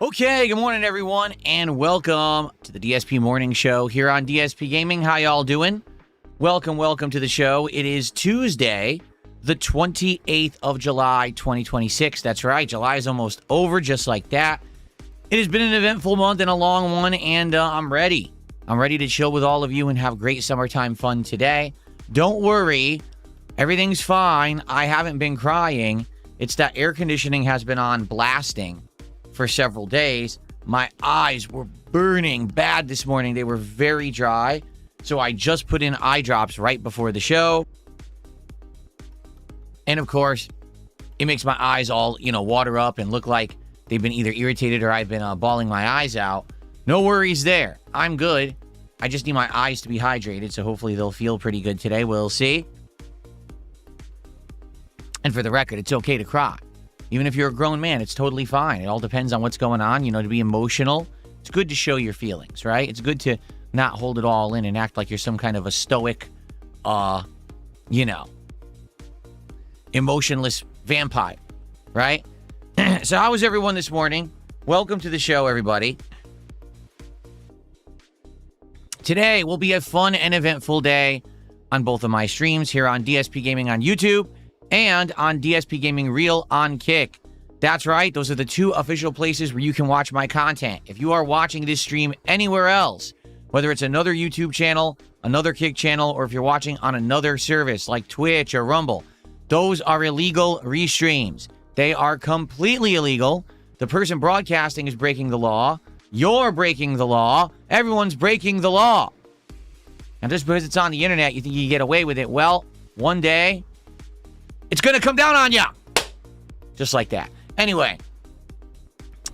Okay, good morning, everyone, and welcome to the DSP Morning Show here on DSP Gaming. How y'all doing? Welcome to the show. It is Tuesday, the 28th of July, 2026. That's right, July is almost over, just like that. It has been an eventful month and a long one, and I'm ready. I'm ready to chill with all of you and have great summertime fun today. Don't worry, everything's fine. I haven't been crying. It's that air conditioning has been on blasting for several days. My eyes were burning bad this morning. They were very dry. So I just put in eye drops right before the show. And of course, it makes my eyes all, water up and look like they've been either irritated or I've been bawling my eyes out. No worries there. I'm good. I just need my eyes to be hydrated. So hopefully they'll feel pretty good today. We'll see. And for the record, it's okay to cry. Even if you're a grown man, it's totally fine. It all depends on what's going on, to be emotional. It's good to show your feelings, right? It's good to not hold it all in and act like you're some kind of a stoic, emotionless vampire, right? So how was everyone this morning? Welcome to the show, everybody. Today will be a fun and eventful day on both of my streams here on DSP Gaming on YouTube and on DSP Gaming Reel on Kick. That's right, those are the two official places where you can watch my content. If you are watching this stream anywhere else, whether it's another YouTube channel, another Kick channel, or if you're watching on another service like Twitch or Rumble, those are illegal restreams. They are completely illegal. The person broadcasting is breaking the law. You're breaking the law. Everyone's breaking the law. And just because it's on the internet, you think you can get away with it. Well, one day, it's going to come down on you. Just like that. Anyway,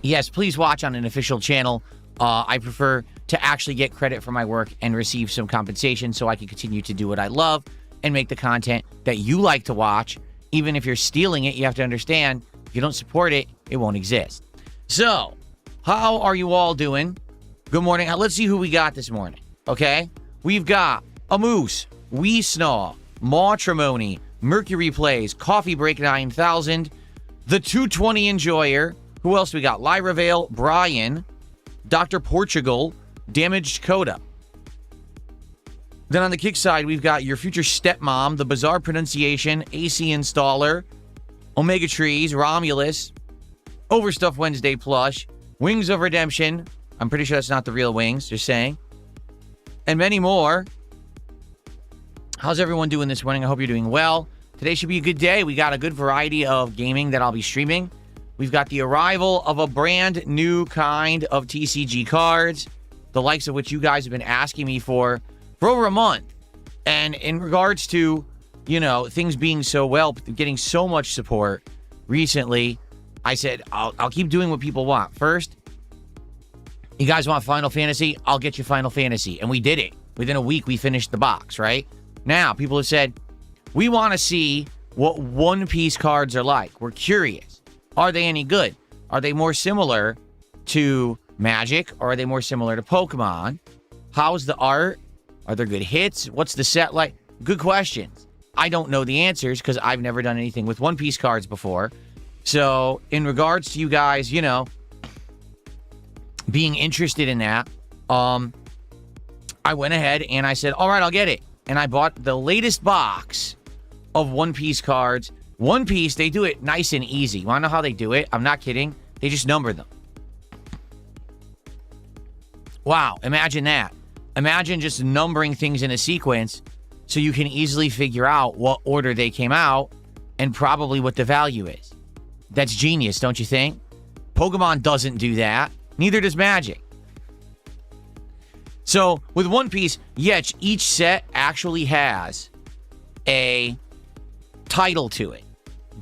yes, please watch on an official channel. I prefer to actually get credit for my work and receive some compensation so I can continue to do what I love and make the content that you like to watch. Even if you're stealing it, you have to understand, if you don't support it, it won't exist. So, how are you all doing? Good morning. Let's see who we got this morning, okay? We've got a Moose, We Snaw, Matrimony, Mercury Plays, Coffee Break 9000, The 220 Enjoyer. Who else we got? Lyra Vale, Brian, Dr. Portugal, Damaged Coda. Then on the Kick side, we've got Your Future Stepmom, The Bizarre Pronunciation, AC Installer, Omega Trees, Romulus, Overstuff Wednesday Plush, Wings of Redemption. I'm pretty sure that's not the real Wings, just saying. And many more. How's everyone doing this morning? I hope you're doing well. Today should be a good day. We got a good variety of gaming that I'll be streaming. We've got the arrival of a brand new kind of TCG cards, the likes of which you guys have been asking me for over a month. And in regards to, things being so well, getting so much support recently, I said, I'll keep doing what people want. First, you guys want Final Fantasy? I'll get you Final Fantasy. And we did it. Within a week, we finished the box, right? Now, people have said, we want to see what One Piece cards are like. We're curious. Are they any good? Are they more similar to Magic, or are they more similar to Pokemon? How's the art? Are there good hits? What's the set like? Good questions. I don't know the answers because I've never done anything with One Piece cards before. So, in regards to you guys, being interested in that, I went ahead and I said, all right, I'll get it. And I bought the latest box of One Piece cards. One Piece, they do it nice and easy. You want to know how they do it? I'm not kidding. They just number them. Wow, imagine that. Imagine just numbering things in a sequence so you can easily figure out what order they came out and probably what the value is. That's genius, don't you think? Pokemon doesn't do that. Neither does Magic. So, with One Piece, yes, each set actually has a title to it.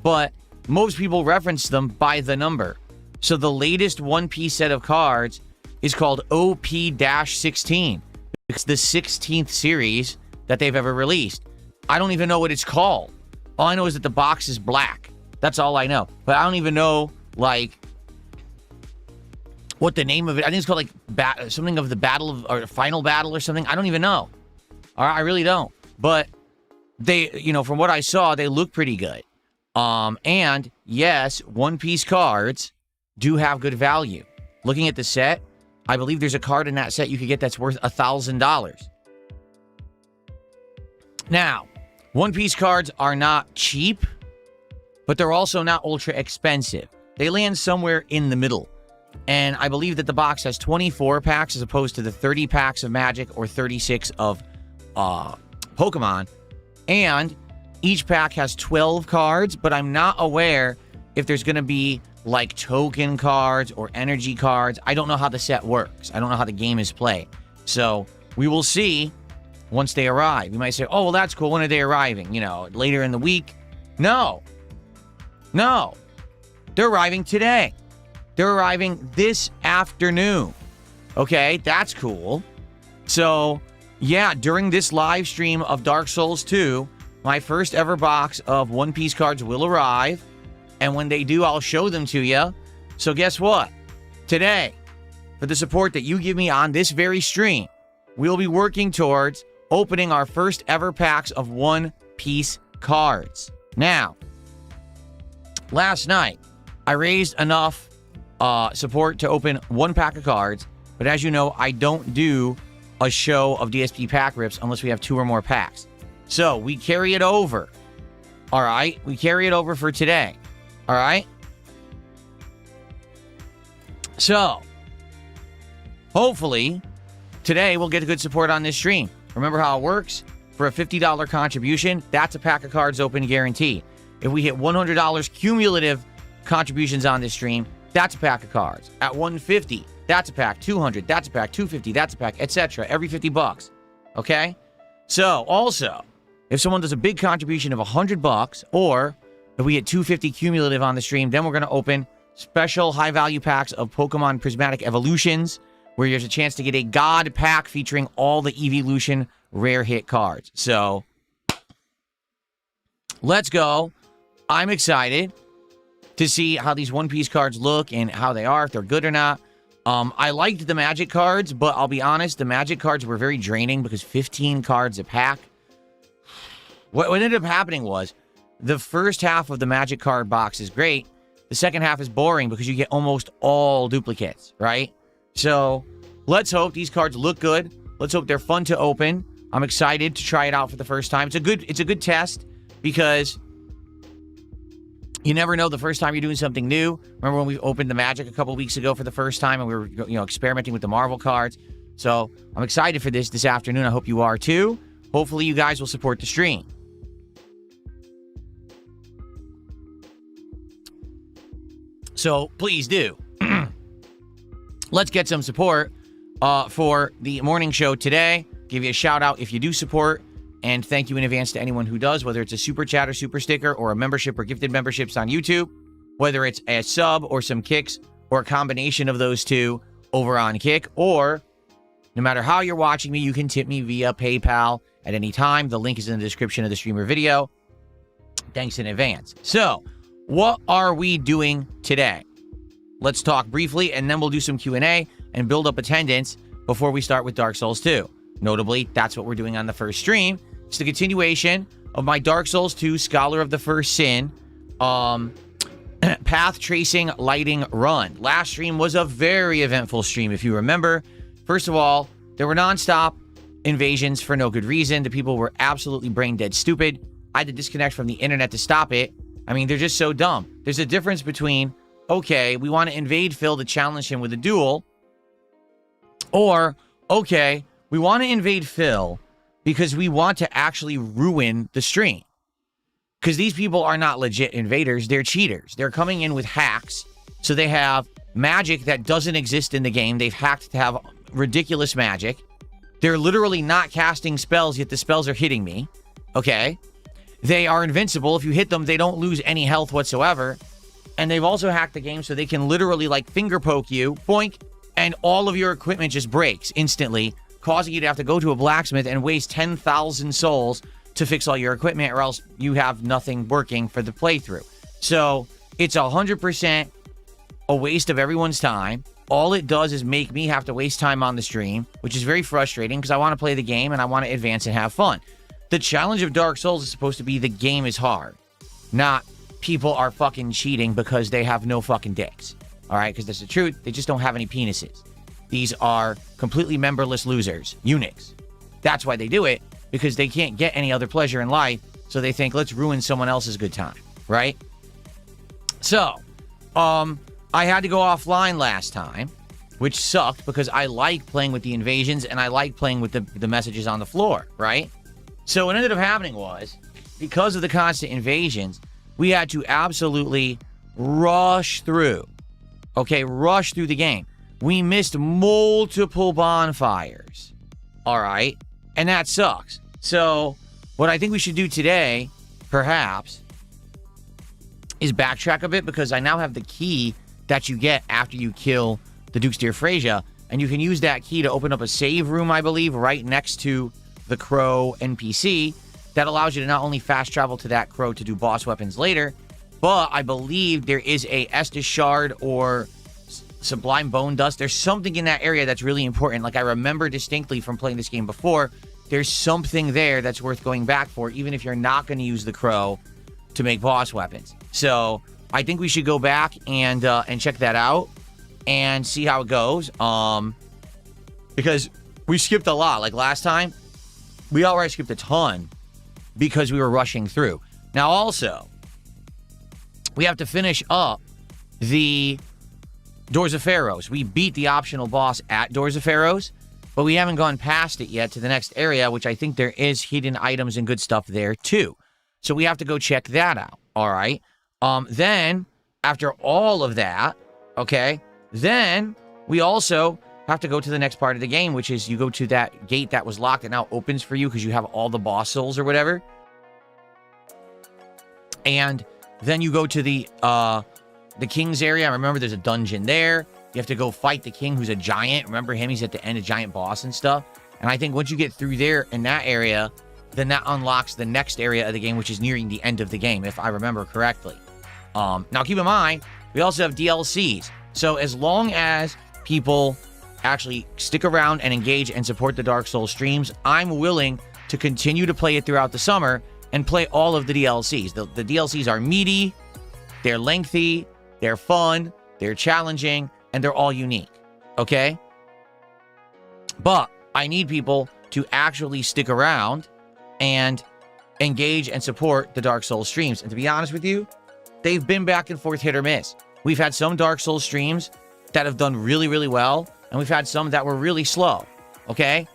But most people reference them by the number. So, the latest One Piece set of cards is called OP-16. It's the 16th series that they've ever released. I don't even know what it's called. All I know is that the box is black. That's all I know. But I don't even know, what the name of it. I think it's called, something of the battle of, or final battle or something. I don't even know. I really don't. But they, from what I saw, they look pretty good. And yes, One Piece cards do have good value. Looking at the set, I believe there's a card in that set you could get that's worth $1,000. Now, One Piece cards are not cheap, but they're also not ultra expensive. They land somewhere in the middle. And I believe that the box has 24 packs as opposed to the 30 packs of Magic or 36 of Pokemon. And each pack has 12 cards, but I'm not aware if there's going to be like token cards or energy cards. I don't know how the set works. I don't know how the game is played. So we will see once they arrive. You might say, oh, well, that's cool. When are they arriving? Later in the week? No. They're arriving today. They're arriving this afternoon. Okay, that's cool. So, yeah, during this live stream of Dark Souls 2, my first ever box of One Piece cards will arrive. And when they do, I'll show them to you. So guess what? Today, for the support that you give me on this very stream, we'll be working towards opening our first ever packs of One Piece cards. Now, last night, I raised enough support to open one pack of cards, but as you know, I don't do a show of DSP pack rips unless we have 2 or more packs. So we carry it over. All right, we carry it over for today. All right. So hopefully today we'll get good support on this stream. Remember how it works? For a $50 contribution, that's a pack of cards open guaranteed. If we hit $100 cumulative contributions on this stream, that's a pack of cards. At $150, that's a pack. $200, that's a pack. $250, that's a pack, etc. Every $50. Okay? So, also, if someone does a big contribution of $100, or if we hit $250 cumulative on the stream, then we're going to open special high-value packs of Pokemon Prismatic Evolutions, where there's a chance to get a God pack featuring all the Evolution rare hit cards. So, let's go. I'm excited to see how these One Piece cards look and how they are, if they're good or not. I liked the Magic cards, but I'll be honest, the Magic cards were very draining because 15 cards a pack. What ended up happening was the first half of the Magic card box is great. The second half is boring because you get almost all duplicates, right? So let's hope these cards look good. Let's hope they're fun to open. I'm excited to try it out for the first time. It's a good test because you never know the first time you're doing something new. Remember when we opened the Magic a couple weeks ago for the first time and we were, experimenting with the Marvel cards. So I'm excited for this afternoon. I hope you are too. Hopefully you guys will support the stream. So please do. Let's get some support for the morning show today. Give you a shout out if you do support. And thank you in advance to anyone who does, whether it's a super chat or super sticker or a membership or gifted memberships on YouTube, whether it's a sub or some kicks or a combination of those two over on Kick, or no matter how you're watching me, you can tip me via PayPal at any time. The link is in the description of the streamer video. Thanks in advance. So, what are we doing today? Let's talk briefly, and then we'll do some Q&A and build up attendance before we start with Dark Souls 2. Notably, that's what we're doing on the first stream. It's the continuation of my Dark Souls 2 Scholar of the First Sin path tracing lighting run. Last stream was a very eventful stream, if you remember. First of all, there were nonstop invasions for no good reason. The people were absolutely brain dead stupid. I had to disconnect from the internet to stop it. I mean, they're just so dumb. There's a difference between, okay, we want to invade Phil to challenge him with a duel, or, okay, we want to invade Phil because we want to actually ruin the stream. Because these people are not legit invaders. They're cheaters. They're coming in with hacks. So they have magic that doesn't exist in the game. They've hacked to have ridiculous magic. They're literally not casting spells, yet the spells are hitting me. Okay? They are invincible. If you hit them, they don't lose any health whatsoever. And they've also hacked the game so they can literally like finger poke you, boink, and all of your equipment just breaks instantly, causing you to have to go to a blacksmith and waste 10,000 souls to fix all your equipment, or else you have nothing working for the playthrough. So it's 100% a waste of everyone's time. All it does is make me have to waste time on the stream, which is very frustrating because I want to play the game and I want to advance and have fun. The challenge of Dark Souls is supposed to be the game is hard, not people are fucking cheating because they have no fucking dicks. All right, because that's the truth. They just don't have any penises. These are completely memberless losers, eunuchs. That's why they do it, because they can't get any other pleasure in life, so they think, let's ruin someone else's good time, right? So, I had to go offline last time, which sucked because I like playing with the invasions and I like playing with the messages on the floor, right? So what ended up happening was, because of the constant invasions, we had to absolutely rush through. Okay, rush through the game. We missed multiple bonfires. All right? And that sucks. So, what I think we should do today, perhaps, is backtrack a bit, because I now have the key that you get after you kill the Duke's Dear Freyja, and you can use that key to open up a save room, I believe, right next to the Crow NPC. That allows you to not only fast travel to that Crow to do boss weapons later, but I believe there is a Estus Shard or Sublime Bone Dust. There's something in that area that's really important. Like, I remember distinctly from playing this game before, there's something there that's worth going back for, even if you're not going to use the Crow to make boss weapons. So I think we should go back and check that out and see how it goes. Because we skipped a lot. Like last time, we outright skipped a ton because we were rushing through. Now also, we have to finish up the Doors of Pharaohs. We beat the optional boss at Doors of Pharaohs, but we haven't gone past it yet to the next area, which I think there is hidden items and good stuff there too. So we have to go check that out. All right. Then after all of that, okay, then we also have to go to the next part of the game, which is you go to that gate that was locked that now opens for you because you have all the boss souls or whatever. And then you go to the king's area. Remember, there's a dungeon there. You have to go fight the king, who's a giant. Remember him? He's at the end, a giant boss and stuff. And I think once you get through there in that area, then that unlocks the next area of the game, which is nearing the end of the game, if I remember correctly. Now, keep in mind, we also have DLCs. So as long as people actually stick around and engage and support the Dark Souls streams, I'm willing to continue to play it throughout the summer and play all of the DLCs. The DLCs are meaty, they're lengthy, they're fun, they're challenging, and they're all unique, okay? But I need people to actually stick around and engage and support the Dark Souls streams. And to be honest with you, they've been back and forth, hit or miss. We've had some Dark Souls streams that have done really, really well, and we've had some that were really slow, okay?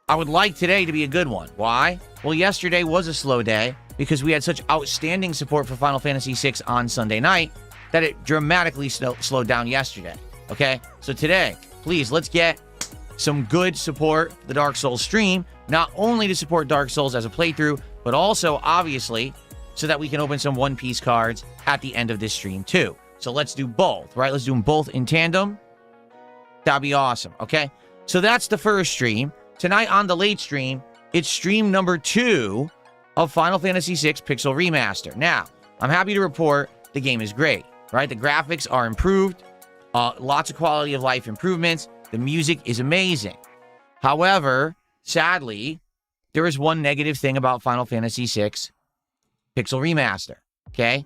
I would like today to be a good one. Why? Well, yesterday was a slow day because we had such outstanding support for Final Fantasy VI on Sunday night that it dramatically slowed down yesterday, okay? So today, please, let's get some good support for the Dark Souls stream, not only to support Dark Souls as a playthrough, but also, obviously, so that we can open some One Piece cards at the end of this stream, too. So let's do both, right? Let's do them both in tandem. That'd be awesome, okay? So that's the first stream. Tonight on the late stream, it's stream number 2 of Final Fantasy VI Pixel Remaster. Now, I'm happy to report the game is great, right? The graphics are improved. Lots of quality of life improvements. The music is amazing. However, sadly, there is one negative thing about Final Fantasy VI Pixel Remaster, okay?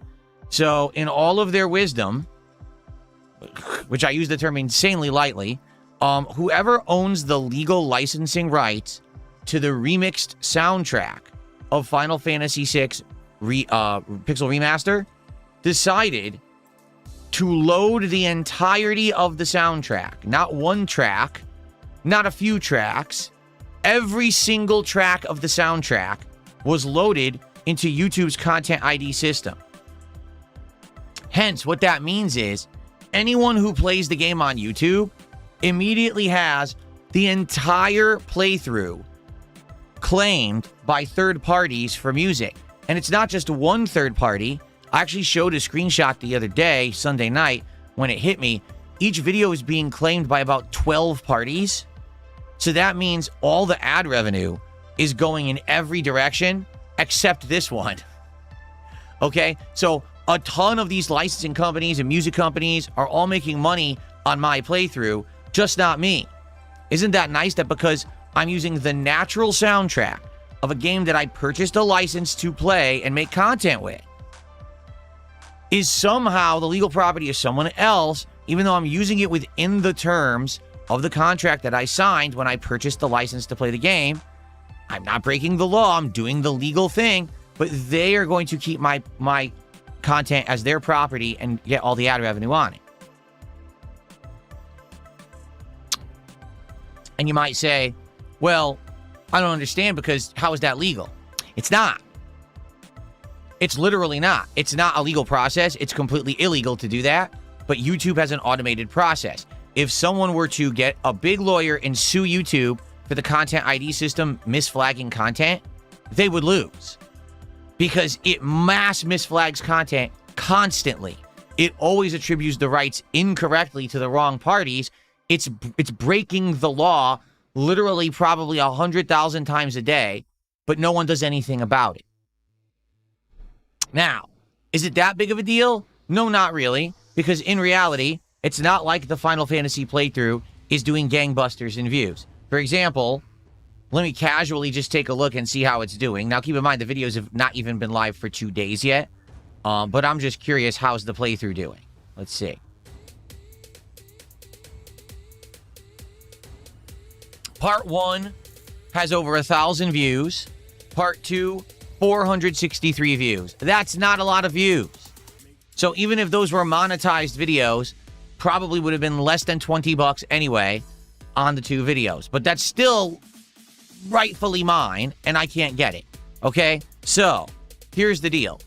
So, in all of their wisdom, which I use the term insanely lightly, whoever owns the legal licensing rights to the remixed soundtrack of Final Fantasy VI Pixel Remaster decided to load the entirety of the soundtrack. Not one track, not a few tracks. Every single track of the soundtrack was loaded into YouTube's Content ID system. Hence, what that means is anyone who plays the game on YouTube immediately has the entire playthrough claimed by third parties for music. And it's not just one third party. I actually showed a screenshot the other day, Sunday night, when it hit me. Each video is being claimed by about 12 parties. So that means all the ad revenue is going in every direction except this one. Okay? So a ton of these licensing companies and music companies are all making money on my playthrough, just not me. Isn't that nice that because I'm using the natural soundtrack of a game that I purchased a license to play and make content with is somehow the legal property of someone else, even though I'm using it within the terms of the contract that I signed when I purchased the license to play the game. I'm not breaking the law. I'm doing the legal thing, but they are going to keep my content as their property and get all the ad revenue on it. And you might say, well, I don't understand, because how is that legal? It's not. It's literally not. It's not a legal process. It's completely illegal to do that. But YouTube has an automated process. If someone were to get a big lawyer and sue YouTube for the content ID system misflagging content, they would lose. Because it mass misflags content constantly. It always attributes the rights incorrectly to the wrong parties. It's breaking the law literally probably 100,000 times a day, but no one does anything about it. Now, is it that big of a deal? No, not really, because in reality, it's not like the Final Fantasy playthrough is doing gangbusters in views. For example, let me casually just take a look and see how it's doing. Now, keep in mind, the videos have not even been live for 2 days yet, but I'm just curious, how's the playthrough doing? Let's see. Part 1 has over 1,000 views. Part 2, 463 views. That's not a lot of views. So even if those were monetized videos, probably would have been less than $20 anyway on the 2 videos. But that's still rightfully mine, and I can't get it. Okay? So, here's the deal.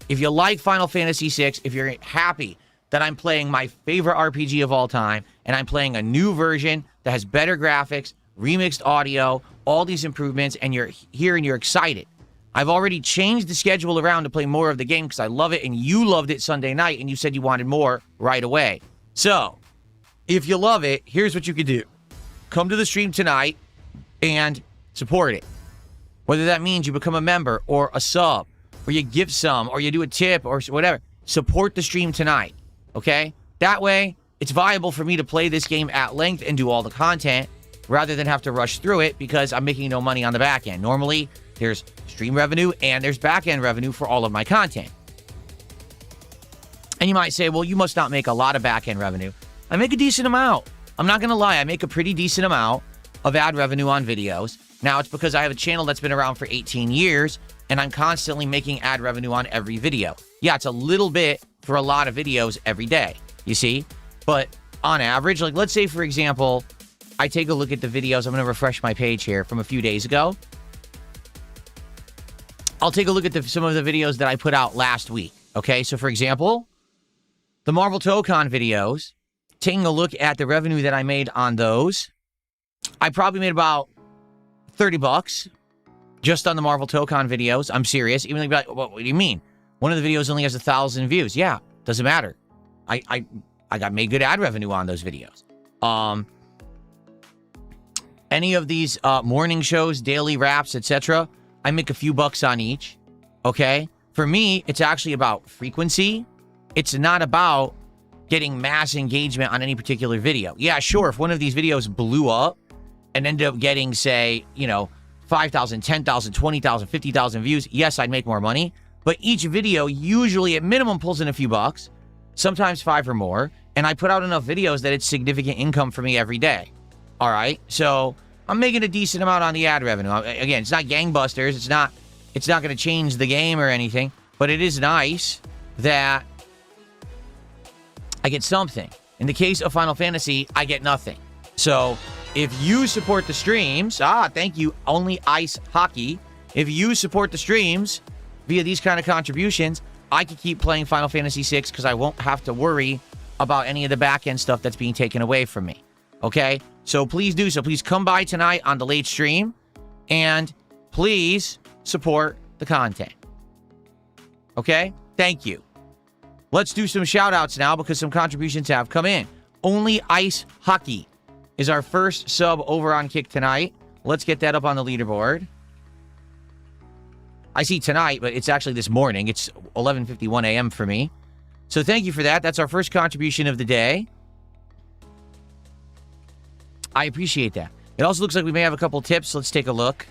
If you like Final Fantasy VI, if you're happy that I'm playing my favorite RPG of all time, and I'm playing a new version that has better graphics, remixed audio, all these improvements, and you're here and you're excited. I've already changed the schedule around to play more of the game because I love it, and you loved it Sunday night, and you said you wanted more right away. So, if you love it, here's what you could do. Come to the stream tonight and support it. Whether that means you become a member or a sub, or you give some, or you do a tip, or whatever. Support the stream tonight, okay? That way, it's viable for me to play this game at length and do all the content, rather than have to rush through it because I'm making no money on the back end. Normally, there's stream revenue and there's back end revenue for all of my content. And you might say, well, you must not make a lot of back end revenue. I make a decent amount. I'm not going to lie. I make a pretty decent amount of ad revenue on videos. Now, it's because I have a channel that's been around for 18 years and I'm constantly making ad revenue on every video. Yeah, it's a little bit for a lot of videos every day, you see? But on average, like let's say, for example, I take a look at the videos. I'm going to refresh my page here from a few days ago. I'll take a look at some of the videos that I put out last week. Okay, so for example, the Marvel ToeCon videos, taking a look at the revenue that I made on those, I probably made about $30 just on the Marvel ToeCon videos. I'm serious. Even like, what do you mean? One of the videos only has 1,000 views. Yeah, doesn't matter. I got made good ad revenue on those videos. Any of these morning shows, daily wraps, etc., I make a few bucks on each, okay? For me, it's actually about frequency. It's not about getting mass engagement on any particular video. Yeah, sure, if one of these videos blew up and ended up getting, say, 5,000, 10,000, 20,000, 50,000 views, yes, I'd make more money. But each video usually at minimum pulls in a few bucks, sometimes 5 or more, and I put out enough videos that it's significant income for me every day. All right, so I'm making a decent amount on the ad revenue. Again, it's not gangbusters. It's not going to change the game or anything, but it is nice that I get something. In the case of Final Fantasy, I get nothing. So if you support the streams, thank you, Only Ice Hockey. If you support the streams via these kind of contributions, I can keep playing Final Fantasy VI because I won't have to worry about any of the back-end stuff that's being taken away from me. Okay? So please do so. Please come by tonight on the late stream and please support the content. Okay? Thank you. Let's do some shout-outs now because some contributions have come in. Only Ice Hockey is our first sub over on Kick tonight. Let's get that up on the leaderboard. I see tonight, but it's actually this morning. It's 11:51 a.m. for me. So thank you for that. That's our first contribution of the day. I appreciate that. It also looks like we may have a couple tips. Let's take a look.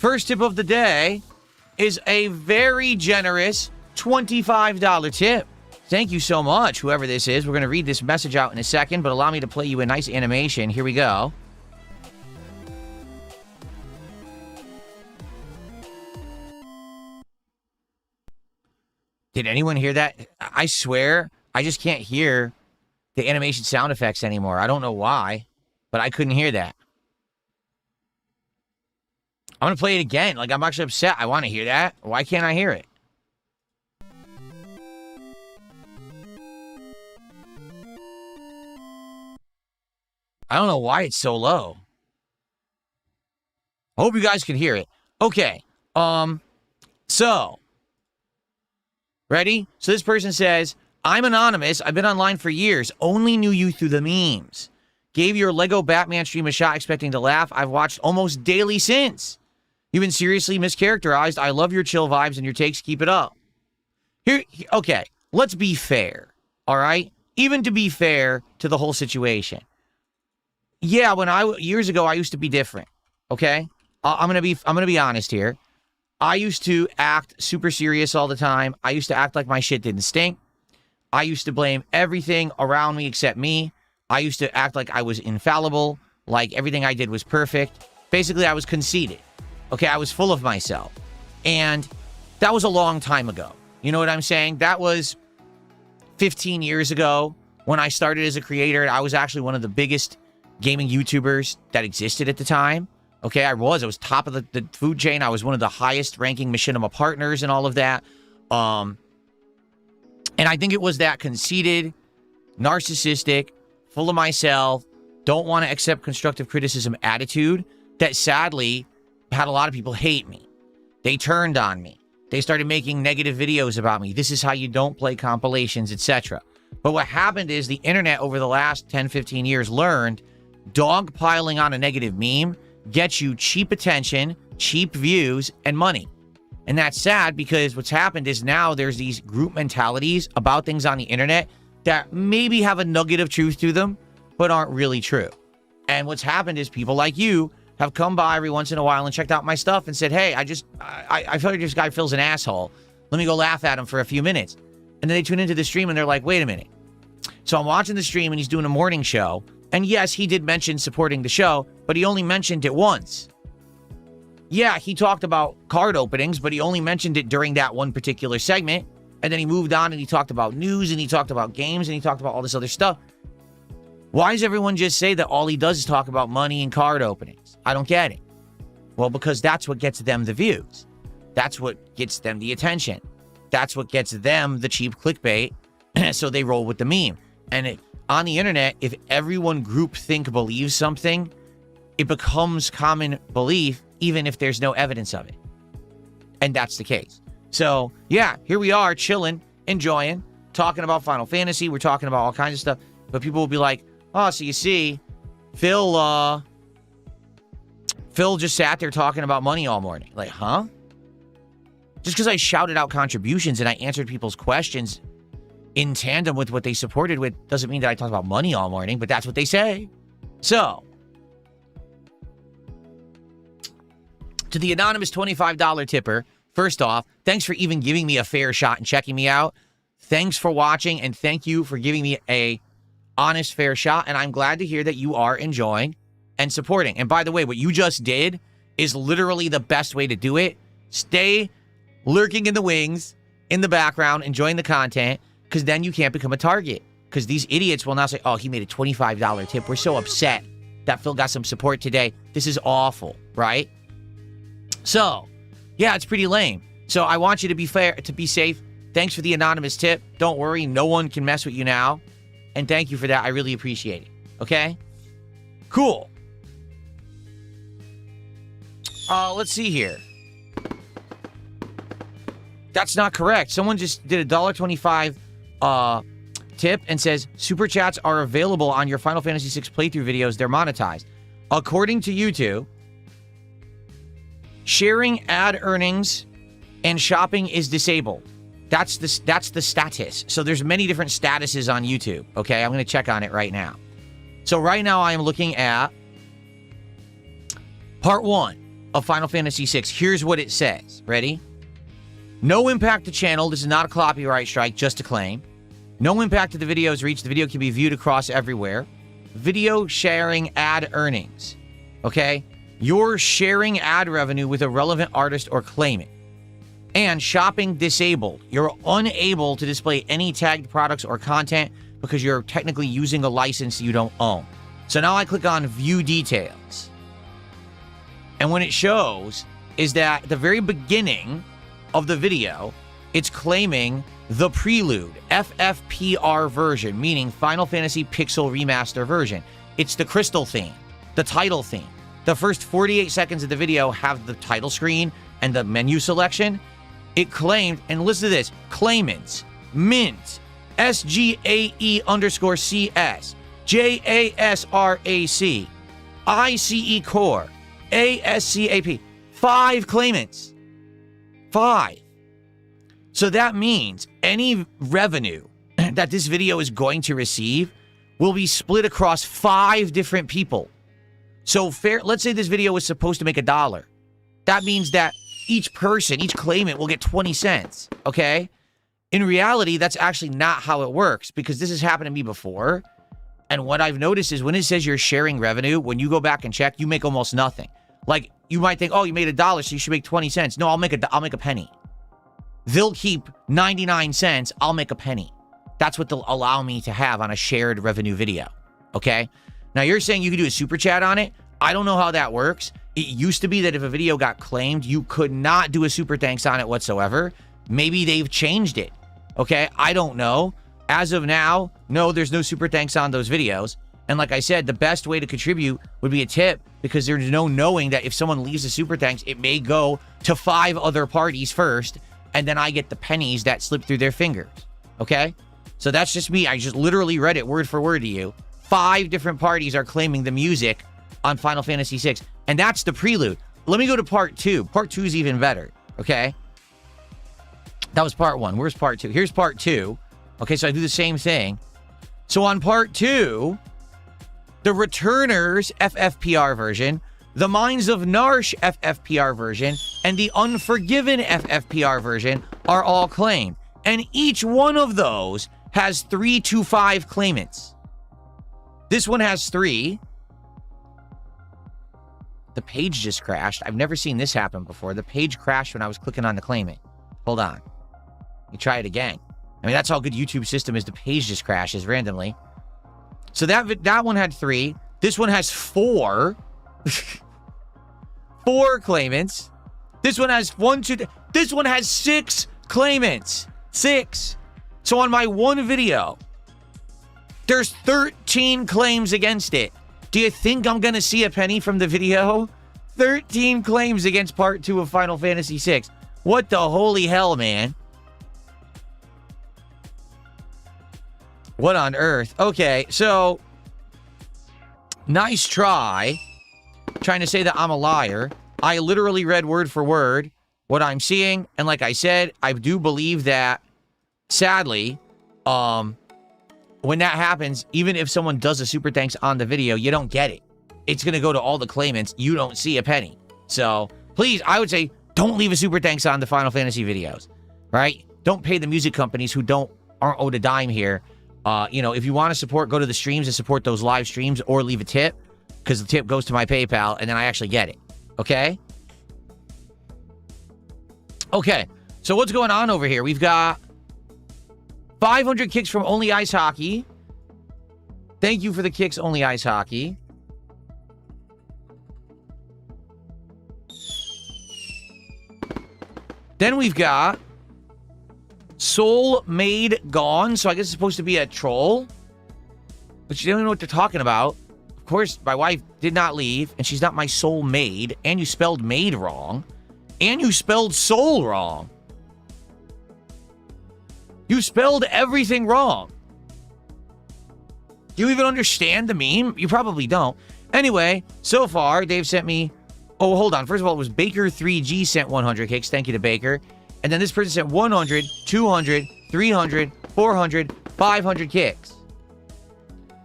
First tip of the day is a very generous $25 tip. Thank you so much, whoever this is. We're going to read this message out in a second, but allow me to play you a nice animation. Here we go. Did anyone hear that? I swear, I just can't hear the animation sound effects anymore. I don't know why, but I couldn't hear that. I'm going to play it again. Like, I'm actually upset. I want to hear that. Why can't I hear it? I don't know why it's so low. I hope you guys can hear it. Okay. So. Ready? So this person says, I'm anonymous. I've been online for years. Only knew you through the memes. Gave your Lego Batman stream a shot expecting to laugh. I've watched almost daily since. You've been seriously mischaracterized. I love your chill vibes and your takes. Keep it up. Okay, let's be fair. All right? Even to be fair to the whole situation. Yeah, years ago, I used to be different. Okay? I'm gonna be honest here. I used to act super serious all the time. I used to act like my shit didn't stink. I used to blame everything around me except me. I used to act like I was infallible, like everything I did was perfect. Basically, I was conceited. Okay, I was full of myself. And that was a long time ago. You know what I'm saying? That was 15 years ago when I started as a creator. I was actually one of the biggest gaming YouTubers that existed at the time. Okay, I was top of the food chain. I was one of the highest ranking Machinima partners and all of that. And I think it was that conceited, narcissistic, full of myself, don't want to accept constructive criticism attitude that sadly had a lot of people hate me. They turned on me. They started making negative videos about me. This is how you don't play compilations, etc. But what happened is the internet over the last 10, 15 years learned dogpiling on a negative meme gets you cheap attention, cheap views, and money. And that's sad because what's happened is now there's these group mentalities about things on the internet that maybe have a nugget of truth to them, but aren't really true. And what's happened is people like you have come by every once in a while and checked out my stuff and said, hey, I feel like this guy feels an asshole. Let me go laugh at him for a few minutes. And then they tune into the stream and they're like, wait a minute. So I'm watching the stream and he's doing a morning show. And yes, he did mention supporting the show, but he only mentioned it once. Yeah, he talked about card openings, but he only mentioned it during that one particular segment. And then he moved on and he talked about news and he talked about games and he talked about all this other stuff. Why does everyone just say that all he does is talk about money and card openings? I don't get it. Well, because that's what gets them the views. That's what gets them the attention. That's what gets them the cheap clickbait. So they roll with the meme. And on the internet, if everyone groupthink believes something, it becomes common belief, even if there's no evidence of it. And that's the case. So, yeah, here we are, chilling, enjoying, talking about Final Fantasy. We're talking about all kinds of stuff. But people will be like, oh, so you see, Phil just sat there talking about money all morning. Like, huh? Just because I shouted out contributions and I answered people's questions in tandem with what they supported with doesn't mean that I talked about money all morning, but that's what they say. So, to the anonymous $25 tipper, first off, thanks for even giving me a fair shot and checking me out. Thanks for watching, and thank you for giving me a honest, fair shot, and I'm glad to hear that you are enjoying and supporting. And by the way, what you just did is literally the best way to do it. Stay lurking in the wings, in the background, enjoying the content, because then you can't become a target. Because these idiots will now say, oh, he made a $25 tip. We're so upset that Phil got some support today. This is awful, right? So, yeah, it's pretty lame. So I want you to be fair, to be safe. Thanks for the anonymous tip. Don't worry, no one can mess with you now. And thank you for that. I really appreciate it. Okay? Cool. Let's see here. That's not correct. Someone just did a $1.25 tip and says, super chats are available on your Final Fantasy VI playthrough videos. They're monetized. According to YouTube, sharing ad earnings and shopping is disabled. That's the status. So there's many different statuses on YouTube. Okay, I'm going to check on it right now. So right now I am looking at part 1 of Final Fantasy VI. Here's what it says. Ready? No impact to channel. This is not a copyright strike, just a claim. No impact to the video's reach. The video can be viewed across everywhere. Video sharing ad earnings. Okay? You're sharing ad revenue with a relevant artist or claimant. And shopping disabled. You're unable to display any tagged products or content because you're technically using a license you don't own. So now I click on View Details. And when it shows is that at the very beginning of the video, it's claiming the Prelude, FFPR version, meaning Final Fantasy Pixel Remaster version. It's the crystal theme, the title theme. The first 48 seconds of the video have the title screen and the menu selection. It claimed, and listen to this, claimants, Mint, SGAE_CS, JASRAC, ICE Core, ASCAP. 5 claimants. 5. So that means any revenue that this video is going to receive will be split across 5 different people. So let's say this video was supposed to make $1. That means that each person, each claimant will get 20 cents, okay? In reality, that's actually not how it works because this has happened to me before. And what I've noticed is when it says you're sharing revenue, when you go back and check, you make almost nothing. Like, you might think, oh, you made $1, so you should make 20 cents. No, I'll make a penny. They'll keep 99 cents. I'll make a penny. That's what they'll allow me to have on a shared revenue video, okay? Now, you're saying you could do a super chat on it. I don't know how that works. It used to be that if a video got claimed, you could not do a super thanks on it whatsoever. Maybe they've changed it, okay? I don't know. As of now, no, there's no super thanks on those videos. And like I said, the best way to contribute would be a tip because there's no knowing that if someone leaves a super thanks, it may go to 5 other parties first, and then I get the pennies that slip through their fingers, okay? So that's just me. I just literally read it word for word to you. 5 different parties are claiming the music on Final Fantasy VI, and that's the prelude. Let me go to part 2. Part 2 is even better, okay? That was part 1. Where's part 2? Here's part 2. Okay, so I do the same thing. So on part 2, the Returners FFPR version, the Minds of Narsh FFPR version, and the Unforgiven FFPR version are all claimed. And each one of those has 3 to 5 claimants. This one has 3. The page just crashed. I've never seen this happen before. The page crashed when I was clicking on the claimant. Hold on. Let me try it again. I mean, that's how good YouTube system is. The page just crashes randomly. So that one had 3. This one has 4. 4 claimants. This one has 1, 2. This one has 6 claimants. 6. So on my one video, there's 13 claims against it. Do you think I'm going to see a penny from the video? 13 claims against part 2 of Final Fantasy VI. What the holy hell, man? What on earth? Okay, so nice try trying to say that I'm a liar. I literally read word for word what I'm seeing, and like I said, I do believe that sadly, when that happens, even if someone does a super thanks on the video, you don't get it. It's going to go to all the claimants. You don't see a penny. So please, I would say, don't leave a super thanks on the Final Fantasy videos, right? Don't pay the music companies who aren't owed a dime here. You know, if you want to support, go to the streams and support those live streams or leave a tip because the tip goes to my PayPal and then I actually get it. Okay? Okay. So what's going on over here? We've got 500 kicks from Only Ice Hockey. Thank you for the kicks, Only Ice Hockey. Then we've got Soul Maid Gone. So I guess it's supposed to be a troll. But you don't know what they're talking about. Of course, my wife did not leave. And she's not my soul maid. And you spelled maid wrong. And you spelled soul wrong. You spelled everything wrong. Do you even understand the meme? You probably don't. Anyway, so far, they've sent me... Oh, hold on. First of all, it was Baker3G sent 100 kicks. Thank you to Baker. And then this person sent 100, 200, 300, 400, 500 kicks.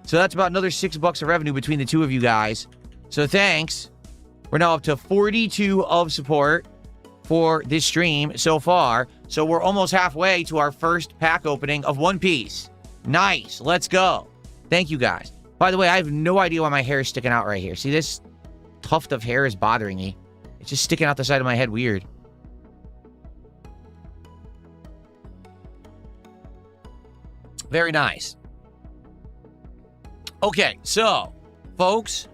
So that's about another $6 of revenue between the two of you guys. So thanks. We're now up to 42 of support for this stream so far. So we're almost halfway to our first pack opening of One Piece. Nice. Let's go. Thank you, guys. By the way, I have no idea why my hair is sticking out right here. See, this tuft of hair is bothering me. It's just sticking out the side of my head weird. Very nice. Okay, so, folks,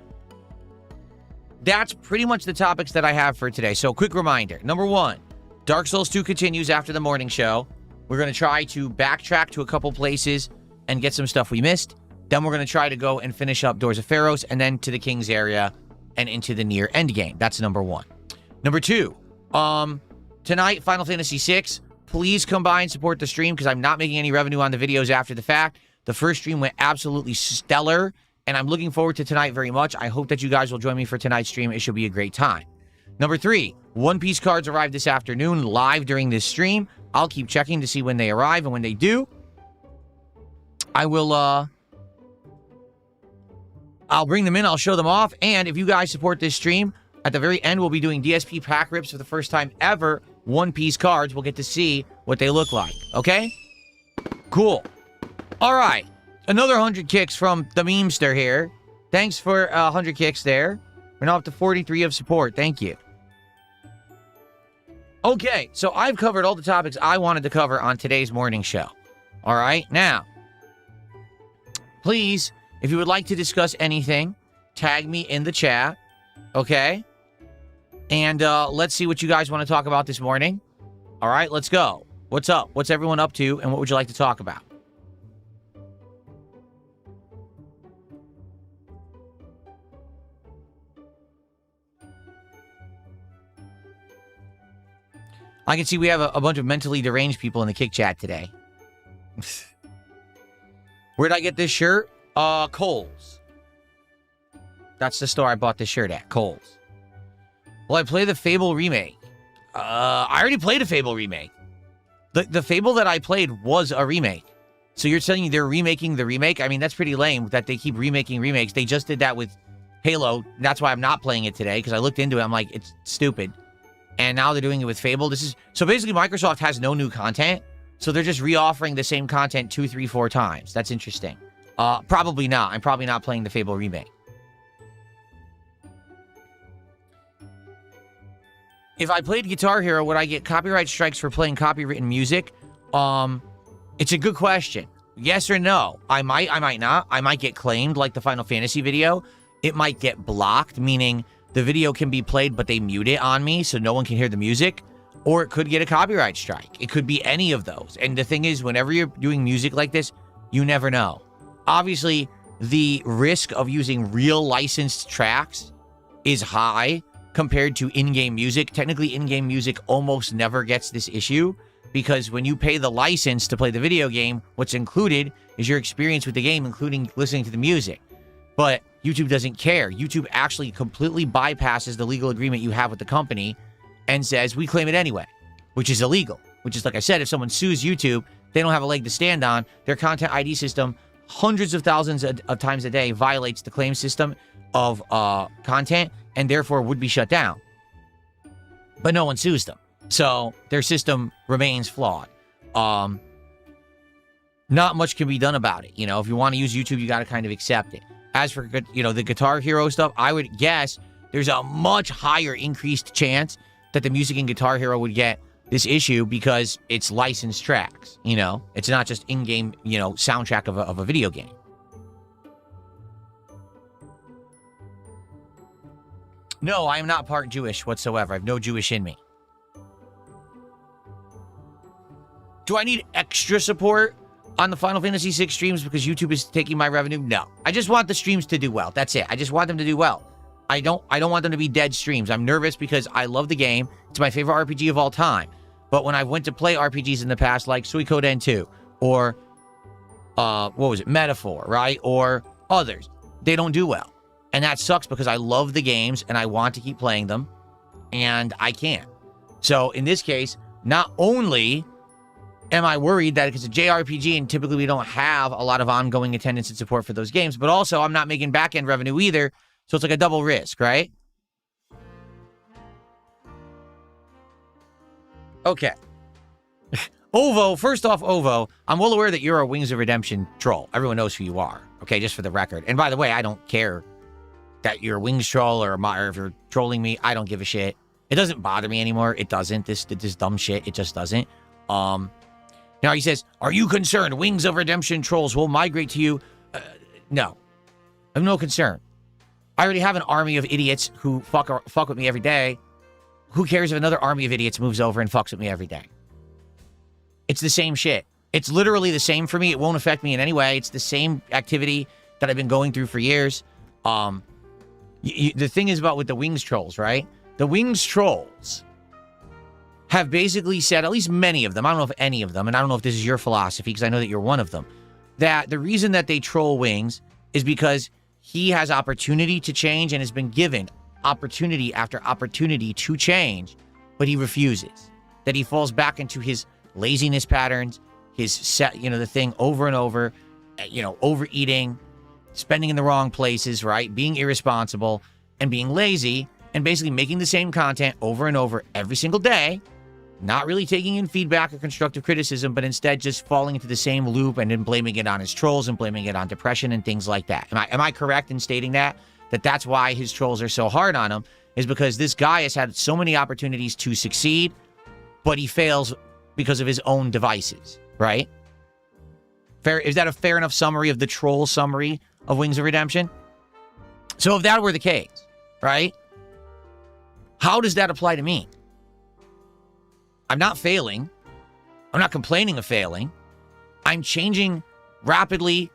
that's pretty much the topics that I have for today. So, quick reminder. Number one, Dark Souls 2 continues after the morning show. We're going to try to backtrack to a couple places and get some stuff we missed. Then we're going to try to go and finish up Doors of Pharos and then to the King's area and into the near end game. That's number one. Number two, tonight, Final Fantasy VI. Please come by and support the stream because I'm not making any revenue on the videos after the fact. The first stream went absolutely stellar, and I'm looking forward to tonight very much. I hope that you guys will join me for tonight's stream. It should be a great time. Number three, One Piece cards arrived this afternoon live during this stream. I'll keep checking to see when they arrive, and when they do, I will, I'll bring them in, I'll show them off, and if you guys support this stream, at the very end, we'll be doing DSP pack rips for the first time ever. One Piece cards, we'll get to see what they look like, okay? Cool. All right, another 100 kicks from the memester here. Thanks for 100 kicks there. We're now up to 43 of support. Thank you. Okay, so I've covered all the topics I wanted to cover on today's morning show. All right, now, please, if you would like to discuss anything, tag me in the chat, okay? And let's see what you guys want to talk about this morning. All right, let's go. What's up? What's everyone up to, and what would you like to talk about? I can see we have a bunch of mentally deranged people in the Kick chat today. Where'd I get this shirt? Kohl's. That's the store I bought this shirt at, Kohl's. Well, I play the Fable remake. I already played a Fable remake. The Fable that I played was a remake. So you're telling me they're remaking the remake? I mean, that's pretty lame that they keep remaking remakes. They just did that with Halo. That's why I'm not playing it today, because I looked into it. I'm like, it's stupid. And now they're doing it with Fable. So basically Microsoft has no new content. So they're just re-offering the same content 2, 3, 4 times. That's interesting. Probably not. I'm probably not playing the Fable remake. If I played Guitar Hero, would I get copyright strikes for playing copywritten music? It's a good question. Yes or no? I might not. I might get claimed like the Final Fantasy video. It might get blocked, meaning the video can be played, but they mute it on me so no one can hear the music. Or it could get a copyright strike. It could be any of those. And the thing is, whenever you're doing music like this, you never know. Obviously, the risk of using real licensed tracks is high compared to in-game music. Technically, in-game music almost never gets this issue because when you pay the license to play the video game, what's included is your experience with the game, including listening to the music. But YouTube doesn't care. YouTube actually completely bypasses the legal agreement you have with the company and says, we claim it anyway, which is illegal. Which is, like I said, if someone sues YouTube, they don't have a leg to stand on. Their content ID system, hundreds of thousands of times a day, violates the claim system of content and therefore would be shut down. But no one sues them. So their system remains flawed. Not much can be done about it. You know, if you want to use YouTube, you got to kind of accept it. As for, you know, the Guitar Hero stuff, I would guess there's a much higher increased chance that the music in Guitar Hero would get this issue because it's licensed tracks, you know? It's not just in-game, you know, soundtrack of a video game. No, I am not part Jewish whatsoever. I have no Jewish in me. Do I need extra support on the Final Fantasy VI streams because YouTube is taking my revenue? No. I just want the streams to do well. That's it. I just want them to do well. I don't want them to be dead streams. I'm nervous because I love the game. It's my favorite RPG of all time. But when I went to play RPGs in the past, like Suikoden 2, or, what was it, Metaphor, right? Or others, they don't do well. And that sucks because I love the games and I want to keep playing them, and I can't. So in this case, not only am I worried that it's a JRPG and typically we don't have a lot of ongoing attendance and support for those games, but also I'm not making back-end revenue either, so it's like a double risk, right? Okay. Ovo, first off, Ovo, I'm well aware that you're a Wings of Redemption troll. Everyone knows who you are, okay, just for the record. And by the way, I don't care that you're a Wings troll or if you're trolling me. I don't give a shit. It doesn't bother me anymore. It doesn't. This dumb shit, it just doesn't. Now he says, are you concerned Wings of Redemption trolls will migrate to you? No. I have no concern. I already have an army of idiots who fuck with me every day. Who cares if another army of idiots moves over and fucks with me every day? It's the same shit. It's literally the same for me. It won't affect me in any way. It's the same activity that I've been going through for years. The thing is about with the Wings trolls, right? The Wings trolls have basically said, at least many of them, I don't know if any of them, and I don't know if this is your philosophy, because I know that you're one of them, that the reason that they troll Wings is because he has opportunity to change and has been given opportunity after opportunity to change, but he refuses. That he falls back into his laziness patterns, his set, the thing over and over, overeating, spending in the wrong places, right? Being irresponsible and being lazy and basically making the same content over and over every single day, not really taking in feedback or constructive criticism, but instead just falling into the same loop and then blaming it on his trolls and blaming it on depression and things like that. Am I correct in stating that that's why his trolls are so hard on him, is because this guy has had so many opportunities to succeed, but he fails because of his own devices, right? Fair? Is that a fair enough summary of the troll summary of Wings of Redemption? So if that were the case, right? How does that apply to me? I'm not failing. I'm not complaining of failing. I'm changing rapidly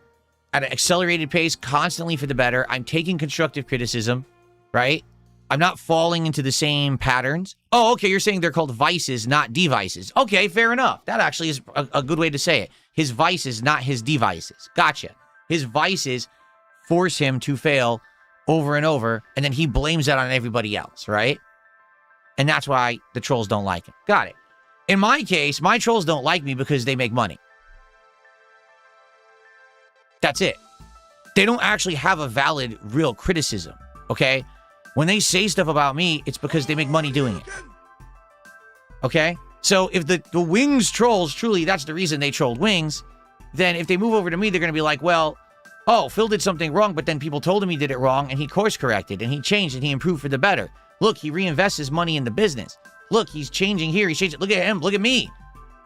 at an accelerated pace, constantly for the better. I'm taking constructive criticism, right? I'm not falling into the same patterns. Oh, okay, you're saying they're called vices, not devices. Okay, fair enough. That actually is a good way to say it. His vices, not his devices. Gotcha. His vices force him to fail over and over, and then he blames that on everybody else, right? And that's why the trolls don't like him. Got it. In my case, my trolls don't like me because they make money. That's it. They don't actually have a valid, real criticism, okay? When they say stuff about me, it's because they make money doing it. Okay? So if the Wings trolls, truly, that's the reason they trolled Wings, then if they move over to me, they're going to be like, well, oh, Phil did something wrong, but then people told him he did it wrong, and he course corrected, and he changed, and he improved for the better. Look, he reinvests his money in the business. Look, he's changing here. He's changing. Look at him. Look at me.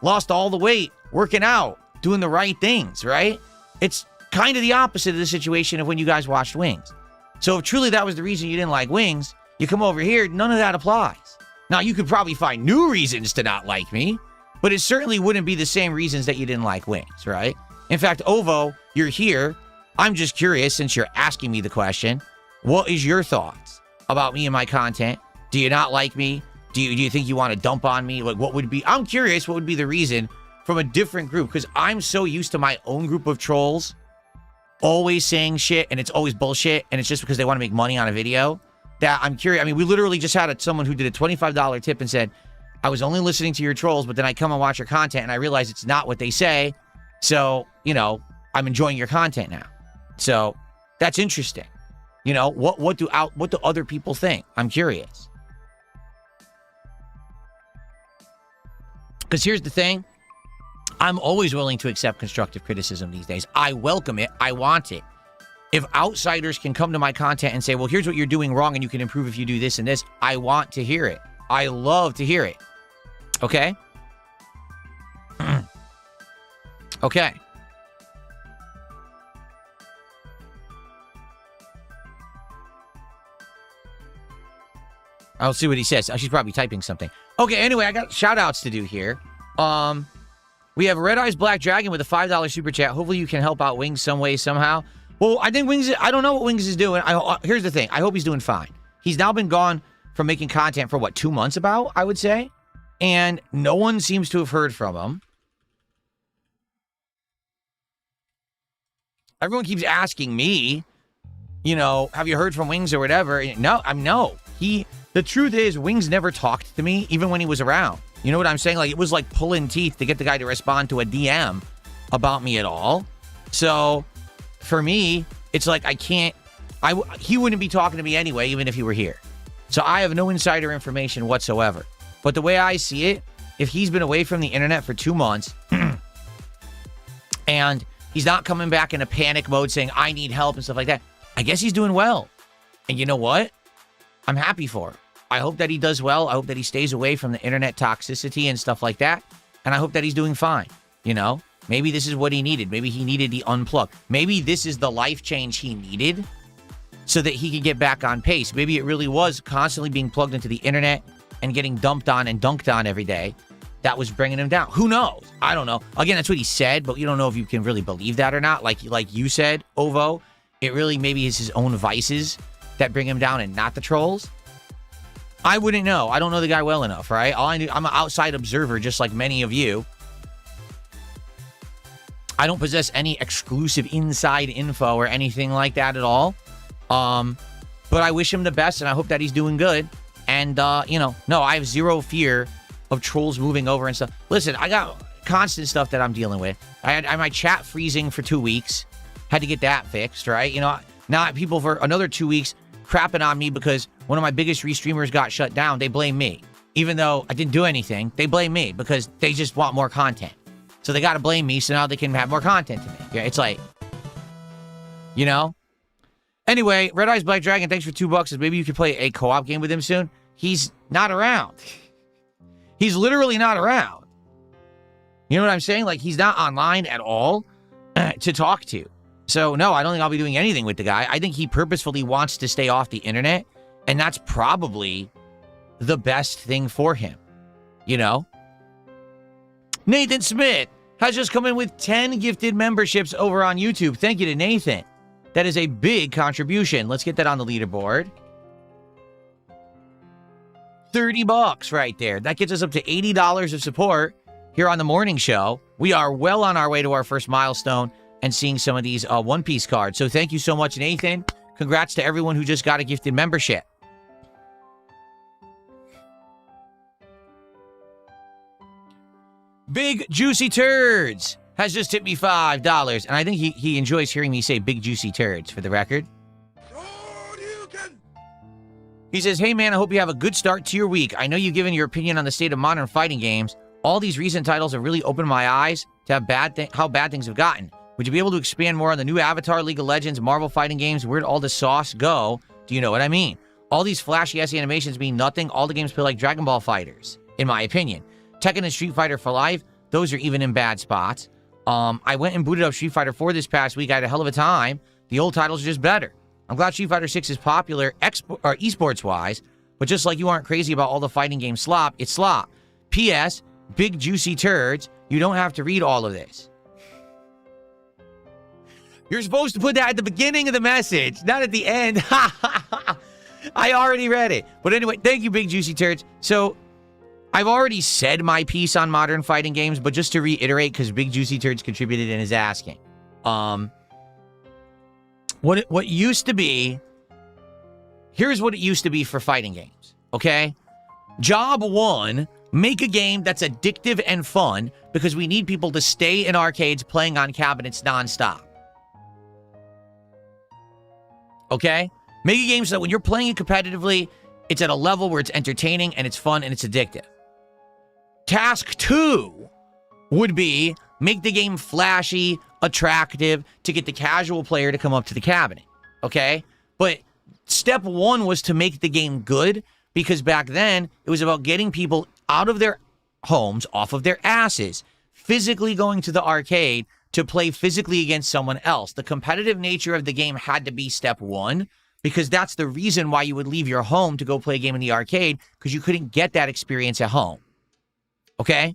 Lost all the weight, working out, doing the right things, right? It's kind of the opposite of the situation of when you guys watched Wings. So if truly that was the reason you didn't like Wings, you come over here, none of that applies. Now, you could probably find new reasons to not like me, but it certainly wouldn't be the same reasons that you didn't like Wings, right? In fact, Ovo, you're here. I'm just curious, since you're asking me the question, what is your thoughts about me and my content? Do you not like me? Do you think you want to dump on me? Like, what would be... I'm curious what would be the reason from a different group, because I'm so used to my own group of trolls always saying shit, and it's always bullshit, and it's just because they want to make money on a video, that I'm curious. I mean, we literally just had someone who did a $25 tip and said, I was only listening to your trolls, but then I come and watch your content, and I realize it's not what they say, so, I'm enjoying your content now. So, that's interesting. What do other people think? I'm curious. Because here's the thing. I'm always willing to accept constructive criticism these days. I welcome it. I want it. If outsiders can come to my content and say, well, here's what you're doing wrong and you can improve if you do this and this, I want to hear it. I love to hear it. Okay? Okay. I'll see what he says. She's probably typing something. Okay, anyway, I got shout-outs to do here. We have Red Eyes Black Dragon with a $5 super chat. Hopefully you can help out Wings some way, somehow. Well, I think Wings... I don't know what Wings is doing. Here's the thing. I hope he's doing fine. He's now been gone from making content for, 2 months about, I would say? And no one seems to have heard from him. Everyone keeps asking me, have you heard from Wings or whatever? No, no. The truth is, Wings never talked to me, even when he was around. You know what I'm saying? Like, it was like pulling teeth to get the guy to respond to a DM about me at all. So, for me, it's like he wouldn't be talking to me anyway, even if he were here. So, I have no insider information whatsoever. But the way I see it, if he's been away from the internet for 2 months and he's not coming back in a panic mode saying, I need help and stuff like that, I guess he's doing well. And you know what? I'm happy for him. I hope that he does well. I hope that he stays away from the internet toxicity and stuff like that. And I hope that he's doing fine. You know, maybe this is what he needed. Maybe he needed the unplug. Maybe this is the life change he needed so that he could get back on pace. Maybe it really was constantly being plugged into the internet and getting dumped on and dunked on every day that was bringing him down. Who knows? I don't know. Again, that's what he said, but you don't know if you can really believe that or not. Like you said, Ovo, it really maybe is his own vices that bring him down and not the trolls. I wouldn't know. I don't know the guy well enough, right? All I knew, I'm an outside observer, just like many of you. I don't possess any exclusive inside info or anything like that at all. But I wish him the best, and I hope that he's doing good. And, you know, no, I have zero fear of trolls moving over and stuff. Listen, I got constant stuff that I'm dealing with. I had my chat freezing for 2 weeks. Had to get that fixed, right? You know, now people for another 2 weeks crapping on me because one of my biggest restreamers got shut down. They blame me. Even though I didn't do anything, they blame me because they just want more content. So they got to blame me so now they can have more content to make. Yeah, it's like, you know? Anyway, Red Eyes Black Dragon, thanks for $2. Maybe you could play a co-op game with him soon. He's not around. He's literally not around. You know what I'm saying? Like, he's not online at all to talk to. So, no, I don't think I'll be doing anything with the guy. I think he purposefully wants to stay off the internet, and that's probably the best thing for him. You know? Nathan Smith has just come in with 10 gifted memberships over on YouTube. Thank you to Nathan. That is a big contribution. Let's get that on the leaderboard. $30 right there. That gets us up to $80 of support here on the morning show. We are well on our way to our first milestone and seeing some of these One Piece cards. So thank you so much, Nathan. Congrats to everyone who just got a gifted membership. Big Juicy Turds has just tipped me $5. And I think he enjoys hearing me say big juicy turds for the record. He says, hey man, I hope you have a good start to your week. I know you've given your opinion on the state of modern fighting games. All these recent titles have really opened my eyes to how bad things have gotten. Would you be able to expand more on the new Avatar, League of Legends, Marvel fighting games? Where'd all the sauce go? Do you know what I mean? All these flashy ass animations mean nothing. All the games play like Dragon Ball Fighters, in my opinion. Tekken and Street Fighter for Life, those are even in bad spots. I went and booted up Street Fighter 4 this past week. I had a hell of a time. The old titles are just better. I'm glad Street Fighter 6 is popular esports-wise, but just like you aren't crazy about all the fighting game slop, it's slop. P.S. Big Juicy Turds, you don't have to read all of this. You're supposed to put that at the beginning of the message, not at the end. I already read it. But anyway, thank you, Big Juicy Turds. So, I've already said my piece on modern fighting games, but just to reiterate, because Big Juicy Turds contributed and is asking. What used to be, here's what it used to be for fighting games, okay? Job one, make a game that's addictive and fun because we need people to stay in arcades playing on cabinets nonstop. Okay? Make a game so that when you're playing it competitively, it's at a level where it's entertaining and it's fun and it's addictive. Task two would be make the game flashy, attractive to get the casual player to come up to the cabinet. Okay? But step one was to make the game good because back then it was about getting people out of their homes, off of their asses, physically going to the arcade to play physically against someone else. The competitive nature of the game had to be step one because that's the reason why you would leave your home to go play a game in the arcade because you couldn't get that experience at home. Okay?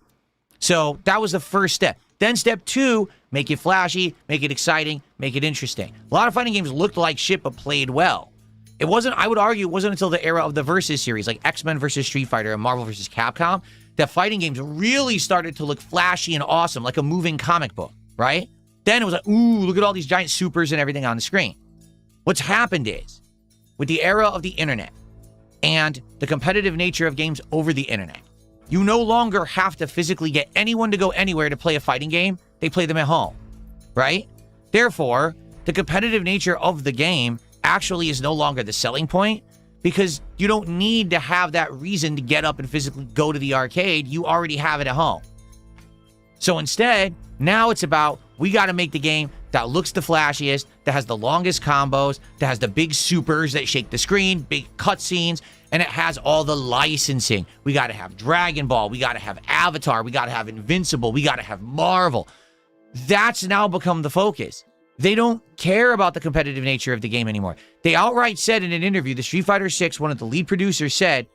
So that was the first step. Then step two, make it flashy, make it exciting, make it interesting. A lot of fighting games looked like shit but played well. It wasn't, I would argue, it wasn't until the era of the Versus series, like X-Men versus Street Fighter and Marvel versus Capcom, that fighting games really started to look flashy and awesome, like a moving comic book, right? Then it was like, ooh, look at all these giant supers and everything on the screen. What's happened is, with the era of the internet and the competitive nature of games over the internet, you no longer have to physically get anyone to go anywhere to play a fighting game. They play them at home, right? Therefore, the competitive nature of the game actually is no longer the selling point because you don't need to have that reason to get up and physically go to the arcade. You already have it at home. So instead, now it's about, we got to make the game that looks the flashiest, that has the longest combos, that has the big supers that shake the screen, big cutscenes, and it has all the licensing. We got to have Dragon Ball. We got to have Avatar. We got to have Invincible. We got to have Marvel. That's now become the focus. They don't care about the competitive nature of the game anymore. They outright said in an interview, the Street Fighter 6, one of the lead producers said,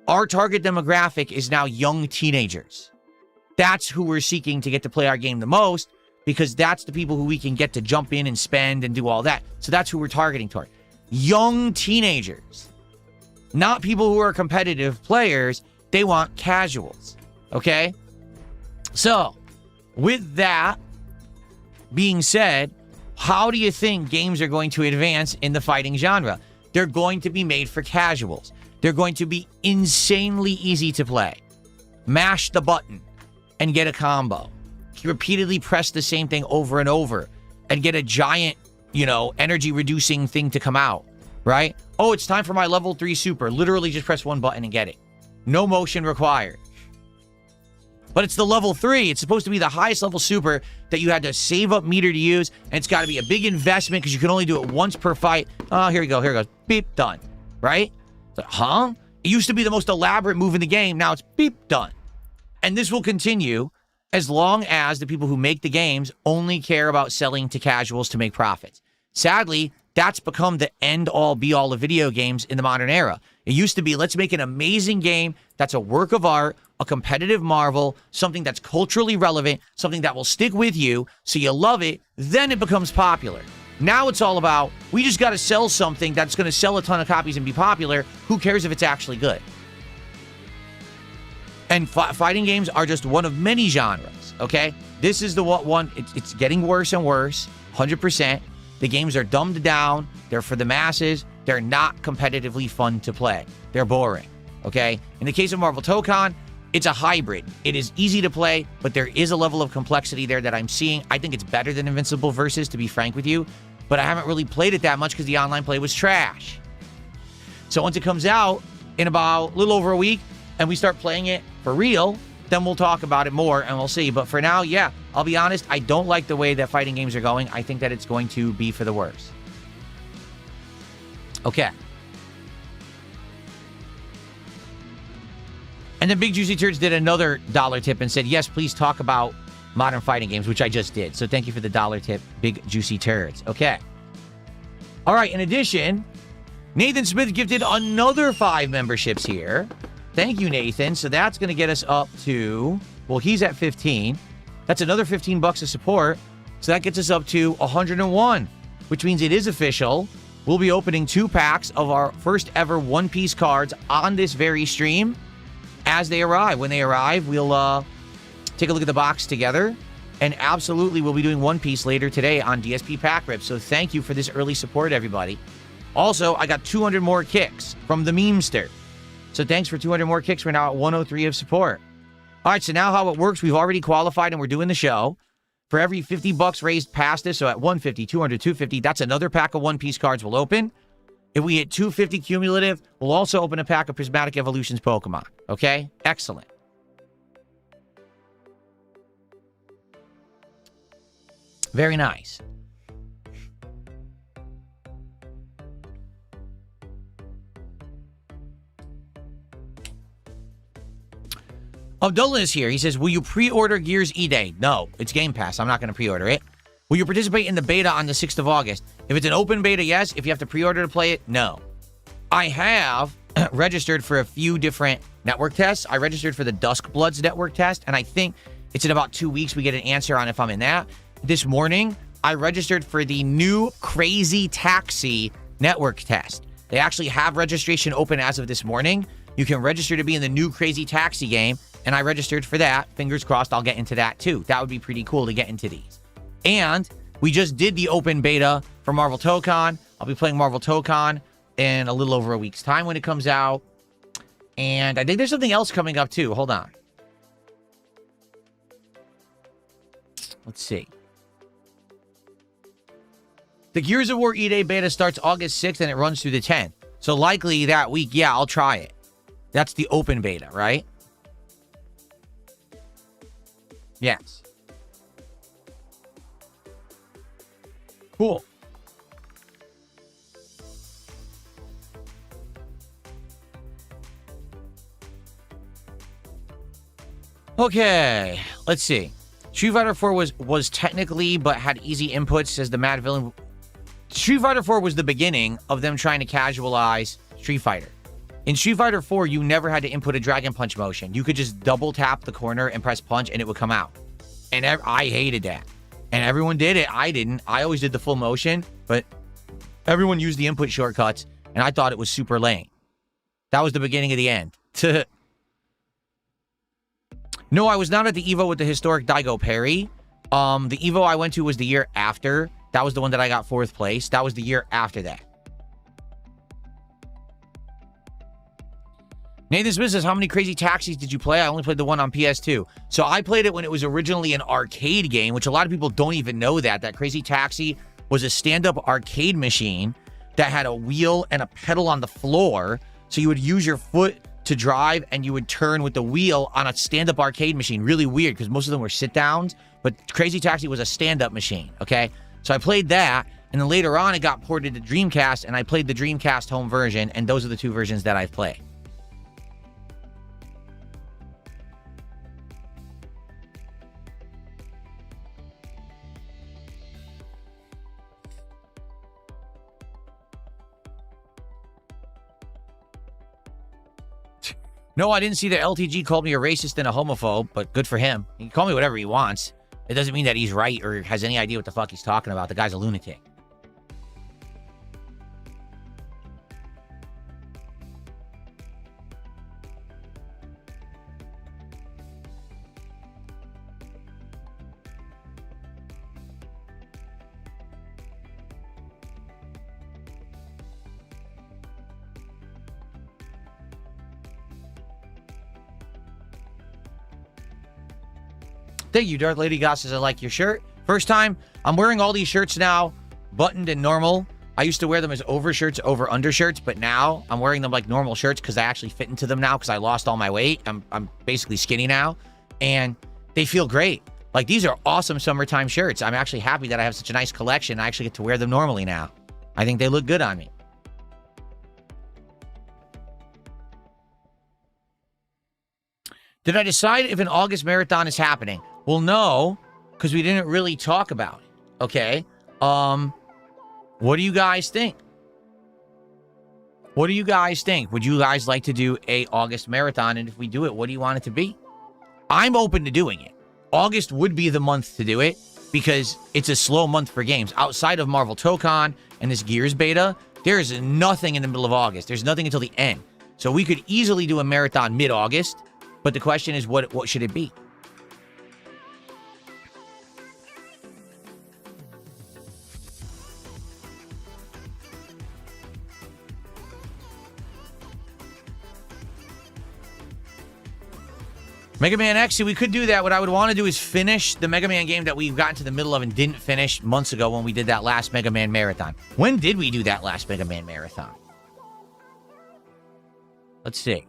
our target demographic is now young teenagers. That's who we're seeking to get to play our game the most, because that's the people who we can get to jump in and spend and do all that. So that's who we're targeting toward. Young teenagers. Not people who are competitive players. They want casuals. Okay? So, with that being said, how do you think games are going to advance in the fighting genre? They're going to be made for casuals. They're going to be insanely easy to play. Mash the button and get a combo. Repeatedly press the same thing over and over and get a giant, energy reducing thing to come out, right? Oh, it's time for my level 3 super. Literally just press one button and get it. No motion required. But it's the level 3. It's supposed to be the highest level super that you had to save up meter to use. And it's got to be a big investment because you can only do it once per fight. Oh, here we go. Here it goes. Beep, done. Right? So, huh? It used to be the most elaborate move in the game. Now it's beep, done. And this will continue as long as the people who make the games only care about selling to casuals to make profits. Sadly, that's become the end-all, be-all of video games in the modern era. It used to be, let's make an amazing game that's a work of art, a competitive marvel, something that's culturally relevant, something that will stick with you, so you love it, then it becomes popular. Now it's all about, we just got to sell something that's going to sell a ton of copies and be popular. Who cares if it's actually good? And fighting games are just one of many genres, okay? This is the one, it's getting worse and worse, 100%. The games are dumbed down. They're for the masses. They're not competitively fun to play. They're boring, okay? In the case of Marvel Tokon, it's a hybrid. It is easy to play, but there is a level of complexity there that I'm seeing. I think it's better than Invincible Versus, to be frank with you, but I haven't really played it that much because the online play was trash. So once it comes out in about a little over a week and we start playing it for real, then we'll talk about it more and we'll see. But for now, yeah, I'll be honest, I don't like the way that fighting games are going. I think that it's going to be for the worse. Okay. And then Big Juicy Turds did another dollar tip and said, yes, please talk about modern fighting games, which I just did. So thank you for the dollar tip, Big Juicy Turds. Okay. All right, in addition, Nathan Smith gifted another 5 memberships here. Thank you, Nathan. So that's going to get us up to, well, he's at 15. That's another $15 of support. So that gets us up to 101, which means it is official. We'll be opening 2 packs of our first ever One Piece cards on this very stream as they arrive. When they arrive, we'll take a look at the box together. And absolutely, we'll be doing One Piece later today on DSP Pack Rip. So thank you for this early support, everybody. Also, I got 200 more kicks from the memester. So thanks for 200 more kicks. We're now at 103 of support. All right, so now how it works, we've already qualified and we're doing the show. For every $50 raised past this, so at 150, 200, 250, that's another pack of One Piece cards we'll open. If we hit 250 cumulative, we'll also open a pack of Prismatic Evolutions Pokemon. Okay? Excellent. Very nice. Abdullah is here. He says, will you pre-order Gears E-Day? No, it's Game Pass. I'm not going to pre-order it. Will you participate in the beta on the 6th of August? If it's an open beta, yes. If you have to pre-order to play it, no. I have registered for a few different network tests. I registered for the Dusk Bloods network test, and I think it's in about 2 weeks we get an answer on if I'm in that. This morning, I registered for the new Crazy Taxi network test. They actually have registration open as of this morning. You can register to be in the new Crazy Taxi game, and I registered for that. Fingers crossed I'll get into that too. That would be pretty cool to get into these. And we just did the open beta for Marvel Tokon. I'll be playing Marvel Tokon in a little over a week's time when it comes out. And I think there's something else coming up too. Hold on. Let's see. The Gears of War E-Day beta starts August 6th and it runs through the 10th. So likely that week, yeah, I'll try it. That's the open beta, right? Yes. Cool. Okay, let's see. Street Fighter 4 was technically, but had easy inputs, says the Mad Villain. Street Fighter 4 was the beginning of them trying to casualize Street Fighter. In Street Fighter 4, you never had to input a Dragon Punch motion. You could just double tap the corner and press punch, and it would come out. And I hated that. And everyone did it. I didn't. I always did the full motion, but everyone used the input shortcuts, and I thought it was super lame. That was the beginning of the end. No, I was not at the Evo with the historic Daigo Parry. The Evo I went to was the year after. That was the one that I got 4th place. That was the year after that. Nathan Smith says, how many Crazy Taxis did you play? I only played the one on PS2. So I played it when it was originally an arcade game, which a lot of people don't even know that. That Crazy Taxi was a stand-up arcade machine that had a wheel and a pedal on the floor. So you would use your foot to drive, and you would turn with the wheel on a stand-up arcade machine. Really weird, because most of them were sit-downs, but Crazy Taxi was a stand-up machine, okay? So I played that, and then later on, it got ported to Dreamcast, and I played the Dreamcast home version, and those are the 2 versions that I've played. No, I didn't see that LTG called me a racist and a homophobe, but good for him. He can call me whatever he wants. It doesn't mean that he's right or has any idea what the fuck he's talking about. The guy's a lunatic. Thank you, Darth Lady Goss says, I like your shirt. First time, I'm wearing all these shirts now, buttoned and normal. I used to wear them as overshirts over undershirts, but now I'm wearing them like normal shirts because I actually fit into them now because I lost all my weight. I'm basically skinny now, and they feel great. Like, these are awesome summertime shirts. I'm actually happy that I have such a nice collection. I actually get to wear them normally now. I think they look good on me. Did I decide if an August marathon is happening? Well, no, because we didn't really talk about it. Okay. What do you guys think? What do you guys think? Would you guys like to do a August marathon? And if we do it, what do you want it to be? I'm open to doing it. August would be the month to do it because it's a slow month for games. Outside of Marvel Tokon and this Gears beta, there is nothing in the middle of August. There's nothing until the end. So we could easily do a marathon mid-August. But the question is, what should it be? Mega Man X, we could do that. What I would want to do is finish the Mega Man game that we got into the middle of and didn't finish months ago when we did that last Mega Man marathon. When did we do that last Mega Man marathon? Let's see.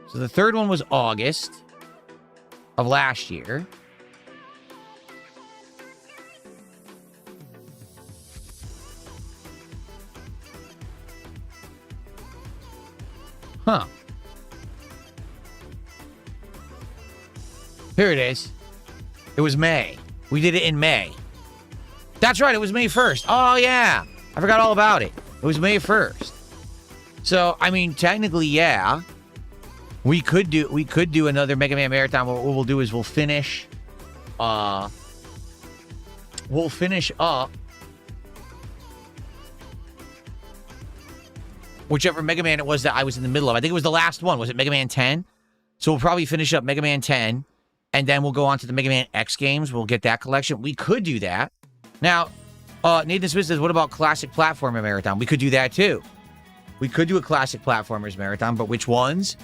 So the third one was August of last year. Huh. Here it is. It was May. We did it in May. That's right, it was May 1st. Oh, yeah. I forgot all about it. It was May 1st. So, I mean, technically, yeah. We could do another Mega Man marathon. What we'll do is we'll finish up whichever Mega Man it was that I was in the middle of. I think it was the last one. Was it Mega Man 10? So we'll probably finish up Mega Man 10, And then we'll go on to the Mega Man X games. We'll get that collection. We could do that. Now, Nathan Smith says, what about classic platformer marathon? We could do that too. We could do a classic platformers marathon, but which ones?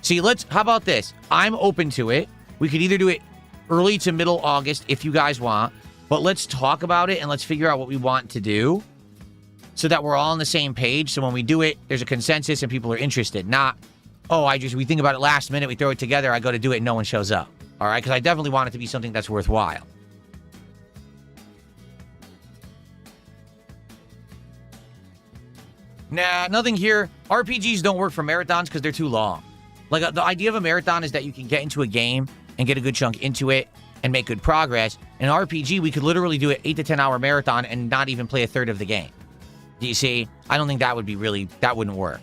See, how about this? I'm open to it. We could either do it early to middle August if you guys want, but let's talk about it and let's figure out what we want to do so that we're all on the same page. So when we do it, there's a consensus and people are interested. Not, we think about it last minute, we throw it together, I go to do it and no one shows up. All right? Because I definitely want it to be something that's worthwhile. Nah, nothing here. RPGs don't work for marathons because they're too long. Like, the idea of a marathon is that you can get into a game and get a good chunk into it and make good progress. In RPG, we could literally do an 8 to 10 hour marathon and not even play a third of the game. Do you see? I don't think that wouldn't work.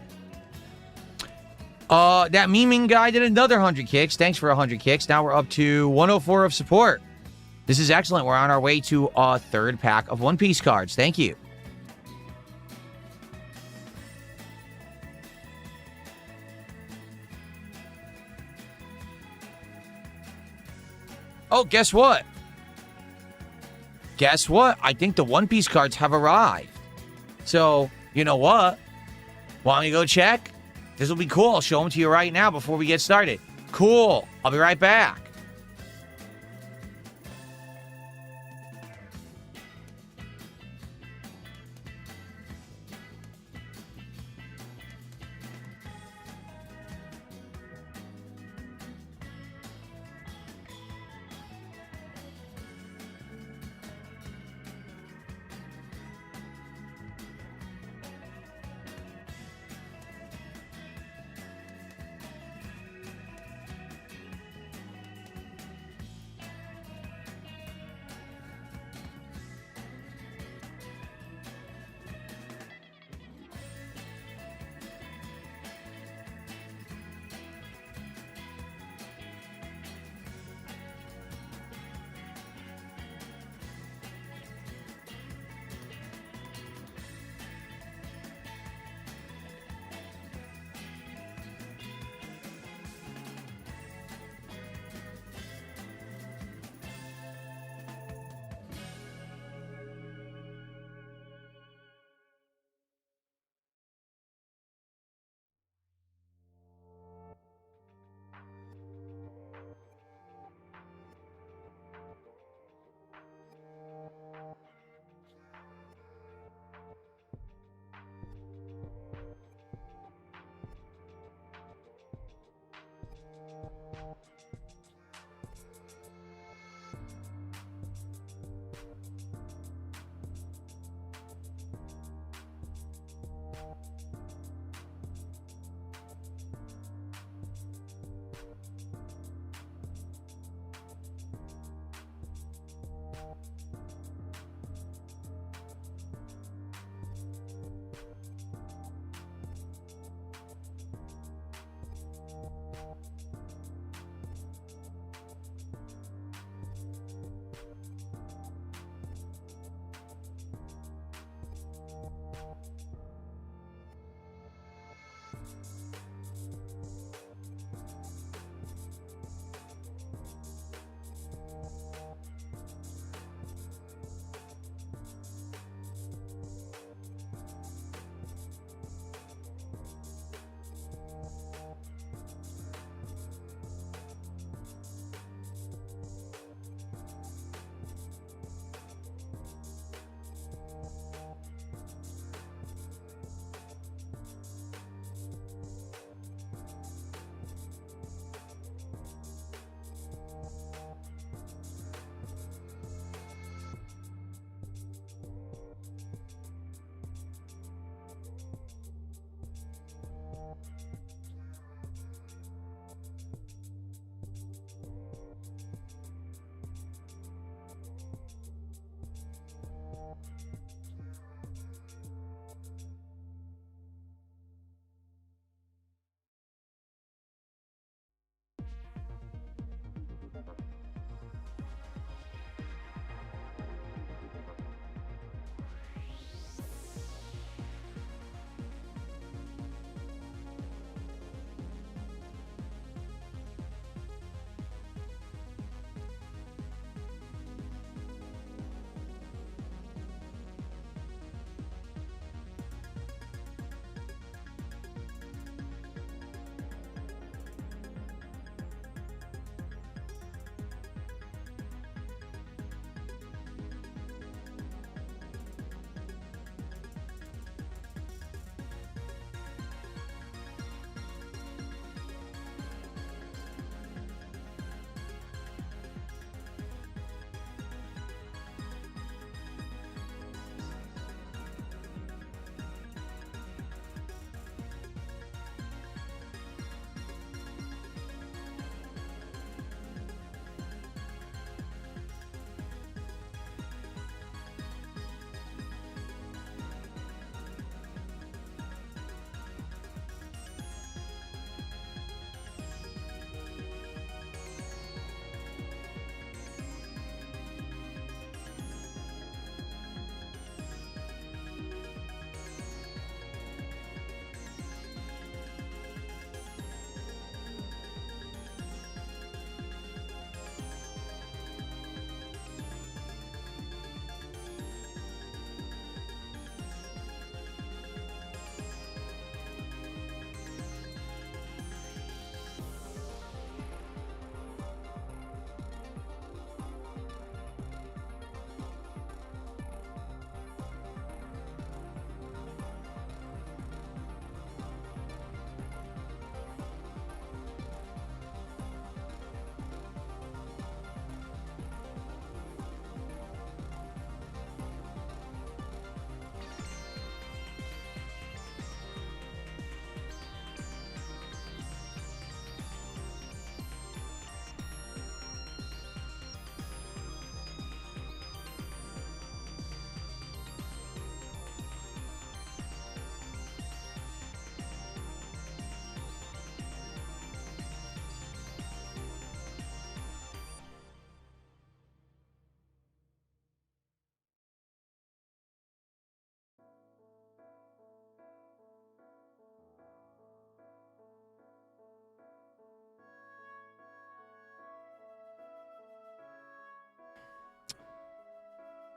That memeing guy did another 100 kicks. Thanks for 100 kicks. Now we're up to 104 of support. This is excellent. We're on our way to a third pack of One Piece cards. Thank you. Oh, guess what? Guess what? I think the One Piece cards have arrived. So, you know what? Want me to go check? This will be cool. I'll show them to you right now before we get started. Cool. I'll be right back.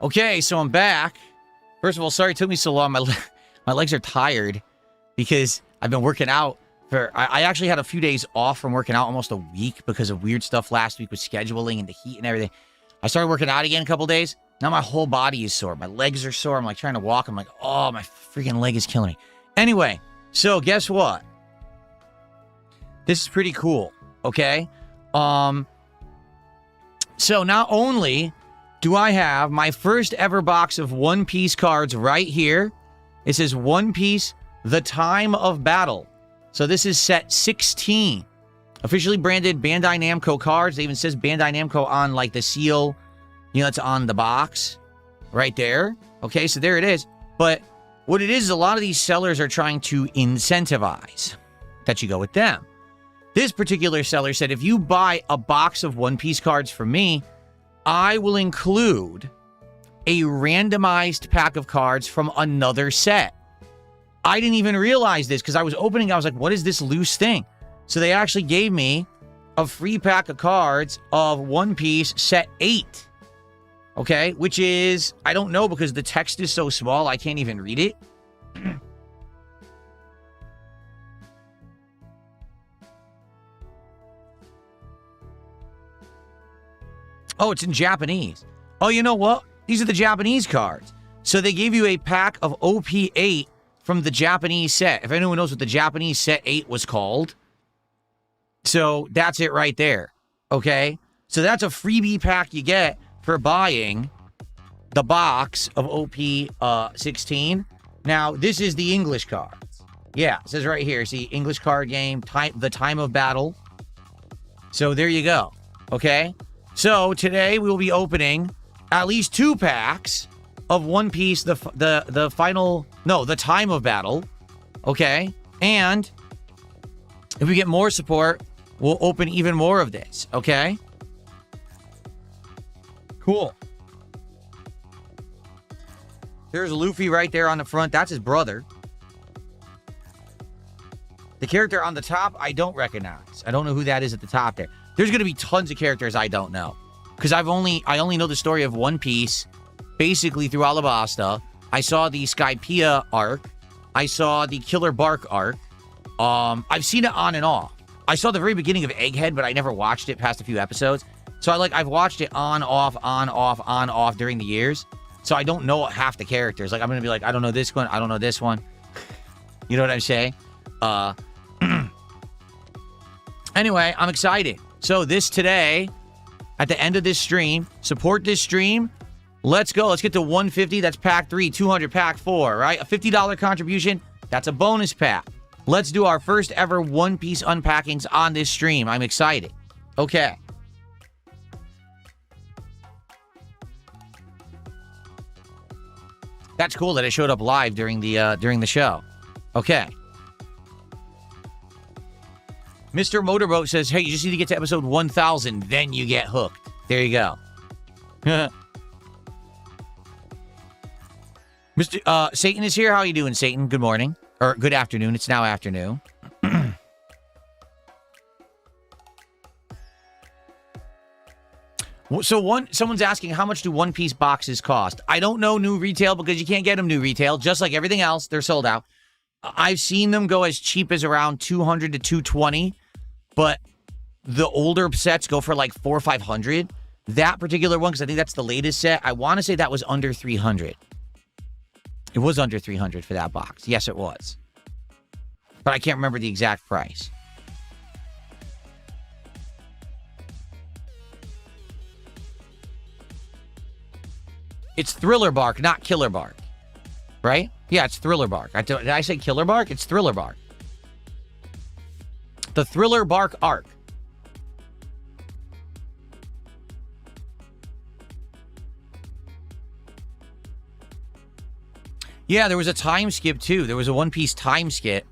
Okay, so I'm back. First of all, sorry it took me so long. My legs are tired because I've been working out. I actually had a few days off from working out, almost a week, because of weird stuff last week with scheduling and the heat and everything. I started working out again a couple days. Now my whole body is sore. My legs are sore. I'm like trying to walk. I'm like, oh, my freaking leg is killing me. Anyway, so guess what? This is pretty cool, okay? So not only do I have my first ever box of One Piece cards right here. It says One Piece, The Time of Battle. So this is set 16. Officially branded Bandai Namco cards. It even says Bandai Namco on like the seal. You know, it's on the box right there. Okay, so there it is. But what it is a lot of these sellers are trying to incentivize that you go with them. This particular seller said, if you buy a box of One Piece cards from me, I will include a randomized pack of cards from another set. I didn't even realize this because I was opening. I was like, what is this loose thing? So they actually gave me a free pack of cards of One Piece set 8. Okay, which is, I don't know because the text is so small, I can't even read it. Oh, it's in Japanese. Oh, you know what? These are the Japanese cards. So they gave you a pack of OP8 from the Japanese set. If anyone knows what the Japanese set 8 was called. So that's it right there. Okay? So that's a freebie pack you get for buying the box of OP16. Now, this is the English cards. Yeah, it says right here. See, English card game, the time of battle. So there you go. Okay? So today we will be opening at least 2 packs of One Piece, the time of battle. Okay? And if we get more support, we'll open even more of this. Okay? Cool. There's Luffy right there on the front. That's his brother. The character on the top, I don't recognize. I don't know who that is at the top there. There's going to be tons of characters I don't know. Because I only know the story of One Piece basically through Alabasta. I saw the Skypiea arc. I saw the Killer Bark arc. I've seen it on and off. I saw the very beginning of Egghead, but I never watched it past a few episodes. So I've watched it on, off during the years. So I don't know half the characters. Like, I'm going to be like, I don't know this one. I don't know this one. You know what I'm saying? Anyway, I'm excited. So this today, at the end of this stream, support this stream. Let's go. Let's get to 150. That's pack 3, 200, pack 4, right? A $50 contribution. That's a bonus pack. Let's do our first ever One Piece unpackings on this stream. I'm excited. Okay. That's cool that it showed up live during the show. Okay. Mr. Motorboat says, hey, you just need to get to episode 1000, then you get hooked. There you go. Mr. Satan is here. How are you doing, Satan? Good morning. Or good afternoon. It's now afternoon. So someone's asking, how much do One Piece boxes cost? I don't know new retail because you can't get them new retail. Just like everything else, they're sold out. I've seen them go as cheap as around $200 to $220, but the older sets go for like $400 or $500. That particular one, because I think that's the latest set, I want to say that was under $300. It was under $300 for that box. Yes, it was. But I can't remember the exact price. It's Thriller Bark, not Killer Bark. Right? Yeah, it's Thriller Bark. Did I say Killer Bark? It's Thriller Bark. The Thriller Bark arc. Yeah, there was a time skip too. There was a One Piece time skip.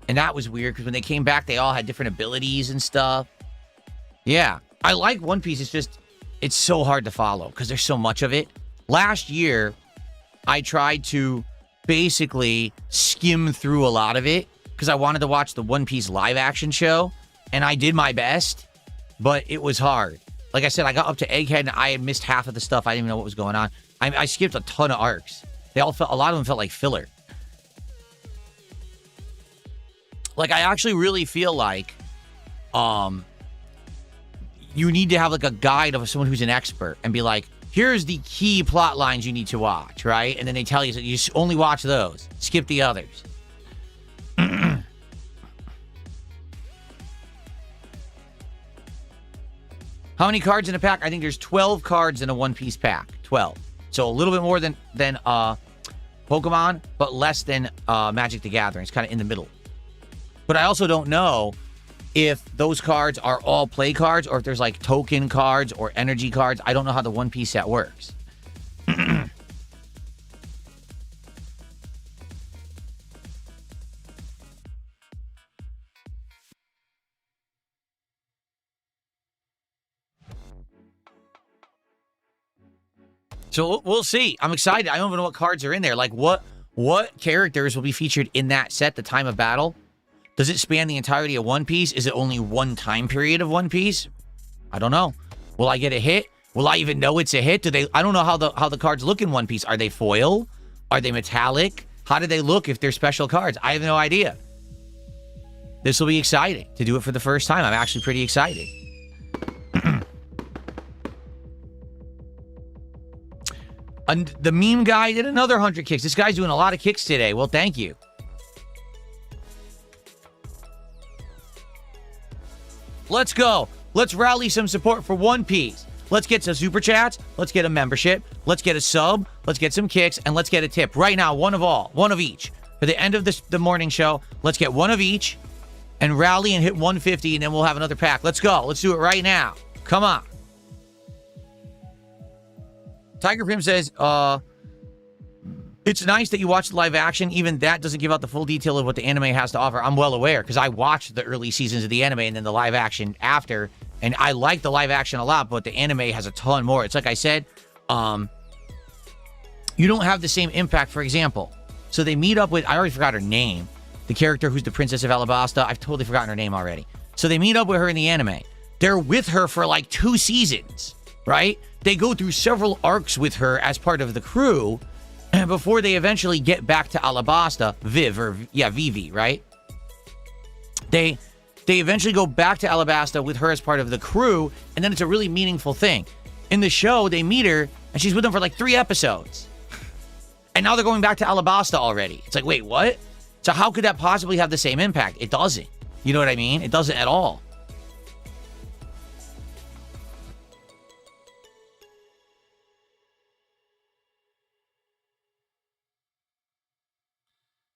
And that was weird because when they came back, they all had different abilities and stuff. Yeah. I like One Piece. It's just, it's so hard to follow because there's so much of it. Last year, I tried to basically skim through a lot of it because I wanted to watch the One Piece live action show. And I did my best, but it was hard. Like I said, I got up to Egghead and I had missed half of the stuff. I didn't even know what was going on. I skipped a ton of arcs. A lot of them felt like filler. Like, I actually really feel like you need to have like a guide of someone who's an expert and be like, here's the key plot lines you need to watch, right? And then they tell you that you only watch those. Skip the others. How many cards in a pack? I think there's 12 cards in a One Piece pack. 12. So a little bit more than Pokemon, but less than Magic the Gathering. It's kind of in the middle. But I also don't know if those cards are all play cards or if there's like token cards or energy cards. I don't know how the One Piece set works. So we'll see. I'm excited. I don't even know what cards are in there. Like, what characters will be featured in that set, the time of battle? Does it span the entirety of One Piece? Is it only one time period of One Piece? I don't know. Will I get a hit? Will I even know it's a hit? I don't know how the cards look in One Piece. Are they foil? Are they metallic? How do they look if they're special cards? I have no idea. This will be exciting to do it for the first time. I'm actually pretty excited. And the meme guy did another 100 kicks. This guy's doing a lot of kicks today. Well, thank you. Let's go. Let's rally some support for One Piece. Let's get some super chats. Let's get a membership. Let's get a sub. Let's get some kicks. And let's get a tip. Right now, one of each. For the end of the morning show, let's get one of each and rally and hit 150, and then we'll have another pack. Let's go. Let's do it right now. Come on. Tiger Prim says, it's nice that you watch the live action. Even that doesn't give out the full detail of what the anime has to offer. I'm well aware because I watched the early seasons of the anime and then the live action after. And I like the live action a lot, but the anime has a ton more. It's like I said, you don't have the same impact, for example. So they meet up with, I already forgot her name, the character who's the Princess of Alabasta. I've totally forgotten her name already. So they meet up with her in the anime. They're with her for like 2 seasons, right? They go through several arcs with her as part of the crew before they eventually get back to Alabasta, Vivi, right? They eventually go back to Alabasta with her as part of the crew, and then it's a really meaningful thing. In the show, they meet her, and she's with them for like 3 episodes. And now they're going back to Alabasta already. It's like, wait, what? So how could that possibly have the same impact? It doesn't. You know what I mean? It doesn't at all.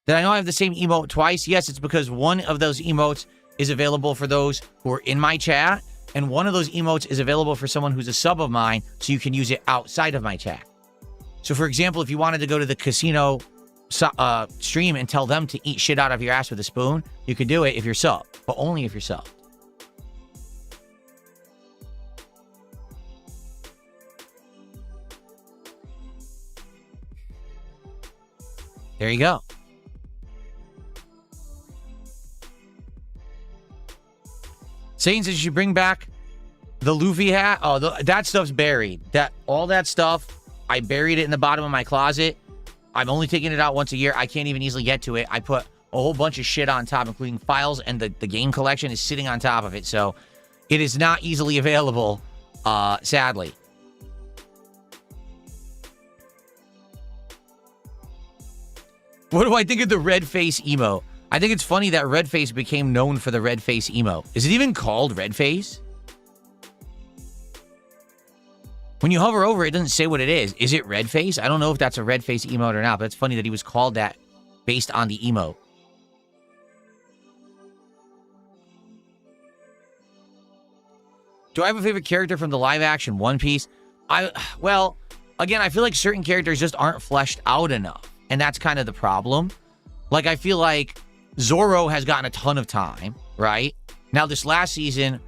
Did I know I have the same emote twice? Yes, it's because one of those emotes is available for those who are in my chat, and one of those emotes is available for someone who's a sub of mine, so you can use it outside of my chat. So, for example, if you wanted to go to the casino stream and tell them to eat shit out of your ass with a spoon, you can do it if you're sub, but only if you're sub. There you go. Satan says you should bring back the Luffy hat. Oh, that stuff's buried. All that stuff, I buried it in the bottom of my closet. I'm only taking it out once a year. I can't even easily get to it. I put a whole bunch of shit on top, including files, and the game collection is sitting on top of it. So it is not easily available, sadly. What do I think of the red face emote? I think it's funny that red face became known for the red face emote. Is it even called red face? When you hover over it, it doesn't say what it is. Is it red face? I don't know if that's a red face emote or not, but it's funny that he was called that based on the emote. Do I have a favorite character from the live action One Piece? Well, again, I feel like certain characters just aren't fleshed out enough. And that's kind of the problem. Like, I feel like Zoro has gotten a ton of time, right? Now, this last season,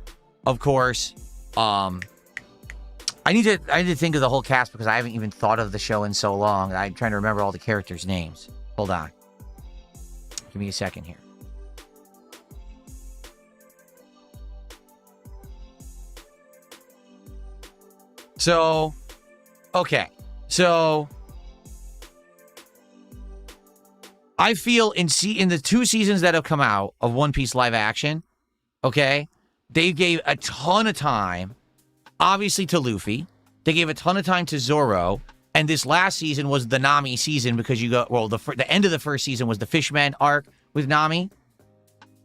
of course, I need to think of the whole cast because I haven't even thought of the show in so long. I'm trying to remember all the characters' names. Hold on. Give me a second here. So, okay. So I feel in the 2 seasons that have come out of One Piece live action, okay, they gave a ton of time, obviously, to Luffy. They gave a ton of time to Zoro. And this last season was the Nami season because you got, well, the end of the first season was the Fishman arc with Nami.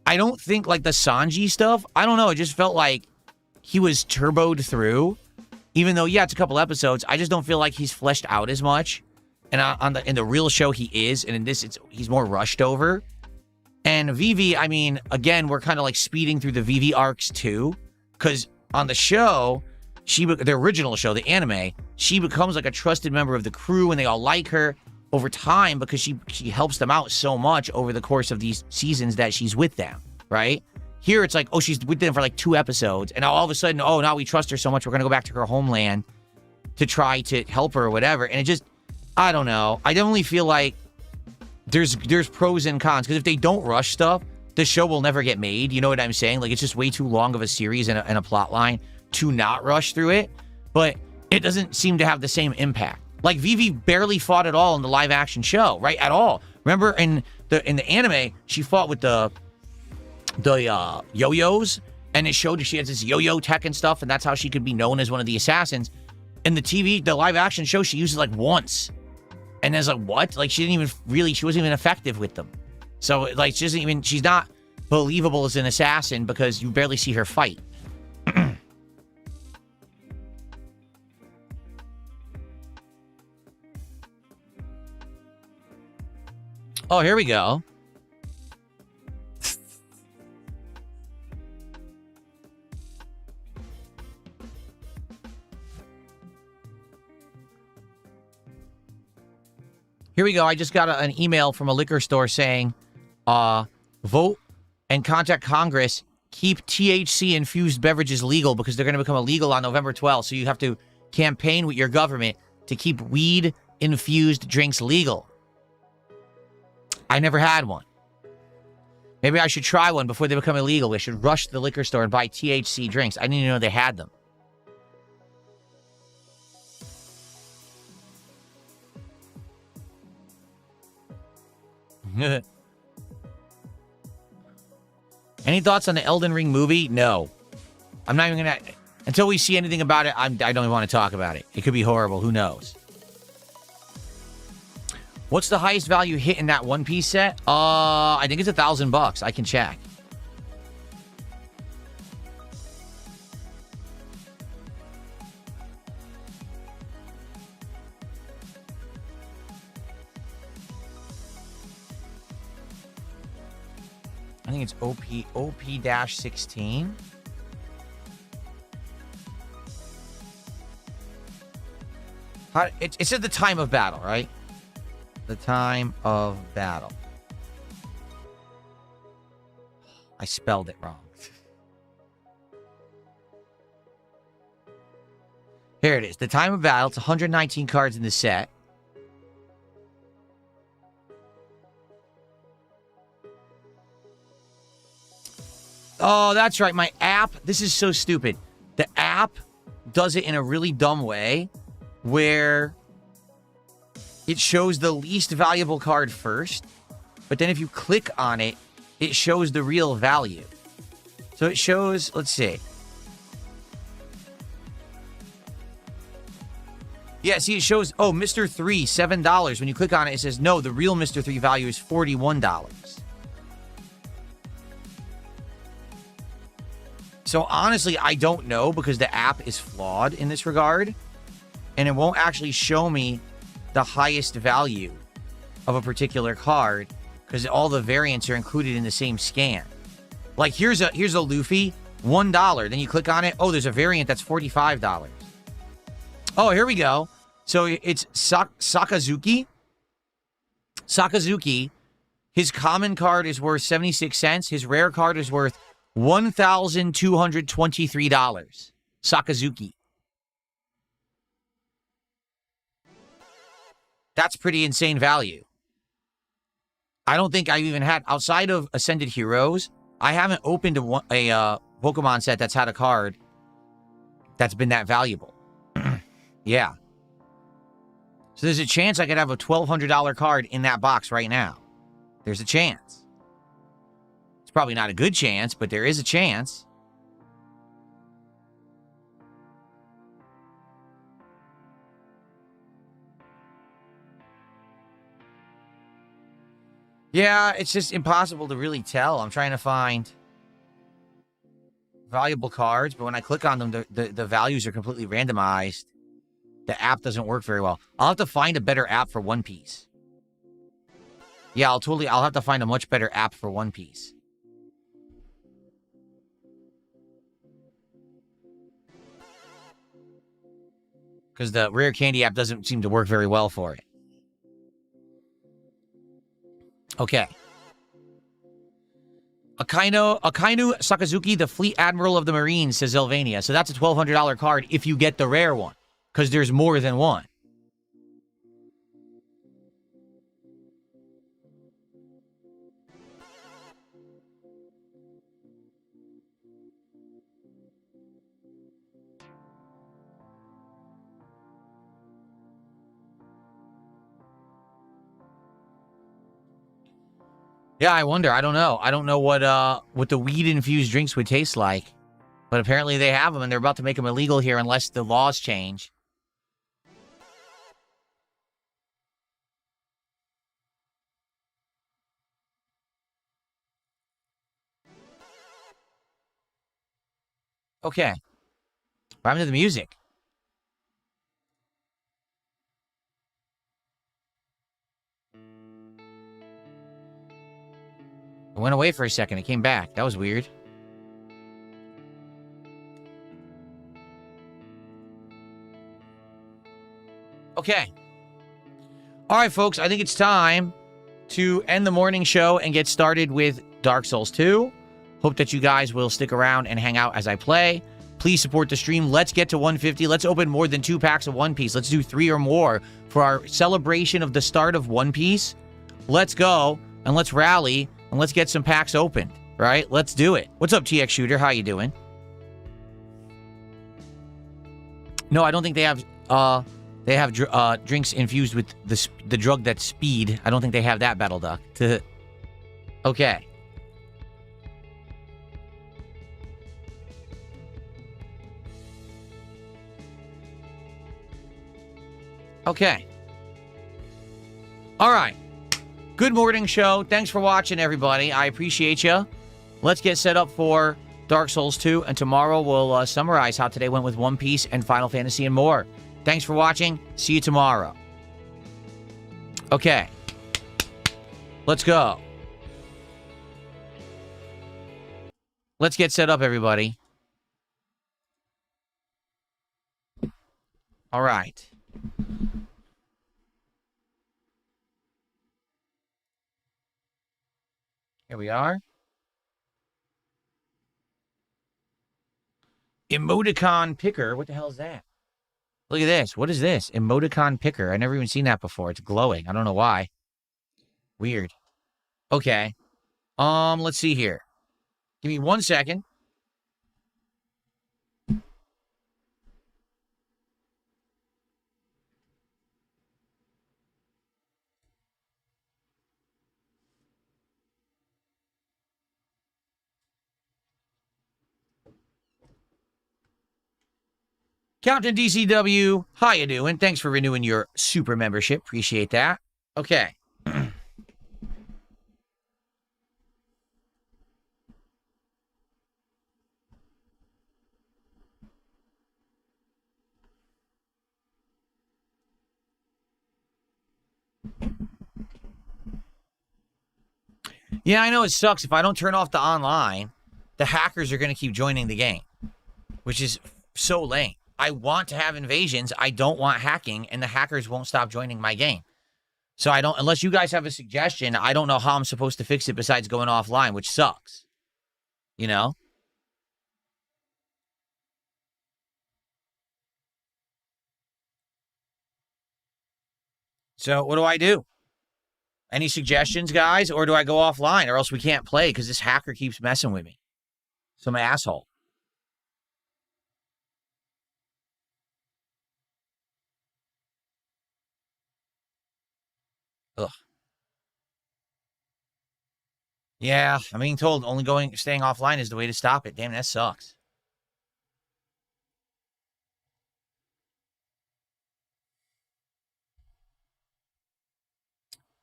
I don't think, like, the Sanji stuff, I don't know, it just felt like he was turboed through. Even though, yeah, it's a couple episodes, I just don't feel like he's fleshed out as much. And in the real show, he is. And in this, he's more rushed over. And Vivi, I mean, again, we're kind of like speeding through the Vivi arcs too. Because on the show, the original show, the anime, she becomes like a trusted member of the crew and they all like her over time because she helps them out so much over the course of these seasons that she's with them, right? Here it's like, oh, she's with them for like 2 episodes. And all of a sudden, oh, now we trust her so much, we're going to go back to her homeland to try to help her or whatever. And it just, I don't know. I definitely feel like there's pros and cons. Because if they don't rush stuff, the show will never get made. You know what I'm saying? Like, it's just way too long of a series and a plot line to not rush through it. But it doesn't seem to have the same impact. Like, Vivi barely fought at all in the live action show, right? At all. Remember in the anime, she fought with the yo-yos, and it showed she has this yo-yo tech and stuff, and that's how she could be known as one of the assassins. In the live action show, she uses like once. And it's like, what? Like, she wasn't even effective with them. So, like, she's not believable as an assassin because you barely see her fight. Oh, here we go. Here we go. I just got an email from a liquor store saying, vote and contact Congress. Keep THC-infused beverages legal because they're going to become illegal on November 12th. So you have to campaign with your government to keep weed-infused drinks legal. I never had one. Maybe I should try one before they become illegal. We should rush to the liquor store and buy THC drinks. I didn't even know they had them. Any thoughts on the Elden Ring movie? No. I'm not even gonna... Until we see anything about it, I don't even want to talk about it. It could be horrible. Who knows? What's the highest value hit in that One Piece set? I think it's $1,000. I can check. I think it's OP-16. It's at the time of battle, right? The time of battle. I spelled it wrong. Here it is. The time of battle. It's 119 cards in the set. Oh, that's right. My app. This is so stupid. The app does it in a really dumb way where it shows the least valuable card first, but then if you click on it, it shows the real value. So it shows, let's see. Yeah, see, it shows, oh, Mr. 3, $7. When you click on it, it says, no, the real Mr. 3 value is $41. So honestly, I don't know because the app is flawed in this regard, and it won't actually show me the highest value of a particular card because all the variants are included in the same scan. Like here's a Luffy, $1. Then you click on it. Oh, there's a variant that's $45. Oh, here we go. So it's Sakazuki. Sakazuki. His common card is worth 76 cents. His rare card is worth $1,223. Sakazuki. That's pretty insane value. I don't think I've even had, outside of Ascended Heroes, I haven't opened a Pokemon set that's had a card that's been that valuable. Yeah. So there's a chance I could have a $1,200 card in that box right now. There's a chance. It's probably not a good chance, but there is a chance. Yeah, it's just impossible to really tell. I'm trying to find valuable cards, but when I click on them, the values are completely randomized. The app doesn't work very well. I'll have to find a better app for One Piece. Yeah, I'll have to find a much better app for One Piece. Because the Rare Candy app doesn't seem to work very well for it. Okay. Akainu Sakazuki, the Fleet Admiral of the Marines, says Zelvania. So that's a $1,200 card if you get the rare one. Because there's more than one. Yeah, I wonder. I don't know. I don't know what the weed-infused drinks would taste like. But apparently they have them, and they're about to make them illegal here unless the laws change. Okay. What happened to the music? It went away for a second. It came back. That was weird. Okay. All right, folks. I think it's time to end the morning show and get started with Dark Souls 2. Hope that you guys will stick around and hang out as I play. Please support the stream. Let's get to 150. Let's open more than 2 packs of One Piece. Let's do 3 or more for our celebration of the start of One Piece. Let's go and let's rally and let's get some packs opened. Right? Let's do it. What's up, TX Shooter? How you doing? No, I don't think they have drinks infused with the drug that's speed. I don't think they have that, Battle Duck. Okay. Okay. All right. Good morning show. Thanks for watching, everybody. I appreciate you. Let's get set up for Dark Souls 2, and tomorrow we'll summarize how today went with One Piece and Final Fantasy and more. Thanks for watching. See you tomorrow. Okay. Let's go. Let's get set up, everybody. All right. Here we are. Emoticon picker. What the hell is that? Look at this. What is this? Emoticon picker. I've never even seen that before. It's glowing. I don't know why. Weird. Okay. Let's see here. Give me 1 second. Captain DCW, how you doing? Thanks for renewing your super membership. Appreciate that. Okay. Yeah, I know it sucks. If I don't turn off the online, the hackers are going to keep joining the game, which is so lame. I want to have invasions. I don't want hacking, and the hackers won't stop joining my game. So I don't, unless you guys have a suggestion, I don't know how I'm supposed to fix it besides going offline, which sucks. You know? So what do I do? Any suggestions, guys? Or do I go offline, or else we can't play because this hacker keeps messing with me? Some asshole. Ugh. Yeah, I'm being told only staying offline is the way to stop it. Damn, that sucks.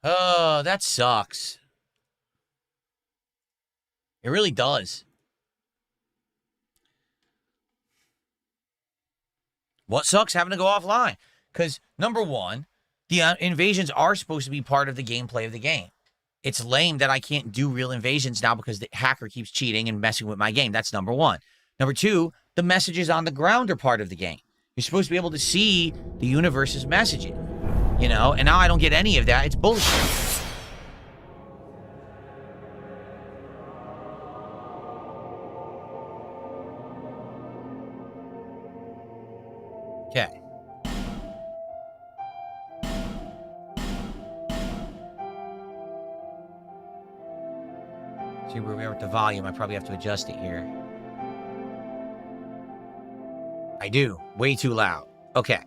Oh, that sucks. It really does. What sucks? Having to go offline. Because, number one, the invasions are supposed to be part of the gameplay of the game. It's lame that I can't do real invasions now because the hacker keeps cheating and messing with my game. That's number one. Number two, the messages on the ground are part of the game. You're supposed to be able to see the universe's messaging, you know? And now I don't get any of that. It's bullshit. Okay. See where we are with the volume. I probably have to adjust it here. I do. Way too loud. Okay.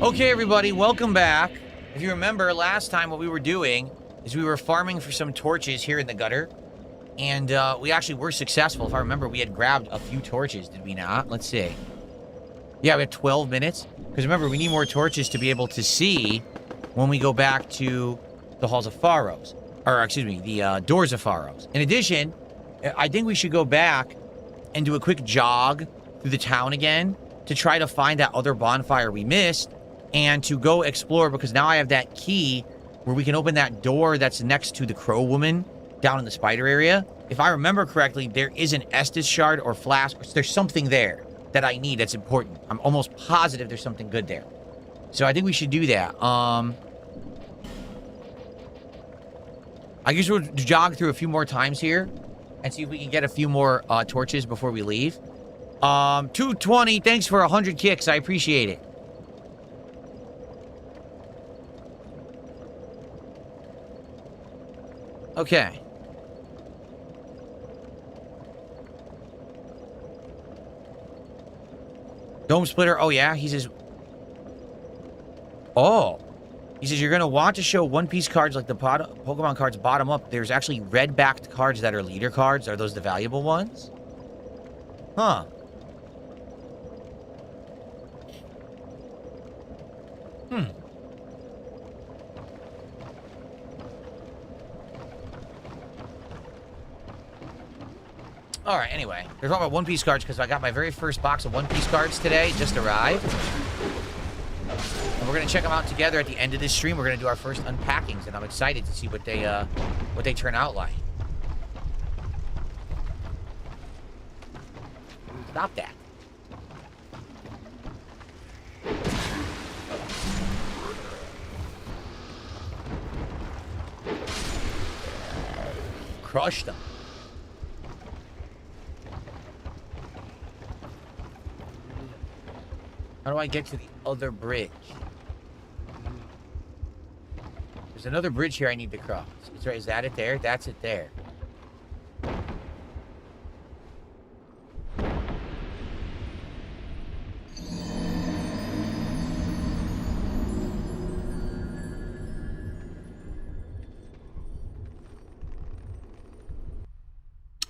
Okay, everybody, welcome back. If you remember, last time what we were doing is we were farming for some torches here in the gutter. And we actually were successful. If I remember, we had grabbed a few torches, did we not? Let's see. Yeah, we have 12 minutes. Because remember, we need more torches to be able to see when we go back to the Halls of Pharaohs. Or, excuse me, the Doors of Pharaohs. In addition, I think we should go back and do a quick jog through the town again to try to find that other bonfire we missed and to go explore, because now I have that key where we can open that door that's next to the Crow Woman down in the spider area. If I remember correctly, there is an Estus shard or flask. There's something there that I need that's important. I'm almost positive there's something good there. So I think we should do that. I guess we'll jog through a few more times here and see if we can get a few more torches before we leave. 220, thanks for 100 kicks. I appreciate it. Okay. Dome Splitter. Oh, yeah. He says... Oh. He says you're going to want to show One Piece cards like the Pokemon cards bottom up. There's actually red-backed cards that are leader cards. Are those the valuable ones? Huh. All right, anyway. They're talking about One Piece cards because I got my very first box of One Piece cards today. Just arrived. And we're going to check them out together at the end of this stream. We're going to do our first unpackings, and I'm excited to see what they turn out like. Stop that. Crush them. How do I get to the other bridge? There's another bridge here I need to cross. Is that it there? That's it there.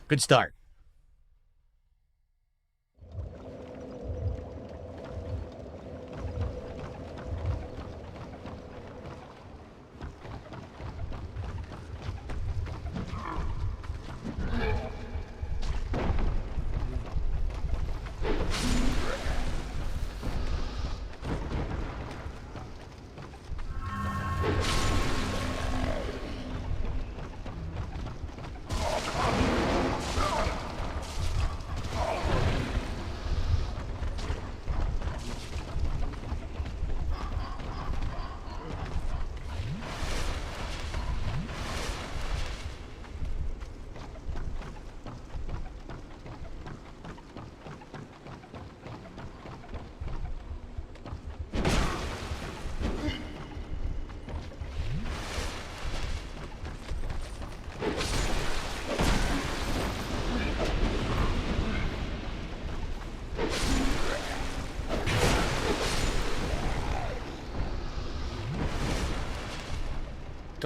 Good start.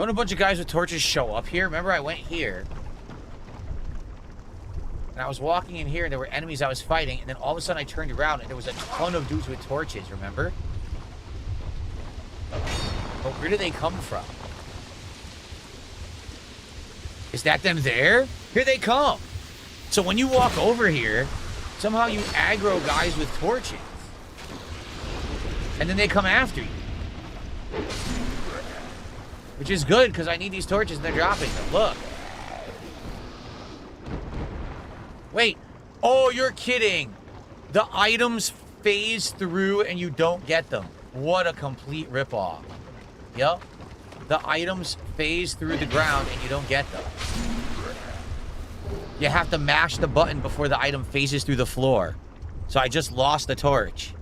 Don't a bunch of guys with torches show up here? Remember I went here. And I was walking in here and there were enemies I was fighting. And then all of a sudden I turned around and there was a ton of dudes with torches, remember? But where do they come from? Is that them there? Here they come. So when you walk over here, somehow you aggro guys with torches. And then they come after you. Which is good, because I need these torches and they're dropping them. Look. Wait. Oh, you're kidding. The items phase through and you don't get them. What a complete ripoff. Yep. The items phase through the ground and you don't get them. You have to mash the button before the item phases through the floor. So I just lost the torch.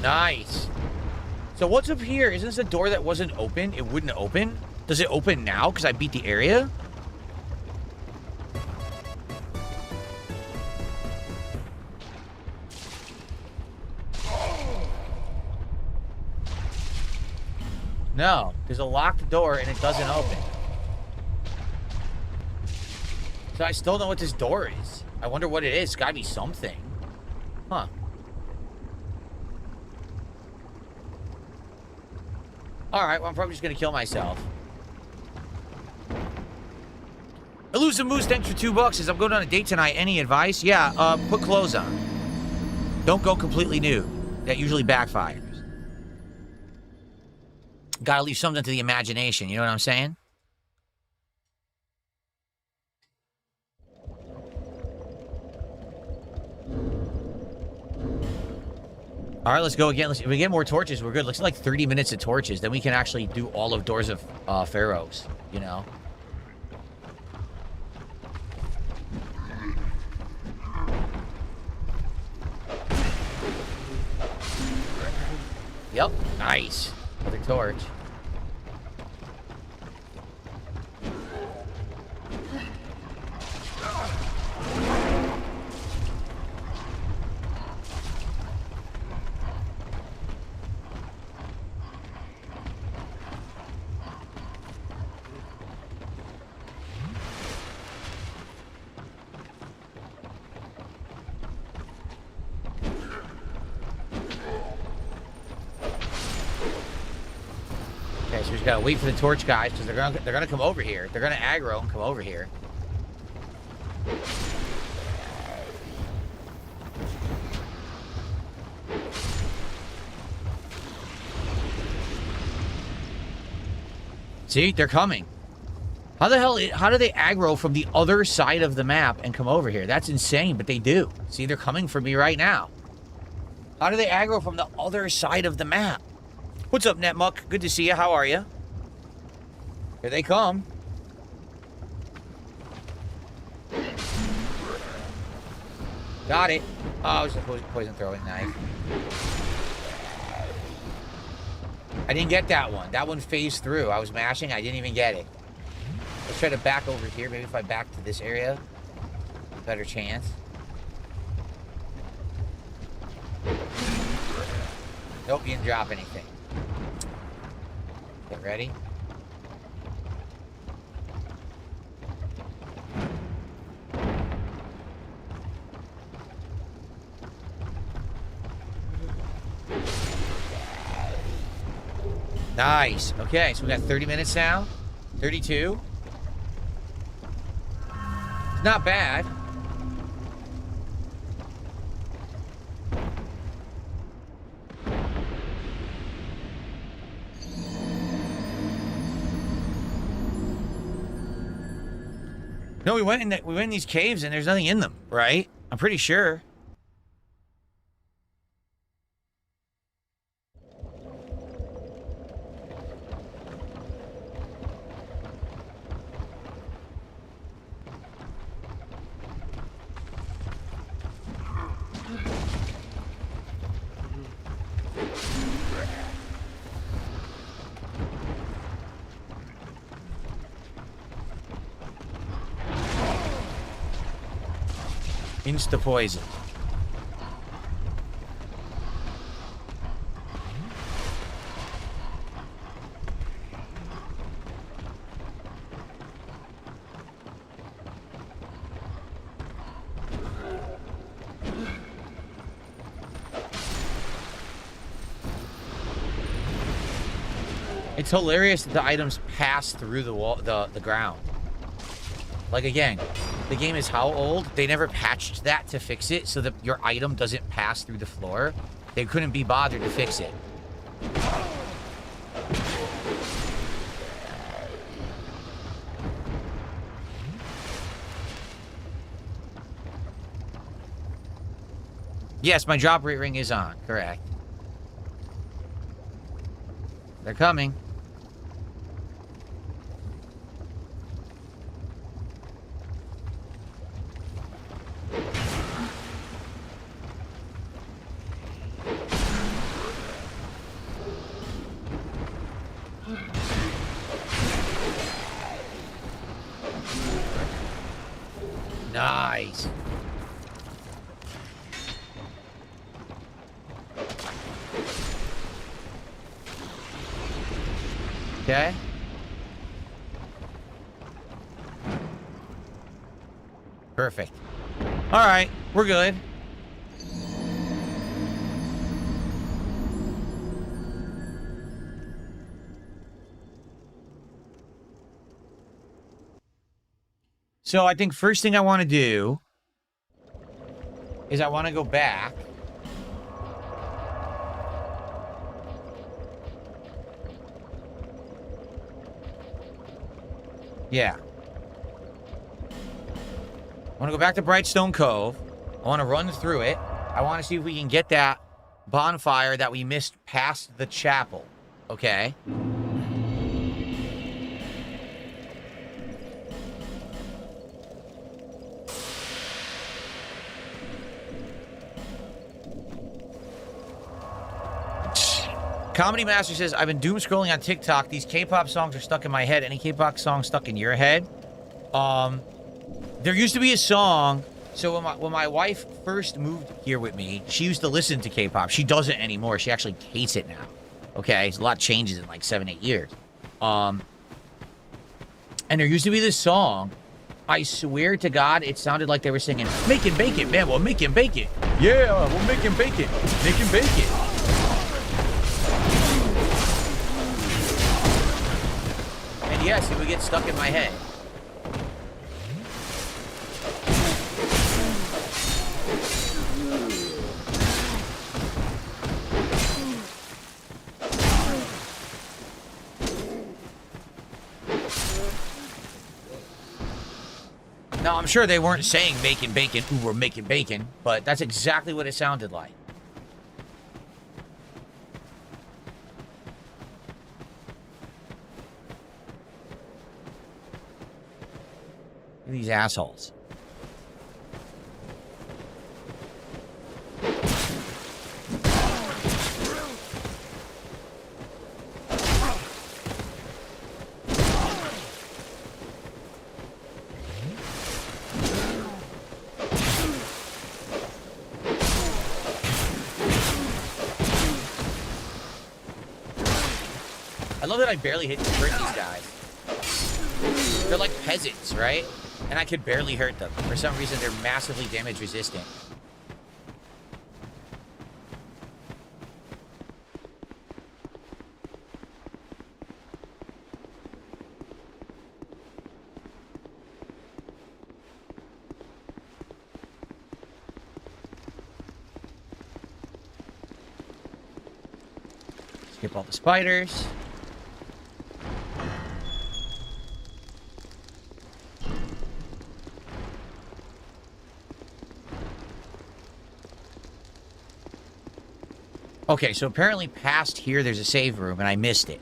Nice. So what's up here? Isn't this a door that wasn't open? It wouldn't open? Does it open now because I beat the area? No. There's a locked door and it doesn't open. So I still don't know what this door is. I wonder what it is. It's gotta be something. Huh. Alright, well, I'm probably just gonna kill myself. Elusive Moose, thanks for $2. Says, I'm going on a date tonight. Any advice? Yeah, put clothes on. Don't go completely nude. That usually backfires. Gotta leave something to the imagination, you know what I'm saying? All right, let's go again. If we get more torches, we're good. Looks like 30 minutes of torches. Then we can actually do all of Doors of Pharaohs, you know? Yep, nice. Another torch. So we just gotta wait for the torch guys because they're gonna come over here. They're gonna aggro and come over here. See, they're coming. How the hell? How do they aggro from the other side of the map and come over here? That's insane, but they do. See, they're coming for me right now. How do they aggro from the other side of the map? What's up, Netmuck? Good to see you. How are you? Here they come. Got it. Oh, it was a poison throwing knife. I didn't get that one. That one phased through. I was mashing. I didn't even get it. Let's try to back over here. Maybe if I back to this area, better chance. Nope, you didn't drop anything. Get ready. Nice. Okay, so we got 30 minutes now. 32. It's not bad. No, we went in these caves and there's nothing in them, right? I'm pretty sure. Insta poison. It's hilarious that the items pass through the wall, the ground. Like, again, the game is how old? They never patched that to fix it so that your item doesn't pass through the floor. They couldn't be bothered to fix it. Yes, my drop rate ring is on. Correct. They're coming. Nice. Okay. Perfect. All right, we're good. So I think first thing I want to do is I want to go back. Yeah. I want to go back to Brightstone Cove. I want to run through it. I want to see if we can get that bonfire that we missed past the chapel. Okay. Comedy Master says, I've been doom scrolling on TikTok. These K-pop songs are stuck in my head. Any K-pop song stuck in your head? There used to be a song. So when my wife first moved here with me, she used to listen to K-pop. She doesn't anymore. She actually hates it now. Okay, a lot of changes in like 7-8 years. And there used to be this song. I swear to God, it sounded like they were singing, "Making bacon, man. We're making bacon. Yeah, we're making bacon. Making bacon." And yes, it would get stuck in my head. Now, I'm sure they weren't saying making bacon, ooh, we're making bacon, but that's exactly what it sounded like. Look at these assholes. I love that I barely hurt these guys. They're like peasants, right? And I could barely hurt them. For some reason, they're massively damage resistant. Skip all the spiders. Okay, so apparently past here there's a save room, and I missed it.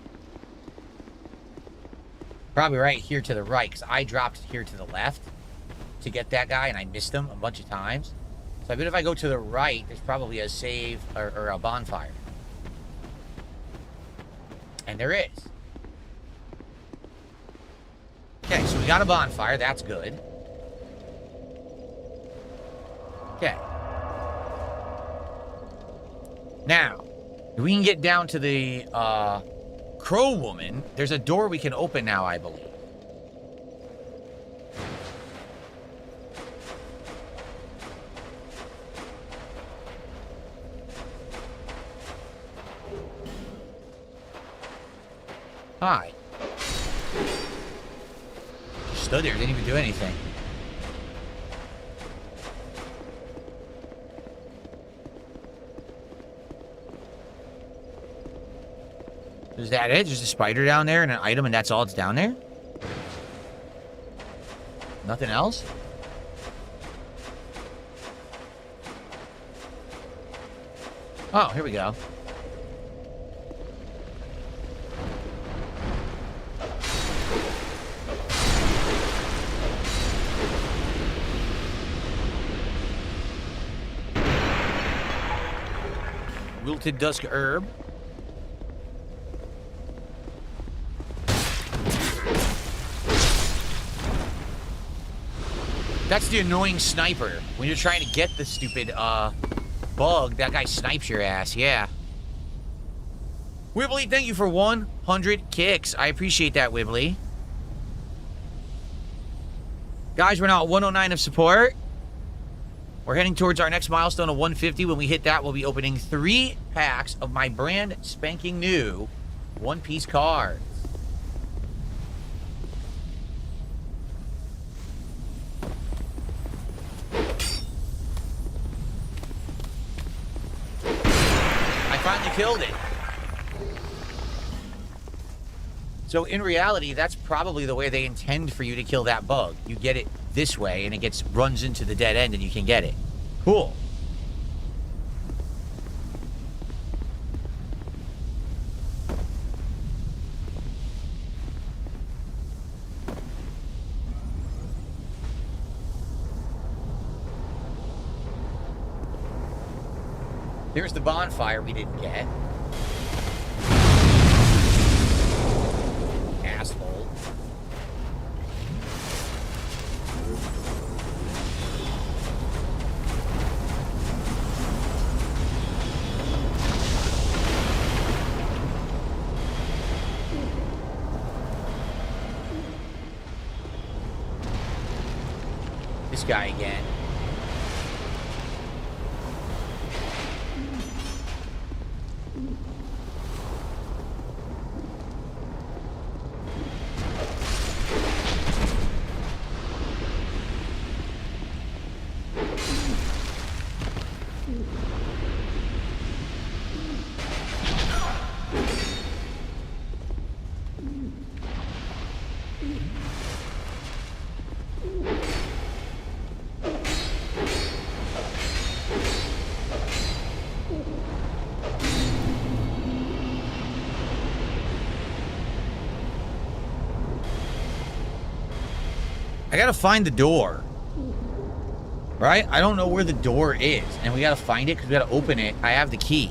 Probably right here to the right, because I dropped here to the left to get that guy, and I missed him a bunch of times. So I bet if I go to the right, there's probably a save or a bonfire. And there is. Okay, so we got a bonfire. That's good. Okay. Now, if we can get down to the Crow Woman, there's a door we can open now, I believe. Hi. Stood there, didn't even do anything. Is that it? Just a spider down there and an item and that's all it's down there? Nothing else? Oh, here we go. Wilted dusk herb. That's the annoying sniper. When you're trying to get the stupid, bug, that guy snipes your ass, yeah. Wibbly, thank you for 100 kicks. I appreciate that, Wibbly. Guys, we're now at 109 of support. We're heading towards our next milestone of 150. When we hit that, we'll be opening 3 packs of my brand spanking new One Piece cards. I finally killed it. So in reality, that's probably the way they intend for you to kill that bug. You get it this way, and it runs into the dead end, and you can get it. Cool. Here's the bonfire we didn't get. Asshole. This guy again. I gotta find the door. Right? I don't know where the door is. And we gotta find it because we gotta open it. I have the key.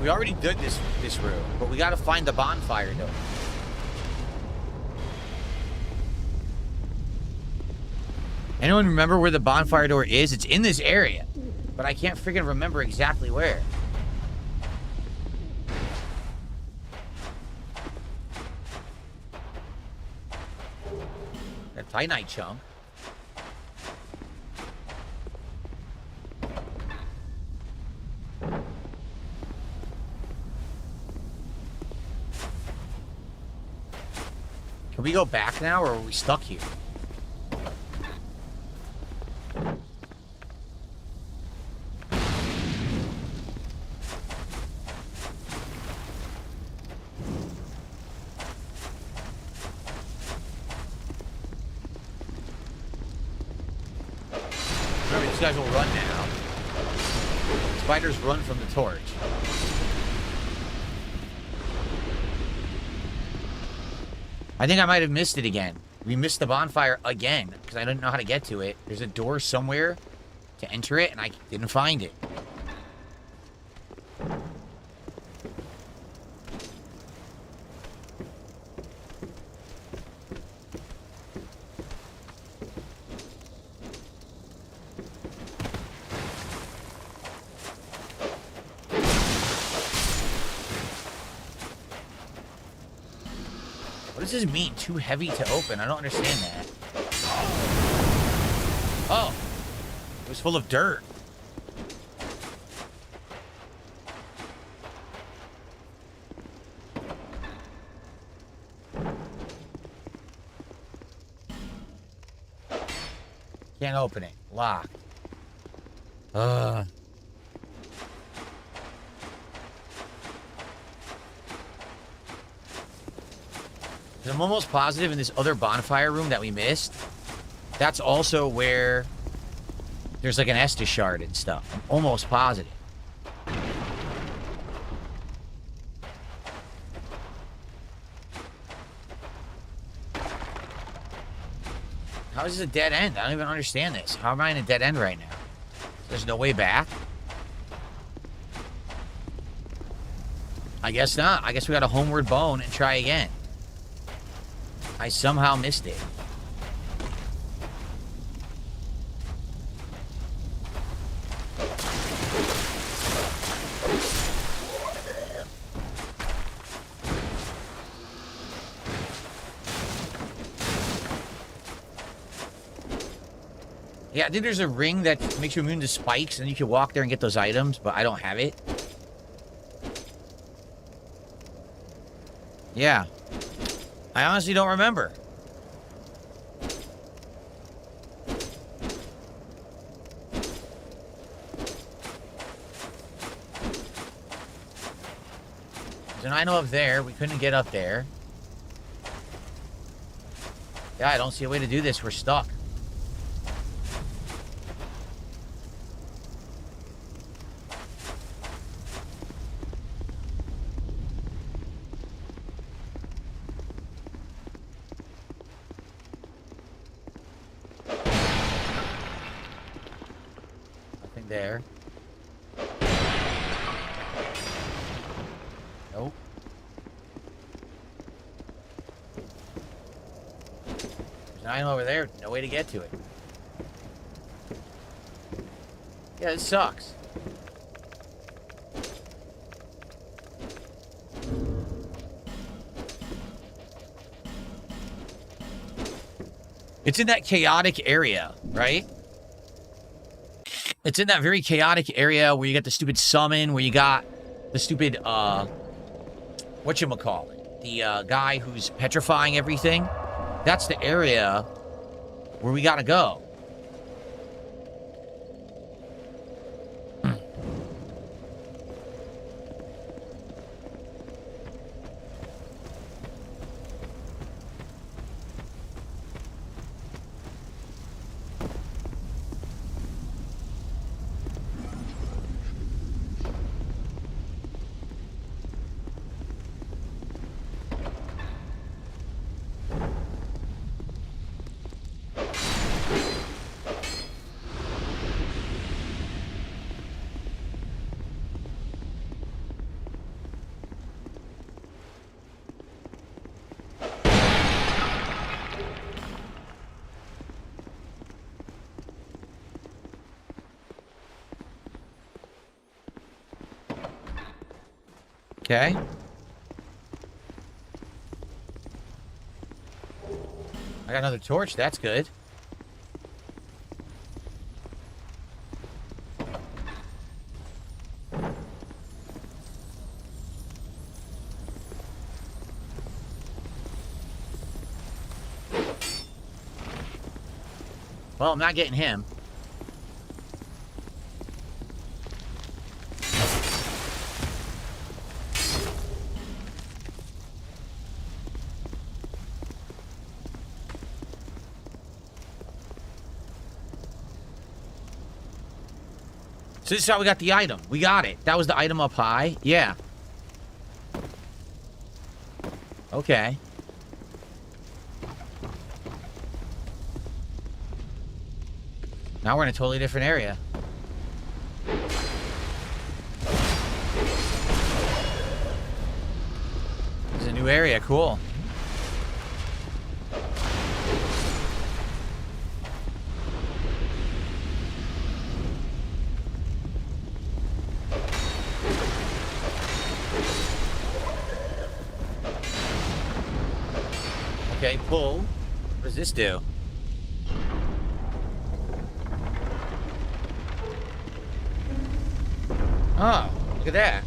We already did this room, but we gotta find the bonfire door. Anyone remember where the bonfire door is? It's in this area, but I can't freaking remember exactly where. That Titanite chunk. Can we go back now, or are we stuck here? Remember, these guys will run now. Spiders run from the torch. I think I might have missed it again. We missed the bonfire again because I didn't know how to get to it. There's a door somewhere to enter it, and I didn't find it. What does this mean? Too heavy to open? I don't understand that. Oh. It was full of dirt. Can't open it. Locked. I'm almost positive in this other bonfire room that we missed, that's also where there's like an Estus shard and stuff. I'm almost positive. How is this a dead end? I don't even understand this. How am I in a dead end right now? There's no way back? I guess not. I guess we got a homeward bone and try again. I somehow missed it. Yeah, I think there's a ring that makes you immune to spikes, and you can walk there and get those items, but I don't have it. Yeah. I honestly don't remember. There's an item up there. We couldn't get up there. Yeah, I don't see a way to do this. We're stuck. There. Nope. There's an item over there. No way to get to it. Yeah, this sucks. It's in that chaotic area, right? It's in that very chaotic area where you got the stupid summon, where you got the stupid, whatchamacallit? The, guy who's petrifying everything. That's the area where we gotta go. Okay. I got another torch. That's good. Well, I'm not getting him. So this is how we got the item. We got it. That was the item up high. Yeah. Okay. Now we're in a totally different area. This is a new area. Cool. Okay, pull. What does this do? Oh, look at that.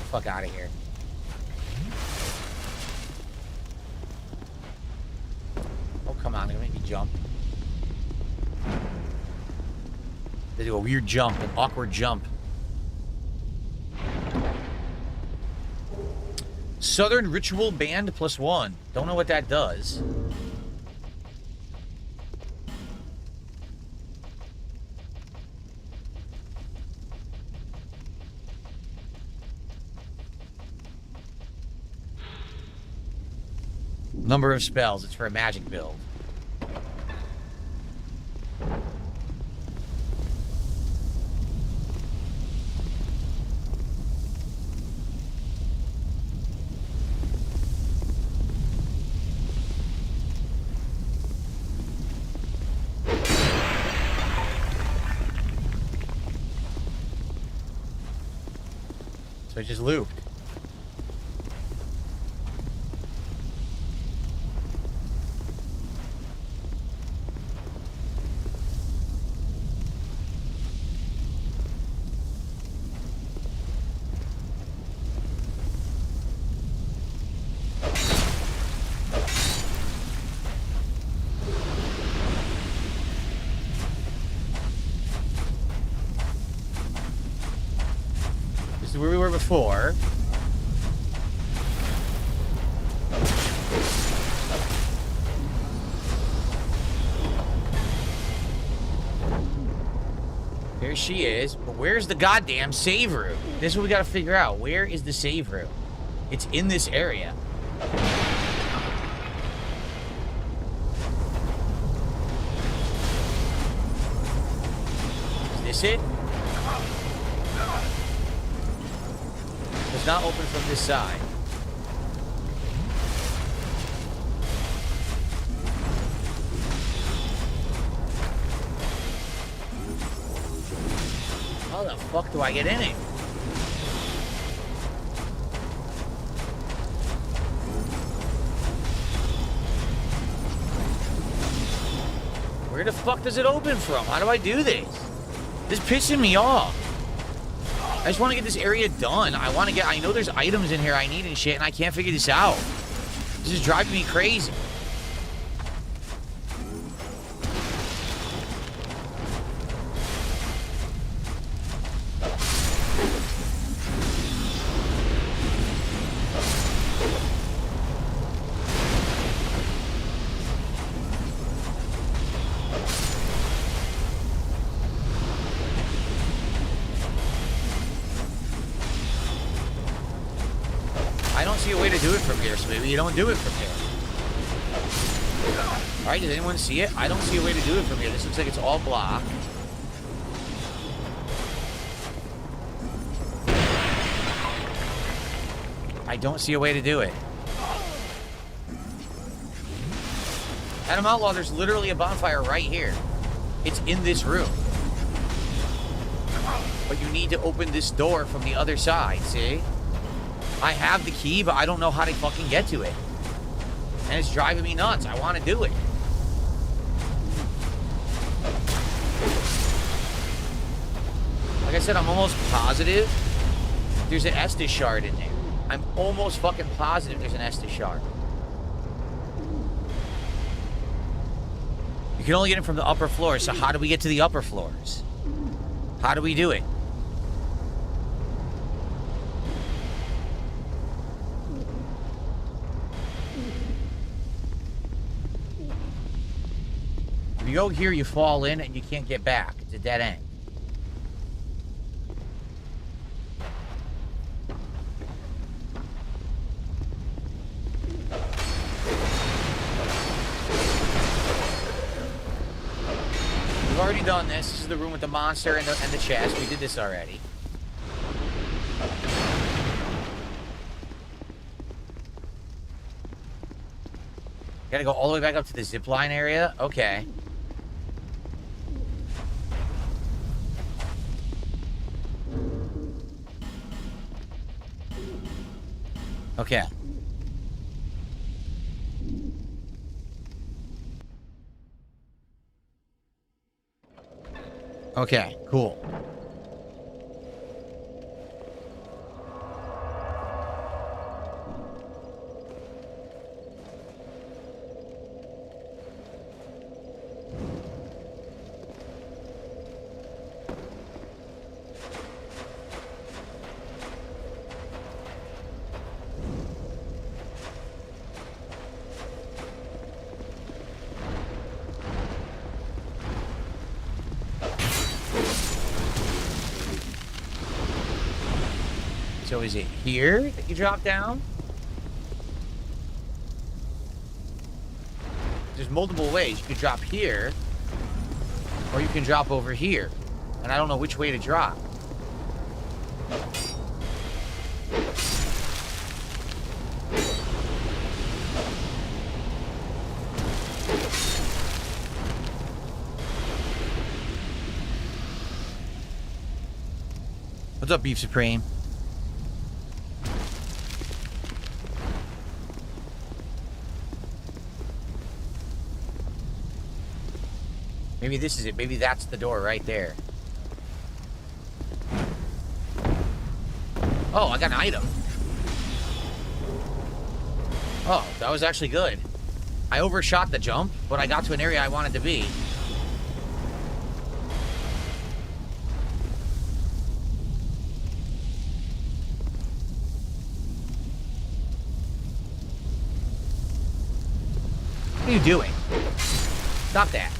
Fuck out of here. Oh, come on. They're gonna make me jump. They do a weird jump, an awkward jump. Southern Ritual Band +1. Don't know what that does. Number of spells. It's for a magic build. So it just looped. This is where we were before. There she is, but where's the goddamn save room? This is what we gotta figure out. Where is the save room? It's in this area. Is this it? It's not open from this side. How the fuck do I get in it? Where the fuck does it open from? How do I do this? This is pissing me off. I just want to get this area done. I know there's items in here I need and shit, and I can't figure this out. This is driving me crazy. I don't see a way to do it from here, so maybe you don't do it from here. Alright, does anyone see it? I don't see a way to do it from here. This looks like it's all blocked. I don't see a way to do it. Adam Outlaw, there's literally a bonfire right here. It's in this room. But you need to open this door from the other side, see? I have the key, but I don't know how to fucking get to it. And it's driving me nuts. I want to do it. Like I said, I'm almost positive there's an Estus shard in there. I'm almost fucking positive there's an Estus shard. You can only get it from the upper floors, so how do we get to the upper floors? How do we do it? If you go here, you fall in and you can't get back. It's a dead end. already done this. This is the room with the monster and the chest. We did this already. Gotta go all the way back up to the zipline area? Okay. Okay. Okay, cool. So is it here that you drop down? There's multiple ways. You could drop here, or you can drop over here. And I don't know which way to drop. What's up, Beef Supreme? Maybe this is it. Maybe that's the door right there. Oh, I got an item. Oh, that was actually good. I overshot the jump, but I got to an area I wanted to be. What are you doing? Stop that.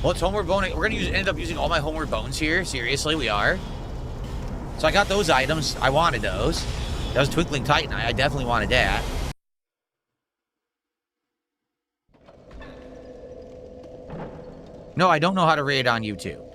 Well, it's homeward bone. We're gonna end up using all my homeward bones here. Seriously, we are. So I got those items. I wanted those. That was Twinkling Titan. I definitely wanted that. No, I don't know how to raid on YouTube.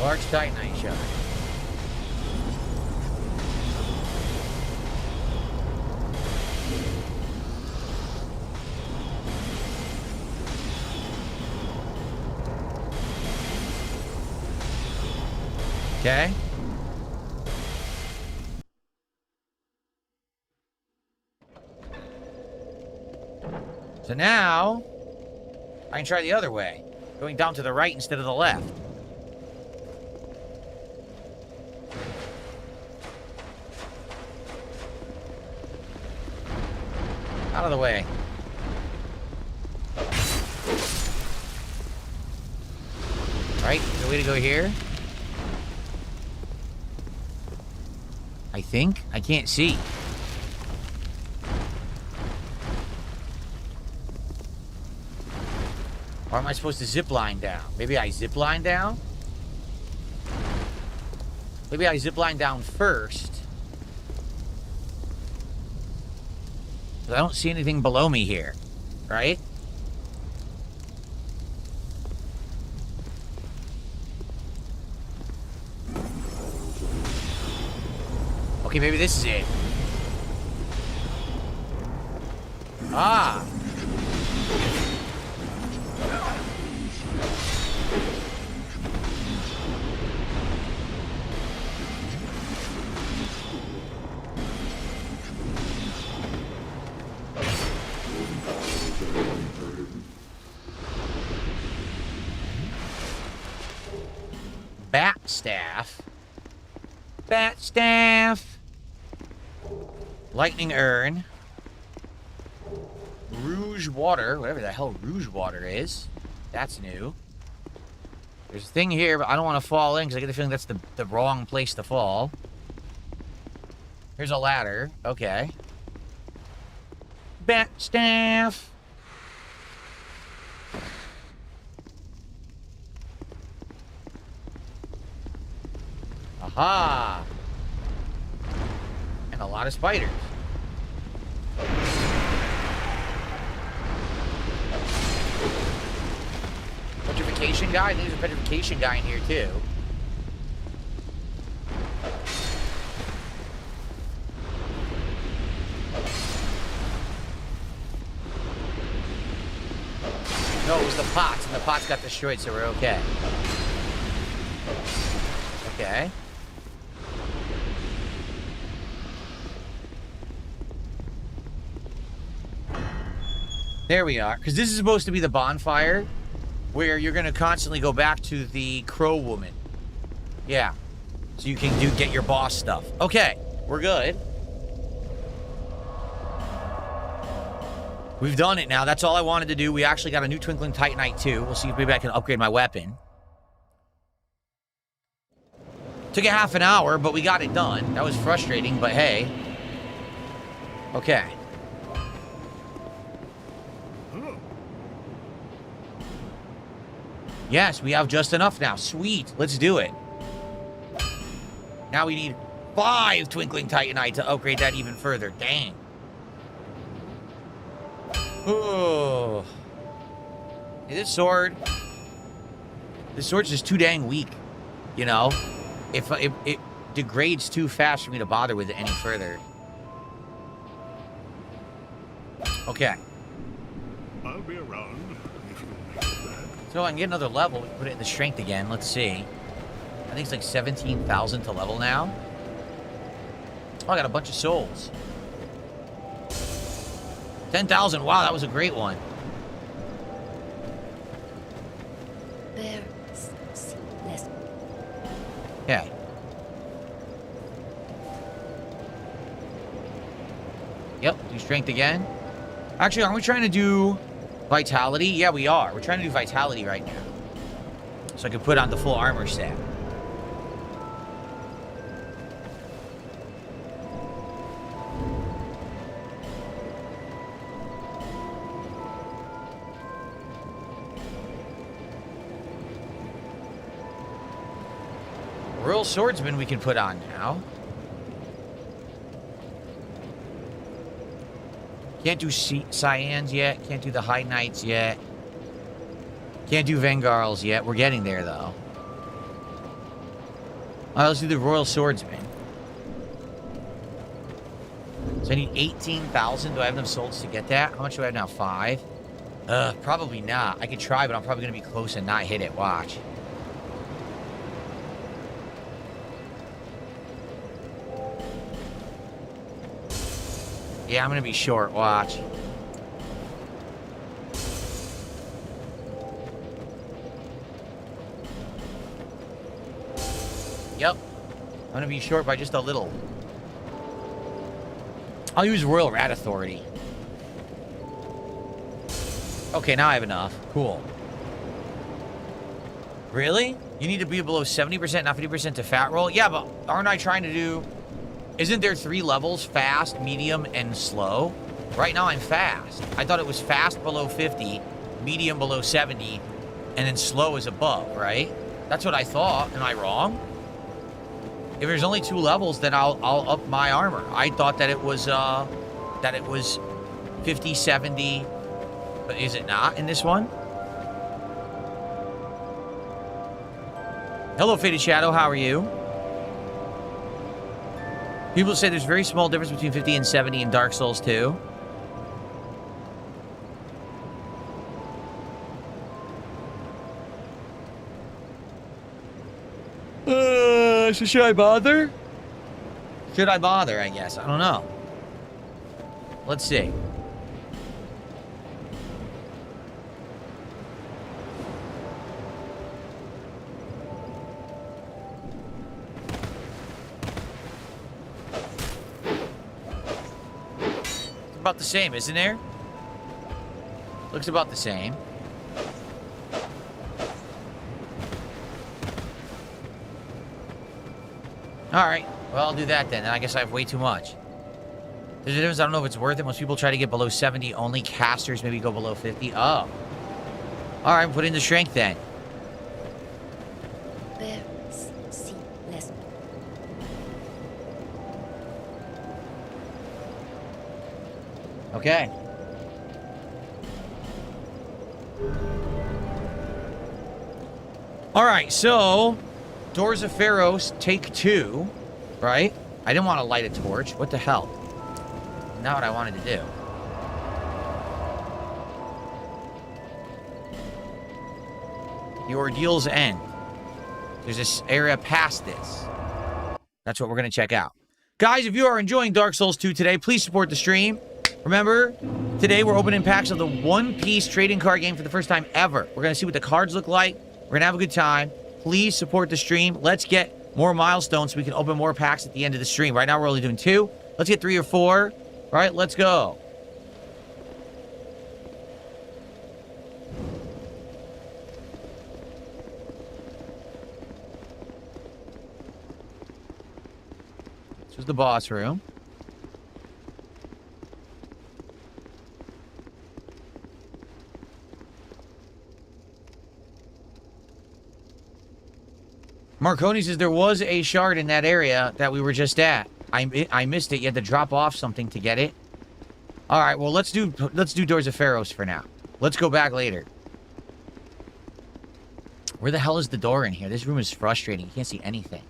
Large Titanite shot. Okay. So now I can try the other way, going down to the right instead of the left. Out of the way. Right, is there a way to go here? I think. I can't see. Or am I supposed to zip line down? Maybe I zip line down? Maybe I zip line down first. I don't see anything below me here, right? Okay, maybe this is it. Ah! Bat staff. Bat staff. Lightning urn. Rouge water. Whatever the hell rouge water is. That's new. There's a thing here, but I don't want to fall in because I get the feeling that's the wrong place to fall. Here's a ladder. Okay. Bat staff. Aha. And a lot of spiders. Petrification guy? I think there's a petrification guy in here too. No, it was the pots, and the pots got destroyed, so we're okay. Okay. There we are. Because this is supposed to be the bonfire where you're going to constantly go back to the crow woman. Yeah. So you can get your boss stuff. Okay. We're good. We've done it now. That's all I wanted to do. We actually got a new Twinkling Titanite too. We'll see if maybe I can upgrade my weapon. Took a half an hour, but we got it done. That was frustrating, but hey. Okay. Yes, we have just enough now. Sweet. Let's do it. Now we need 5 Twinkling Titanite to upgrade that even further. Dang. Oh. Hey, this sword's just too dang weak. You know? If it degrades too fast for me to bother with it any further. Okay. I'll be around if you make that. So I can get another level. We can put it in the strength again. Let's see. I think it's like 17,000 to level now. Oh, I got a bunch of souls. 10,000. Wow, that was a great one. Yeah. Yep, do strength again. Actually, aren't we trying to do vitality? Yeah, we are. We're trying to do vitality right now. So I can put on the full armor set. Royal Swordsman we can put on now. Can't do Cyans yet. Can't do the High Knights yet. Can't do Vangarls yet. We're getting there, though. Alright, let's do the Royal Swordsman. So I need 18,000. Do I have enough souls to get that? How much do I have now? 5? Probably not. I could try, but I'm probably going to be close and not hit it. Watch. Yeah, I'm going to be short. Watch. Yep. I'm going to be short by just a little. I'll use Royal Rat Authority. Okay, now I have enough. Cool. Really? You need to be below 70%, not 50% to fat roll? Yeah, but aren't I trying to do... Isn't there 3 levels? Fast, medium, and slow? Right now I'm fast. I thought it was fast below 50, medium below 70, and then slow is above, right? That's what I thought. Am I wrong? If there's only 2 levels, then I'll up my armor. I thought that it was 50, 70, but is it not in this one? Hello, Faded Shadow. How are you? People say there's a very small difference between 50 and 70 in Dark Souls 2. So should I bother? Should I bother, I guess. I don't know. Let's see. About the same, isn't there? Looks about the same. Alright, well, I'll do that then. I guess I have way too much. There's a difference. I don't know if it's worth it. Most people try to get below 70. Only casters maybe go below 50. Oh. Alright, put in the strength then. Okay. Alright, so Doors of Pharaohs, take 2, right? I didn't want to light a torch. What the hell? Not what I wanted to do. The ordeal's end. There's this area past this. That's what we're going to check out. Guys, if you are enjoying Dark Souls 2 today, please support the stream. Remember, today we're opening packs of the One Piece trading card game for the first time ever. We're going to see what the cards look like. We're going to have a good time. Please support the stream. Let's get more milestones so we can open more packs at the end of the stream. Right now, we're only doing 2. Let's get 3 or 4. All right, let's go. This is the boss room. Marconi says there was a shard in that area that we were just at. I missed it. You had to drop off something to get it. All right, well, let's do Doors of Pharaohs for now. Let's go back later. Where the hell is the door in here? This room is frustrating. You can't see anything.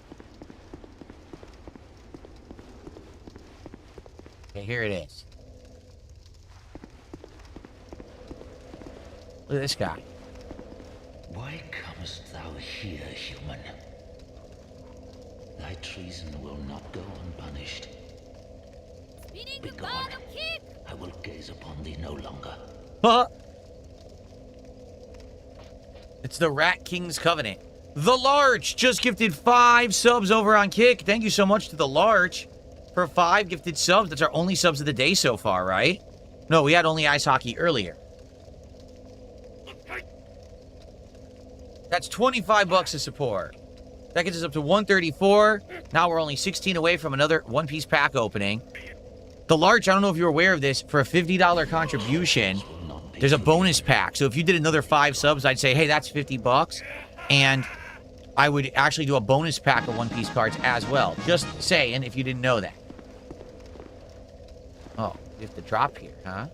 Okay, here it is. Look at this guy. Why comest thou here, human? Thy treason will not go unpunished. Begone. I will gaze upon thee no longer. Huh? It's the Rat King's Covenant. The Larch just gifted 5 subs over on Kick. Thank you so much to the Larch for 5 gifted subs. That's our only subs of the day so far, right? No, we had only ice hockey earlier. That's 25 bucks of support. That gets us up to 134. Now we're only 16 away from another One Piece pack opening. The Larch, I don't know if you're aware of this, for a $50 contribution, there's a bonus pack. So if you did another 5 subs, I'd say, hey, that's 50 bucks. And I would actually do a bonus pack of One Piece cards as well. Just saying, if you didn't know that. Oh, you have to drop here, huh?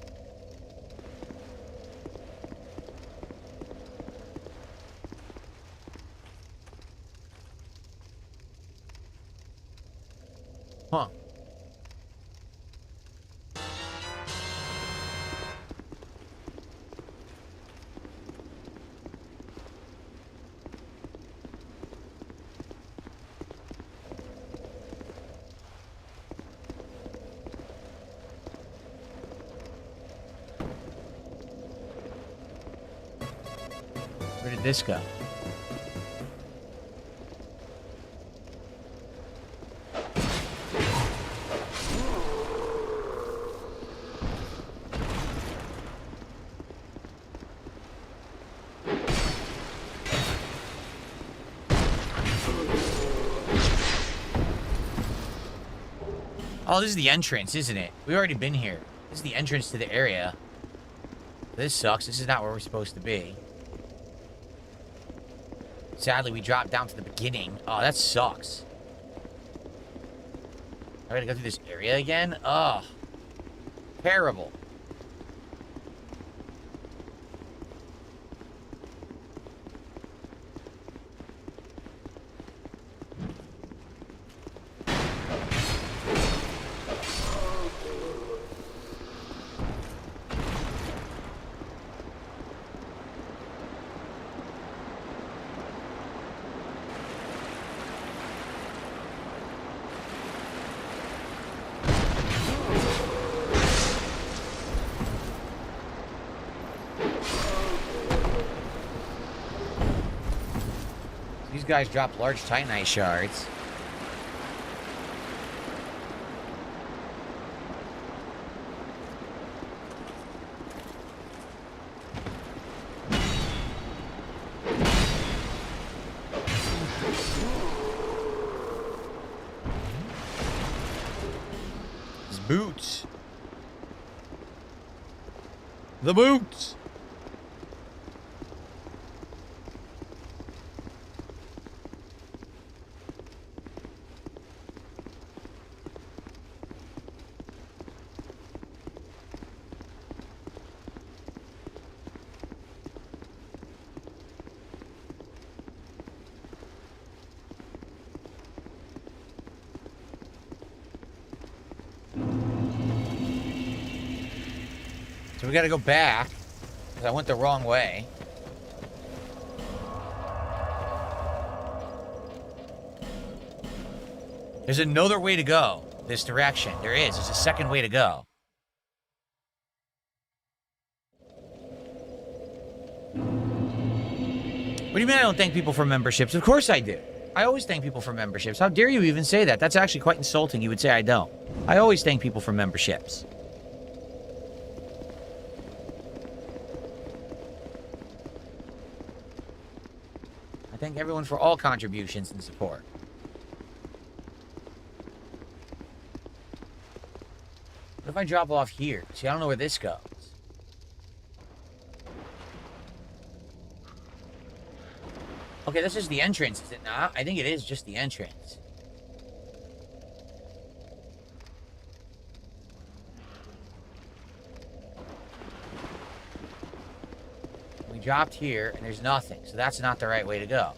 Huh. Where did this go? Oh, this is the entrance, isn't it? We've already been here. This is the entrance to the area. This sucks. This is not where we're supposed to be. Sadly, we dropped down to the beginning. Oh, that sucks. I gotta go through this area again? Ugh. Terrible. These guys drop large Titanite shards. His boots. The boots. So we gotta go back, because I went the wrong way. There's another way to go, this direction. There is. There's a second way to go. What do you mean I don't thank people for memberships? Of course I do. I always thank people for memberships. How dare you even say that? That's actually quite insulting. You would say I don't. I always thank people for memberships. I thank everyone for all contributions and support. What if I drop off here? See, I don't know where this goes. Okay, this is the entrance, is it not? I think it is just the entrance. We dropped here, and there's nothing, so that's not the right way to go.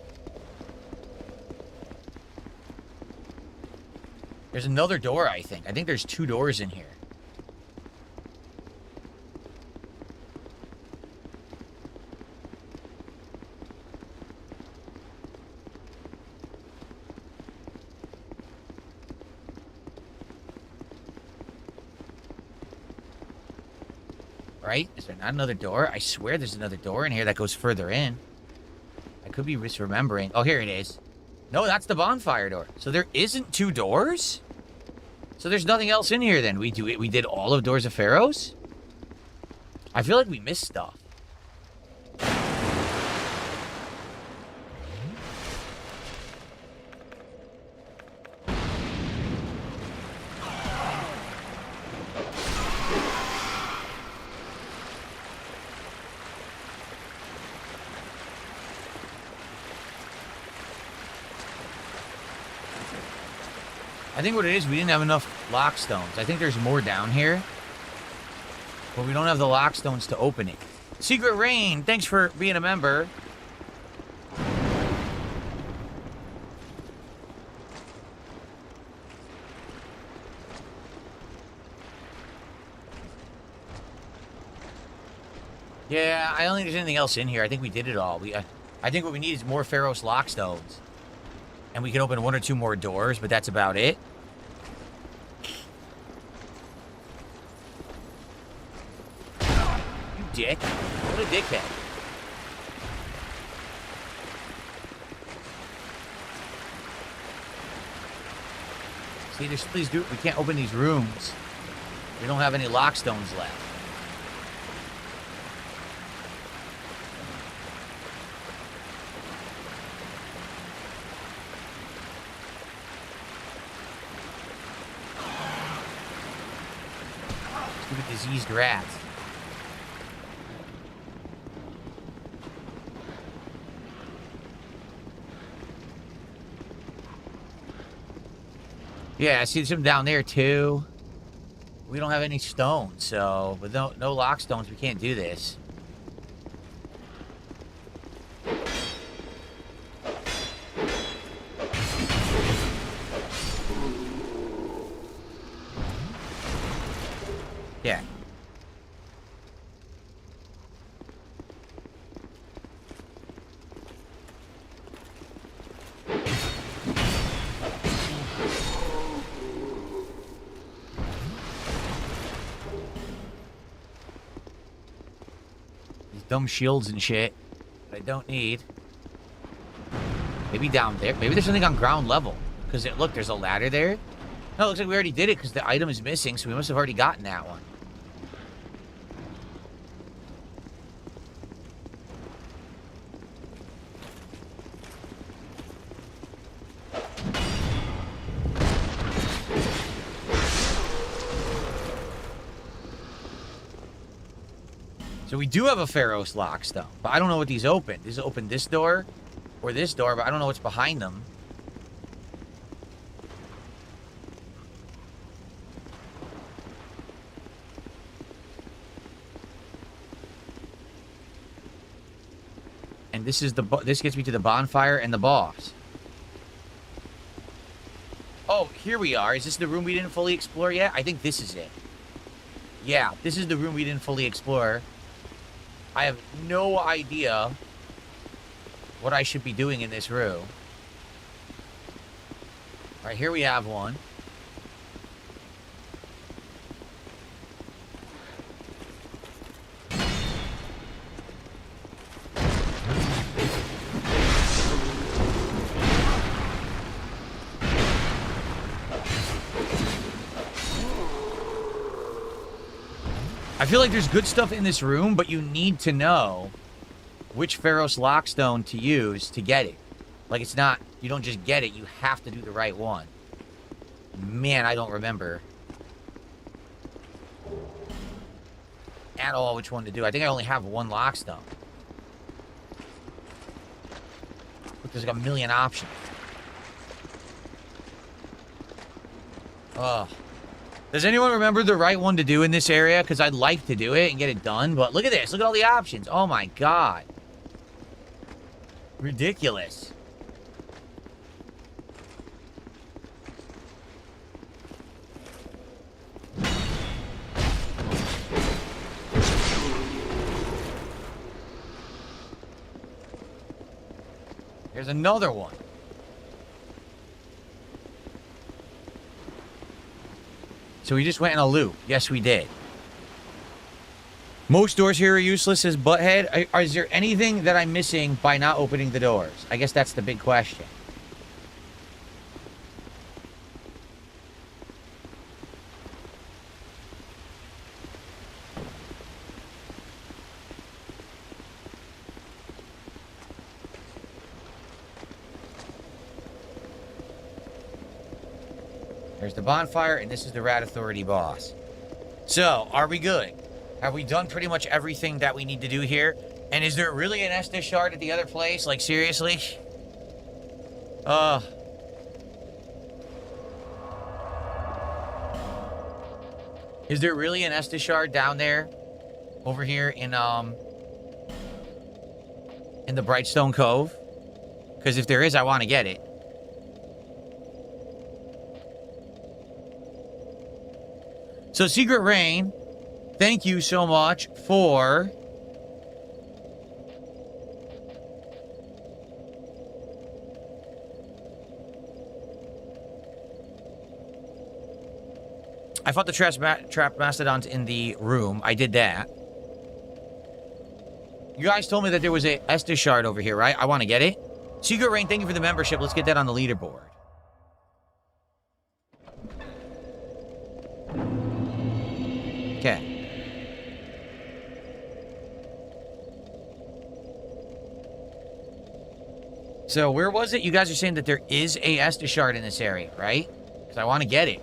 There's another door, I think. I think there's 2 doors in here. Right? Is there not another door? I swear there's another door in here that goes further in. I could be misremembering. Oh, here it is. No, that's the bonfire door. So there isn't 2 doors? So there's nothing else in here then. We did all of Doors of Pharaohs? I feel like we missed stuff. I think what it is, we didn't have enough lock stones. I think there's more down here. But we don't have the lock stones to open it. Secret Rain, thanks for being a member. Yeah, I don't think there's anything else in here. I think we did it all. I think what we need is more Pharaoh's lock stones. And we can open 1 or 2 more doors, but that's about it. You dick. What a dickhead. See, please do it. We can't open these rooms. We don't have any lock stones left. Stupid diseased rats. Yeah, I see some down there too. We don't have any stones, so with no lock stones, we can't do this. Yeah. These dumb shields and shit that I don't need. Maybe down there. Maybe there's something on ground level. Because look, there's a ladder there. No, it looks like we already did it because the item is missing, so we must have already gotten that one. So we do have a Pharaoh's Lockstone, but I don't know what these open. These open this door or this door, but I don't know what's behind them. And this is this gets me to the bonfire and the boss. Oh, here we are. Is this the room we didn't fully explore yet? I think this is it. Yeah, this is the room we didn't fully explore. I have no idea what I should be doing in this room. All right, here we have one. I feel like there's good stuff in this room, but you need to know which Pharaoh's Lockstone to use to get it. Like, it's not, you don't just get it, you have to do the right one. Man, I don't remember at all which one to do. I think I only have one Lockstone. Look, there's like a million options. Ugh. Does anyone remember the right one to do in this area? Because I'd like to do it and get it done. But look at this. Look at all the options. Oh, my God. Ridiculous. Here's another one. So we just went in a loop. Yes, we did. Most doors here are useless, says Butthead. Is there anything that I'm missing by not opening the doors? I guess that's the big question. There's the bonfire, and this is the Rat Authority boss. So, are we good? Have we done pretty much everything that we need to do here? And is there really an Estus shard at the other place? Like, seriously? Is there really an Estus shard down there? Over here in the Brightstone Cove? Because if there is, I want to get it. So, Secret Rain, thank you so much for I fought the trap mastodons in the room. I did that. You guys told me that there was a Estus shard over here, right? I want to get it. Secret Rain, thank you for the membership. Let's get that on the leaderboard. Okay. So, where was it? You guys are saying that there is a Estus shard in this area, right? Because I want to get it.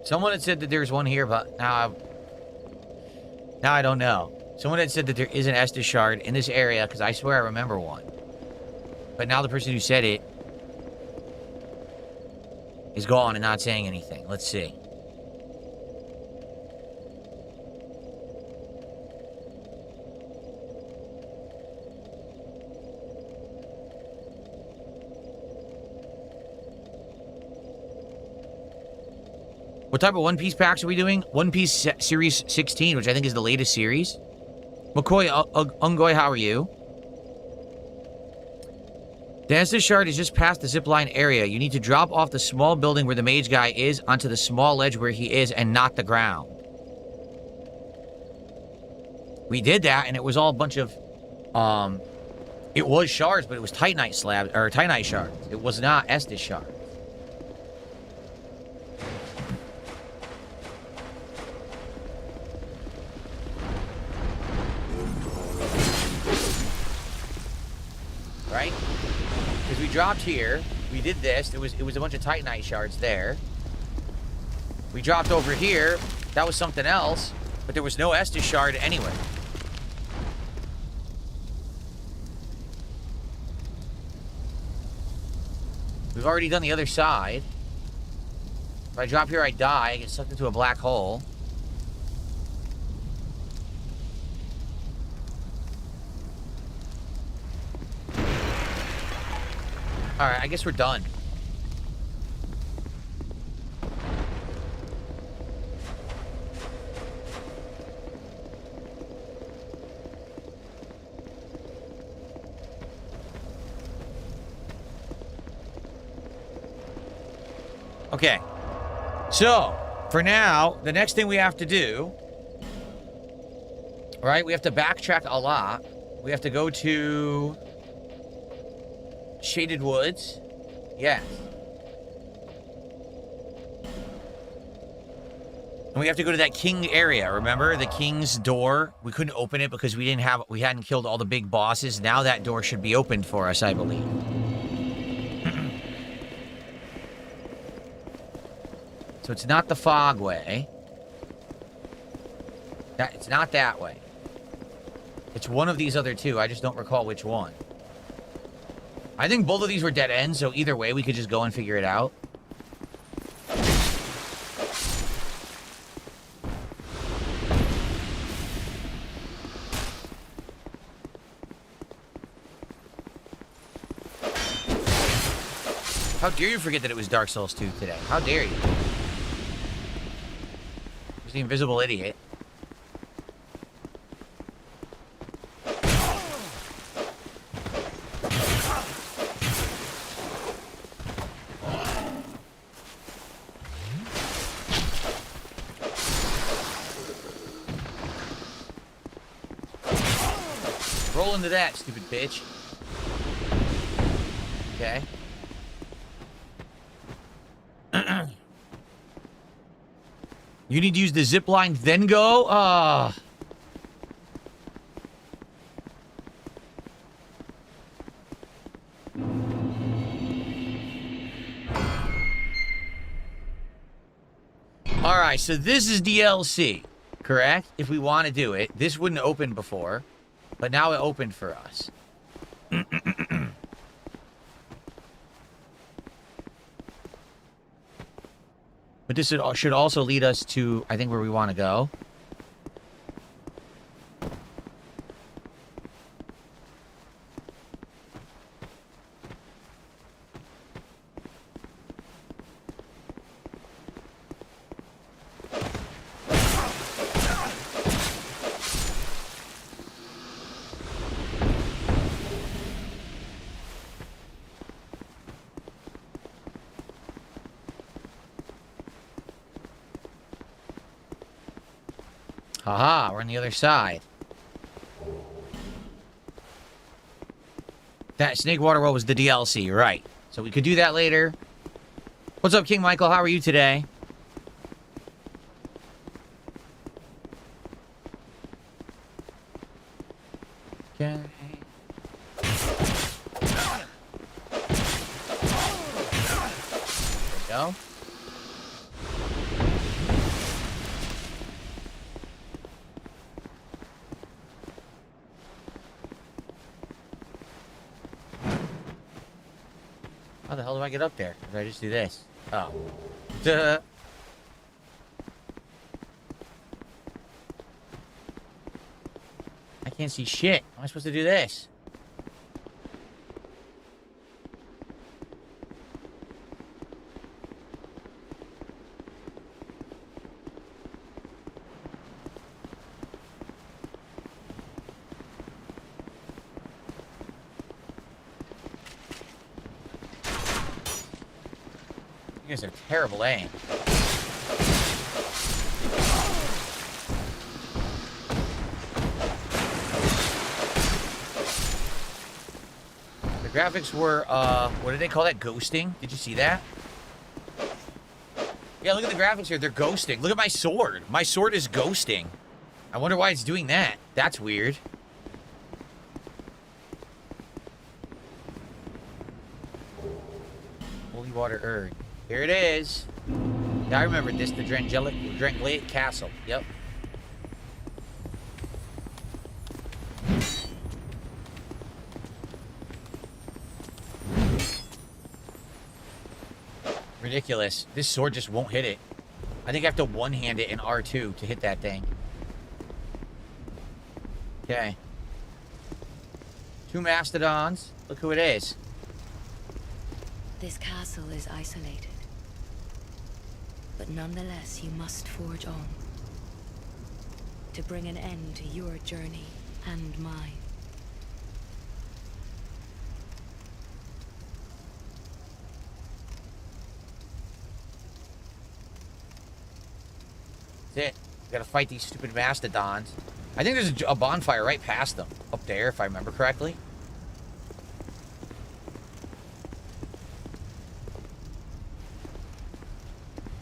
Someone had said that there's one here, but now I don't know. Someone had said that there is an Estus shard in this area, because I swear I remember one. But now the person who said it is gone and not saying anything. Let's see. What type of One Piece packs are we doing? One Piece Series 16, which I think is the latest series. McCoy, Ungoy, how are you? The Estus shard is just past the zipline area. You need to drop off the small building where the mage guy is onto the small ledge where he is and not the ground. We did that, and it was all a bunch of, it was shards, but it was Titanite slabs, or Titanite shards. It was not Estus shards. dropped here. We did this. It was a bunch of Titanite shards there. We dropped over here. That was something else. But there was no Estus shard anywhere. We've already done the other side. If I drop here, I die. I get sucked into a black hole. Alright, I guess we're done. Okay. So, for now, the next thing we have to do... Right, we have to backtrack a lot. We have to go to... Shaded Woods. Yes. And we have to go to that king area, remember? The king's door. We couldn't open it because we hadn't killed all the big bosses. Now that door should be opened for us, I believe. So it's not the fog way. It's not that way. It's one of these other two. I just don't recall which one. I think both of these were dead ends, so either way, we could just go and figure it out. How dare you forget that it was Dark Souls 2 today? How dare you? He's the invisible idiot. Roll into that, stupid bitch. Okay. You need to use the zip line, then go? Alright, so this is DLC, correct? If we want to do it. This wouldn't open before, but now it opened for us. But this should also lead us to, I think, where we want to go. Haha, we're on the other side. That Snake Water World was the DLC, right. So we could do that later. What's up, King Michael? How are you today? Okay. There we go. How the hell do I get up there? Or did I just do this? Oh. Duh. I can't see shit. How am I supposed to do this? You guys are terrible aim. The graphics were, what did they call that? Ghosting? Did you see that? Yeah, look at the graphics here. They're ghosting. Look at my sword. My sword is ghosting. I wonder why it's doing that. That's weird. underwater urn. Here it is. Yeah, I remember this, the Drangleic Castle. Yep. Ridiculous. This sword just won't hit it. I think I have to one-hand it in R2 to hit that thing. Okay. 2 mastodons. Look who it is. This castle is isolated. But nonetheless, you must forge on. To bring an end to your journey and mine. That's it. We gotta fight these stupid mastodons. I think there's a bonfire right past them. Up there, if I remember correctly.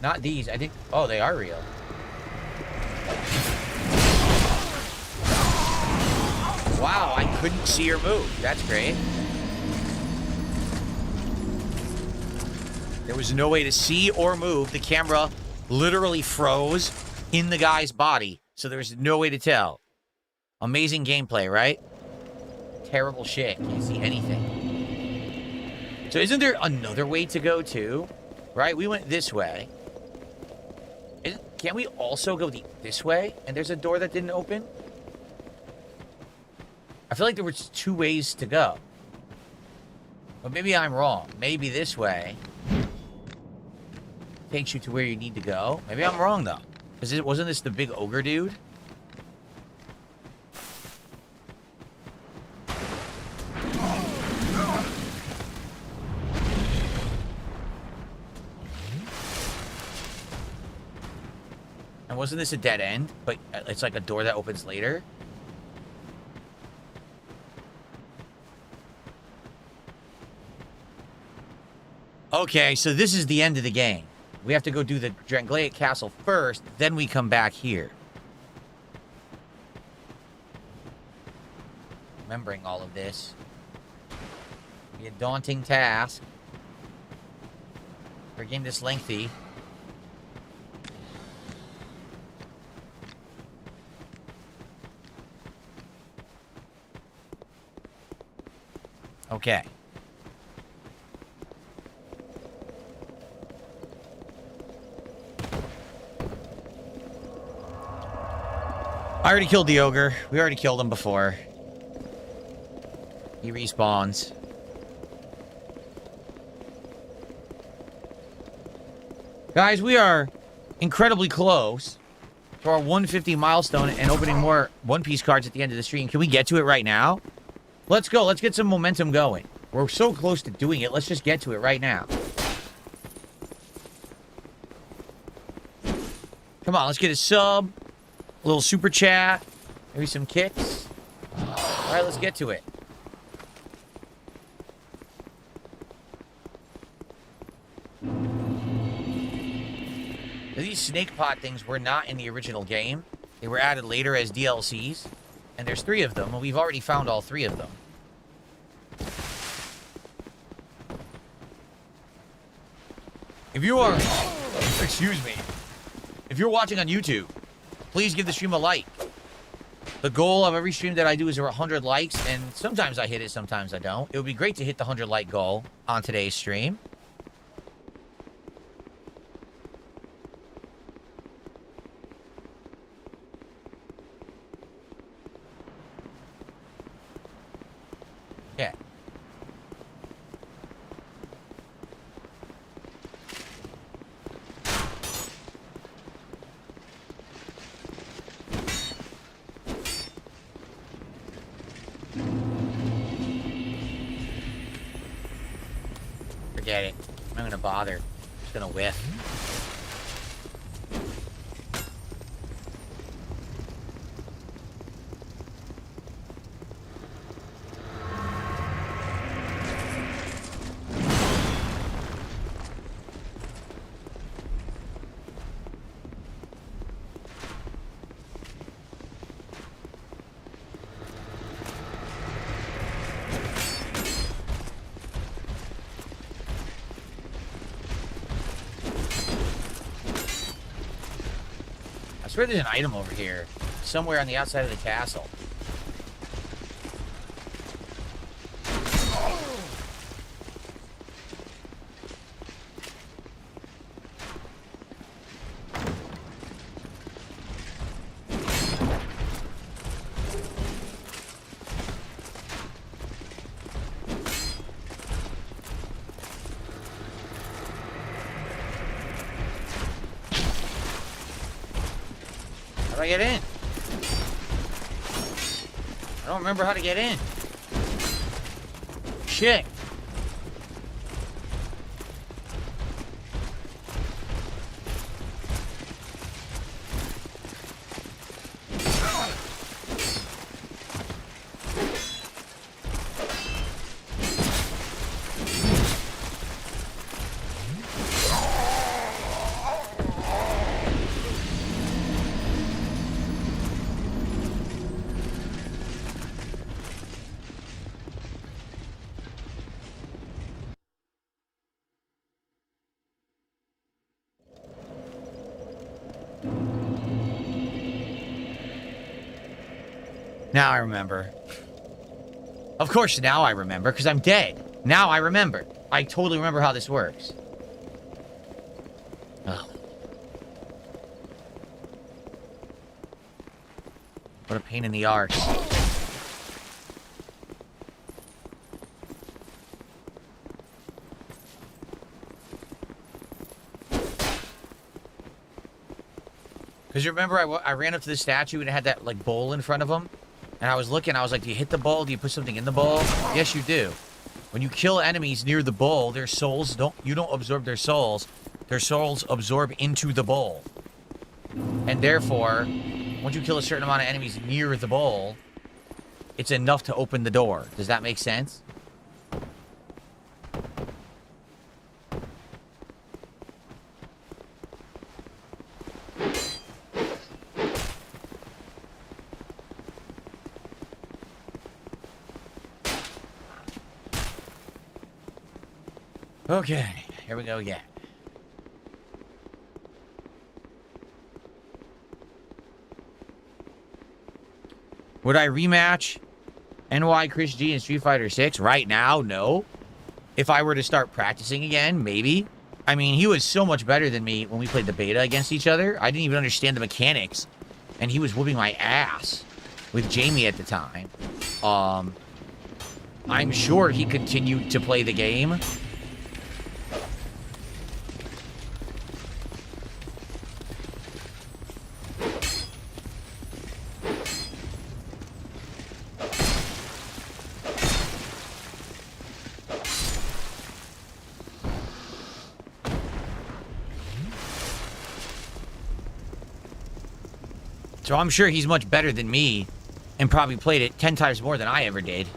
Not these. I think... Oh, they are real. Wow, I couldn't see her move. That's great. There was no way to see or move. The camera literally froze in the guy's body, so there was no way to tell. Amazing gameplay, right? Terrible shit. Can't see anything. So isn't there another way to go, too? Right? We went this way. Can't we also go this way? And there's a door that didn't open? I feel like there was 2 ways to go. But maybe I'm wrong. Maybe this way takes you to where you need to go. Maybe I'm wrong, though. Because wasn't this the big ogre dude? And wasn't this a dead end? But it's like a door that opens later? Okay, so this is the end of the game. We have to go do the Drangleic Castle first, then we come back here. Remembering all of this. Be a daunting task. For a game this lengthy. Okay. I already killed the ogre. We already killed him before. He respawns. Guys, we are incredibly close to our 150 milestone and opening more One Piece cards at the end of the stream. Can we get to it right now? Let's go. Let's get some momentum going. We're so close to doing it. Let's just get to it right now. Come on, let's get a sub. A little super chat. Maybe some kicks. Alright, let's get to it. These snake pot things were not in the original game. They were added later as DLCs. And there's 3 of them, and we've already found all 3 of them. If you are... Excuse me. If you're watching on YouTube, please give the stream a like. The goal of every stream that I do is 100 likes, and sometimes I hit it, sometimes I don't. It would be great to hit the 100 like goal on today's stream. Yeah. Forget it. I'm not gonna bother. I'm just gonna whiff. swear there's an item over here. Somewhere on the outside of the castle. How do I get in? I don't remember how to get in. Shit. Now I remember. Of course, now I remember, because I'm dead. Now I remember. I totally remember how this works. Oh. What a pain in the arse. Because you remember I ran up to the statue and it had that, like, bowl in front of him? And I was looking, I was like, do you hit the bowl? Do you put something in the bowl? Yes, you do. When you kill enemies near the bowl, their souls you don't absorb their souls. Their souls absorb into the bowl. And therefore, once you kill a certain amount of enemies near the bowl, it's enough to open the door. Does that make sense? Okay, here we go again. Would I rematch NY Chris G in Street Fighter 6 right now? No. If I were to start practicing again, maybe. I mean, he was so much better than me when we played the beta against each other. I didn't even understand the mechanics. And he was whooping my ass with Jamie at the time. I'm sure he continued to play the game. So I'm sure he's much better than me and probably played it 10 times more than I ever did.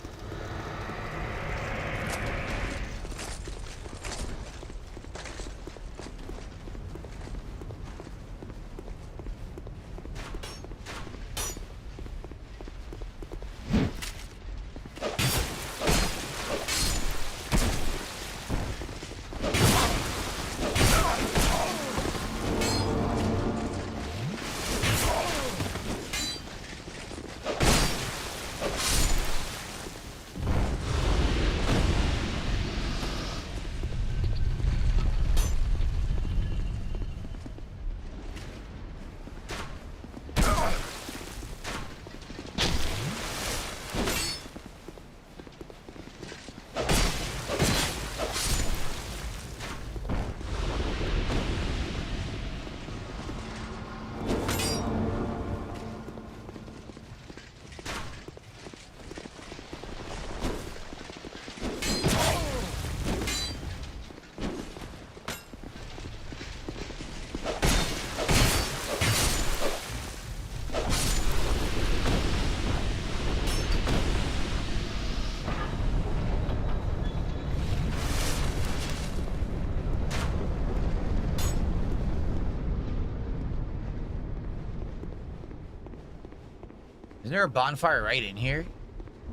Isn't there a bonfire right in here?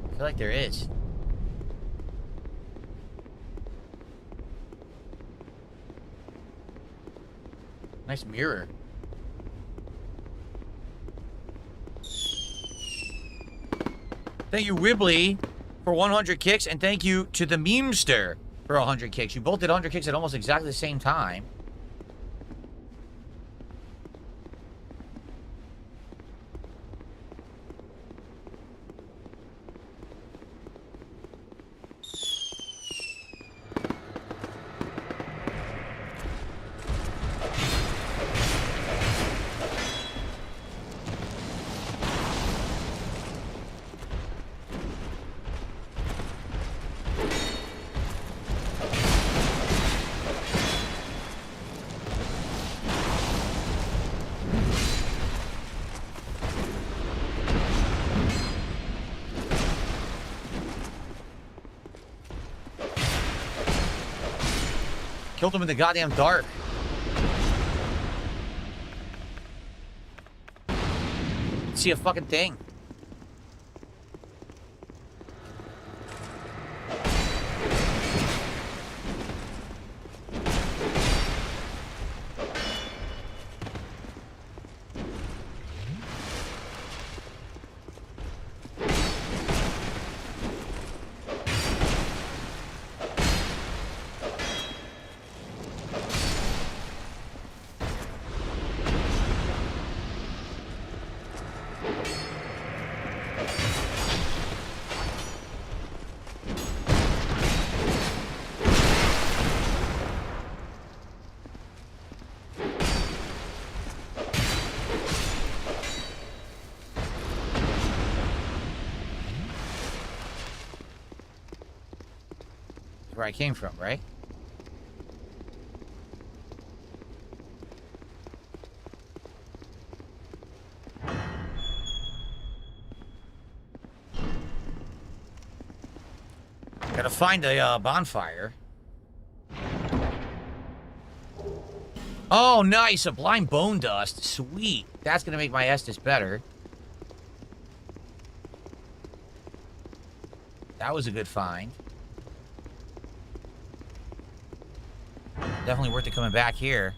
I feel like there is. Nice mirror. Thank you, Wibbly, for 100 kicks. And thank you to the Memester for 100 kicks. You both did 100 kicks at almost exactly the same time. Killed him in the goddamn dark. Didn't see a fucking thing. Where I came from, right? Gotta find a bonfire. Oh, nice! A blind bone dust. Sweet. That's gonna make my Estus better. That was a good find. Definitely worth it coming back here.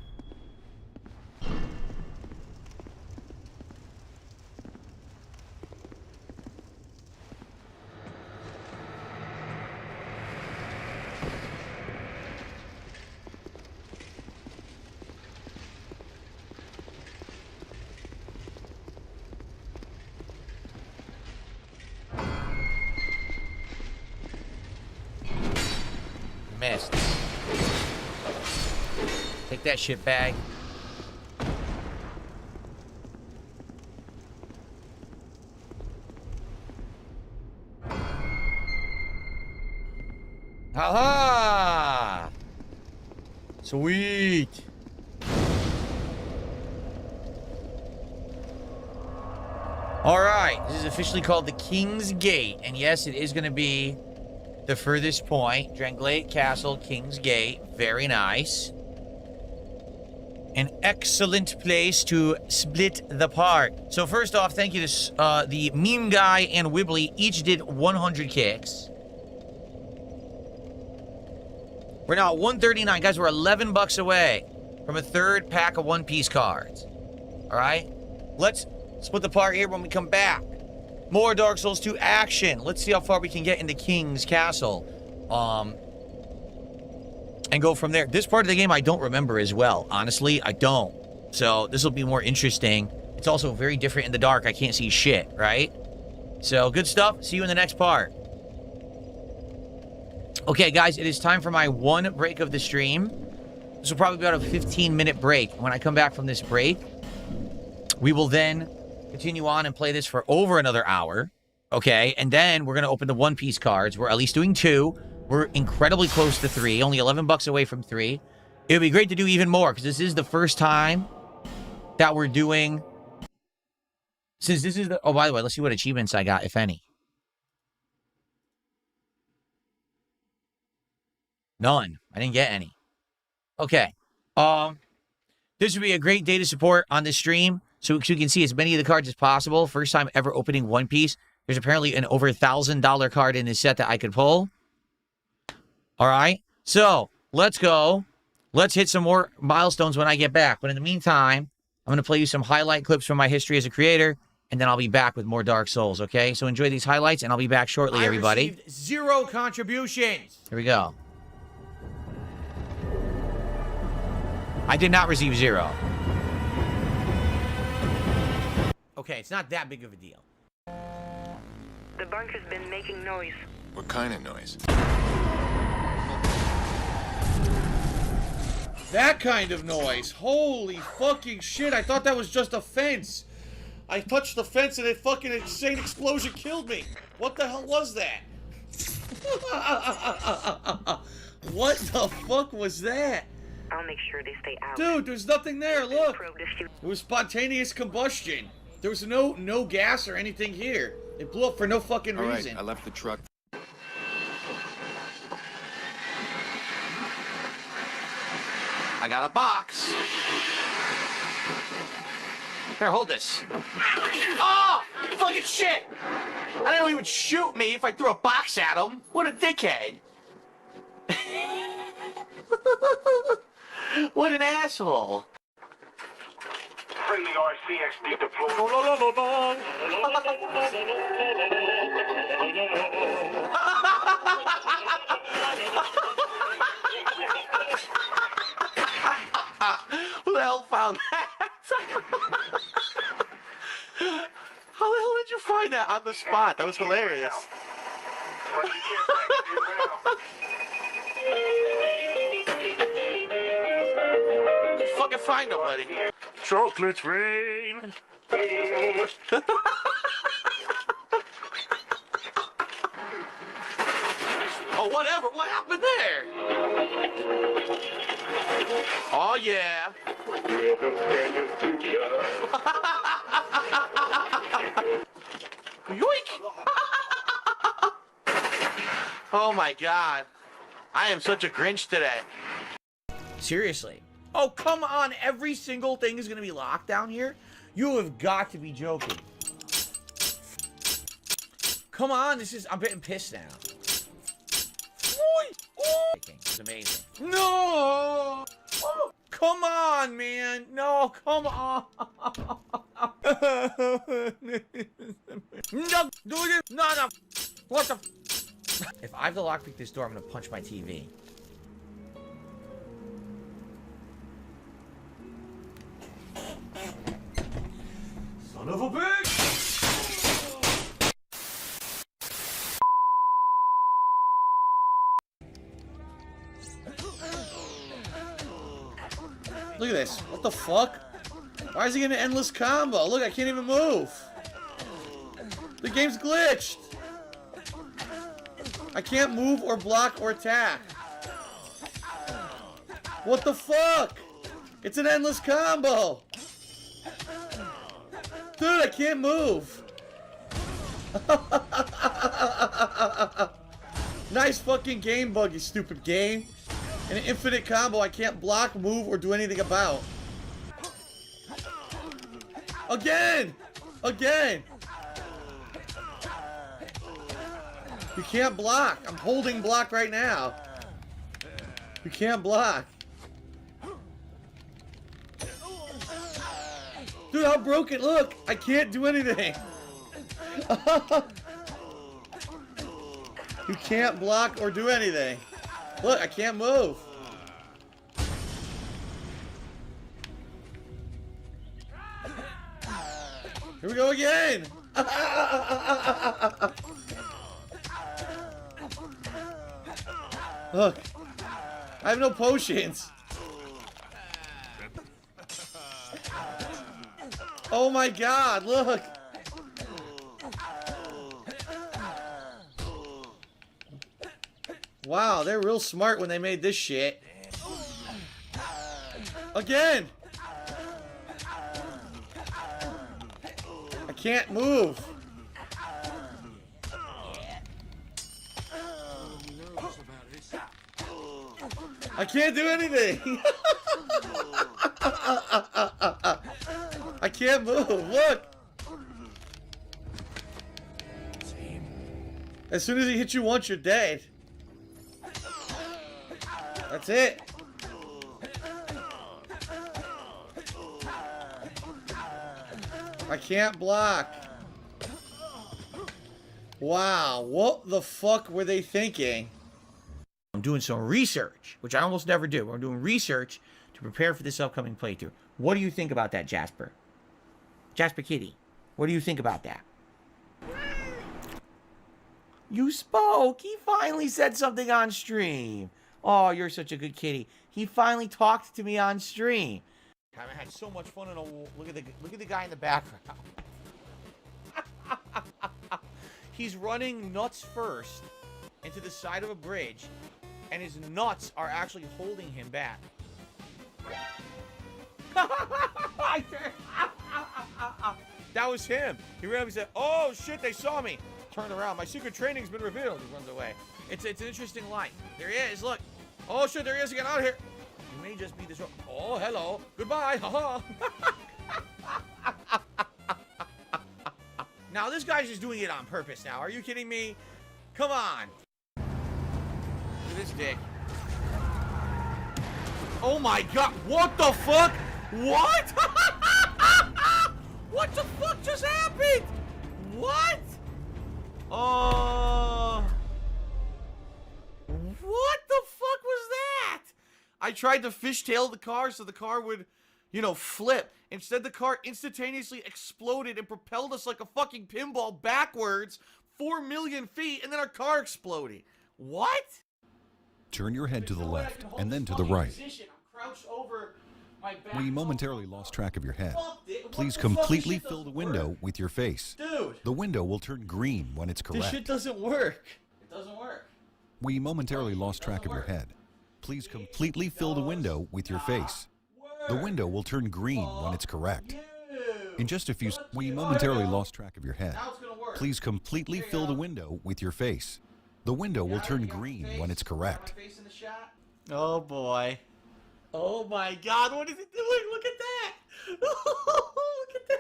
Missed. Take that shit bag. Haha! Sweet. All right, this is officially called the King's Gate, and yes, it is going to be the furthest point. Drenglade Castle, King's Gate. Very nice. An excellent place to split the part. So first off, thank you to the Meme Guy and Wibbly. Each did 100 kicks. We're now at 139. Guys, we're 11 bucks away from a third pack of One Piece cards. All right? Let's split the part here when we come back. More Dark Souls 2 action. Let's see how far we can get into King's Castle. And go from there. This part of the game I don't remember as well. Honestly, I don't. So this will be more interesting. It's also very different in the dark. I can't see shit, right? So good stuff. See you in the next part. Okay, guys, it is time for my one break of the stream. This will probably be about a 15-minute break. When I come back from this break, we will then continue on and play this for over another hour. Okay, and then we're going to open the One Piece cards. We're at least doing 2. We're incredibly close to 3. Only 11 bucks away from 3. It would be great to do even more, because this is the first time that we're doing... Since this is the... Oh, by the way, let's see what achievements I got, if any. None. I didn't get any. Okay. This would be a great day to support on this stream, so you can see as many of the cards as possible. First time ever opening One Piece. There's apparently an over $1,000 card in this set that I could pull. All right, so let's go. Let's hit some more milestones when I get back. But in the meantime, I'm going to play you some highlight clips from my history as a creator, and then I'll be back with more Dark Souls, okay? So enjoy these highlights, and I'll be back shortly, everybody. I received 0 contributions. Here we go. I did not receive 0. Okay, it's not that big of a deal. The bunker's been making noise. What kind of noise? That kind of noise. Holy fucking shit. I thought that was just a fence. I touched the fence and a fucking insane explosion killed me. What the hell was that? What the fuck was that? I'll make sure they stay out. Dude, there's nothing there. Look. Probe this shit. It was spontaneous combustion. There was no gas or anything here. It blew up for no fucking reason. Alright, I left the truck. I got a box. Here, hold this. Oh! Fucking shit! I didn't know he would shoot me if I threw a box at him. What a dickhead. What an asshole. Friendly RCXD deployed. Who the hell found that? How the hell did you find that on the spot? That was hilarious. You fucking find nobody. Chocolates rain. Oh, whatever. What happened there? Oh, yeah. Yoink! Oh, my God. I am such a Grinch today. Seriously. Oh, come on. Every single thing is going to be locked down here? You have got to be joking. Come on. I'm getting pissed now. It's amazing. No! Oh, come on, man. No, come on. No, do it. No. What the? If I have to lockpick this door, I'm going to punch my TV. Son of a bitch! Look at this. What the fuck? Why is he getting an endless combo? Look, I can't even move. The game's glitched. I can't move or block or attack. What the fuck? It's an endless combo. Dude, I can't move. Nice fucking game bug, you stupid game. An infinite combo I can't block, move, or do anything about. Again! Again! You can't block. I'm holding block right now. You can't block. Dude, how broken. Look, I can't do anything. You can't block or do anything. Look, I can't move. Here we go again. Look, I have no potions. Oh my God, look. Wow, they're real smart when they made this shit. Again! I can't move. I can't do anything. I can't move. Look. As soon as he hits you once, you're dead. That's it. I can't block. Wow, what the fuck were they thinking? I'm doing some research, which I almost never do. I'm doing research to prepare for this upcoming playthrough. What do you think about that, Jasper? Jasper Kitty, what do you think about that? You spoke. He finally said something on stream. Oh, you're such a good kitty. He finally talked to me on stream. I had so much fun. Look at the guy in the background. He's running nuts first into the side of a bridge, and his nuts are actually holding him back. That was him. He ran up and said, "Oh shit, they saw me." Turn around. My secret training's been revealed. He runs away. It's an interesting life. There he is. Look. Oh shit, there he is. Get out of here. You may just be this. Oh, hello. Goodbye. Haha. Now this guy's just doing it on purpose. Now, are you kidding me? Come on. Look at this dick. Oh my god. What the fuck? What? What the fuck just happened? What? Oh. What the fuck was that? I tried to fishtail the car so the car would, you know, flip. Instead, the car instantaneously exploded and propelled us like a fucking pinball backwards 4 million feet, and then our car exploded. What? Turn your head to the left and then to the right. We momentarily lost track of your head. Please completely fill the window with your face. Dude. The window will turn green when it's correct. This shit doesn't work. It doesn't work. We momentarily lost track of your head. Please completely fill the window with your face. The window will turn green when it's correct. In just a few seconds, we momentarily lost track of your head. Please completely fill the window with your face. The window will turn green when it's correct. Oh boy. Oh my god, what is it doing? Look at that! Look at that!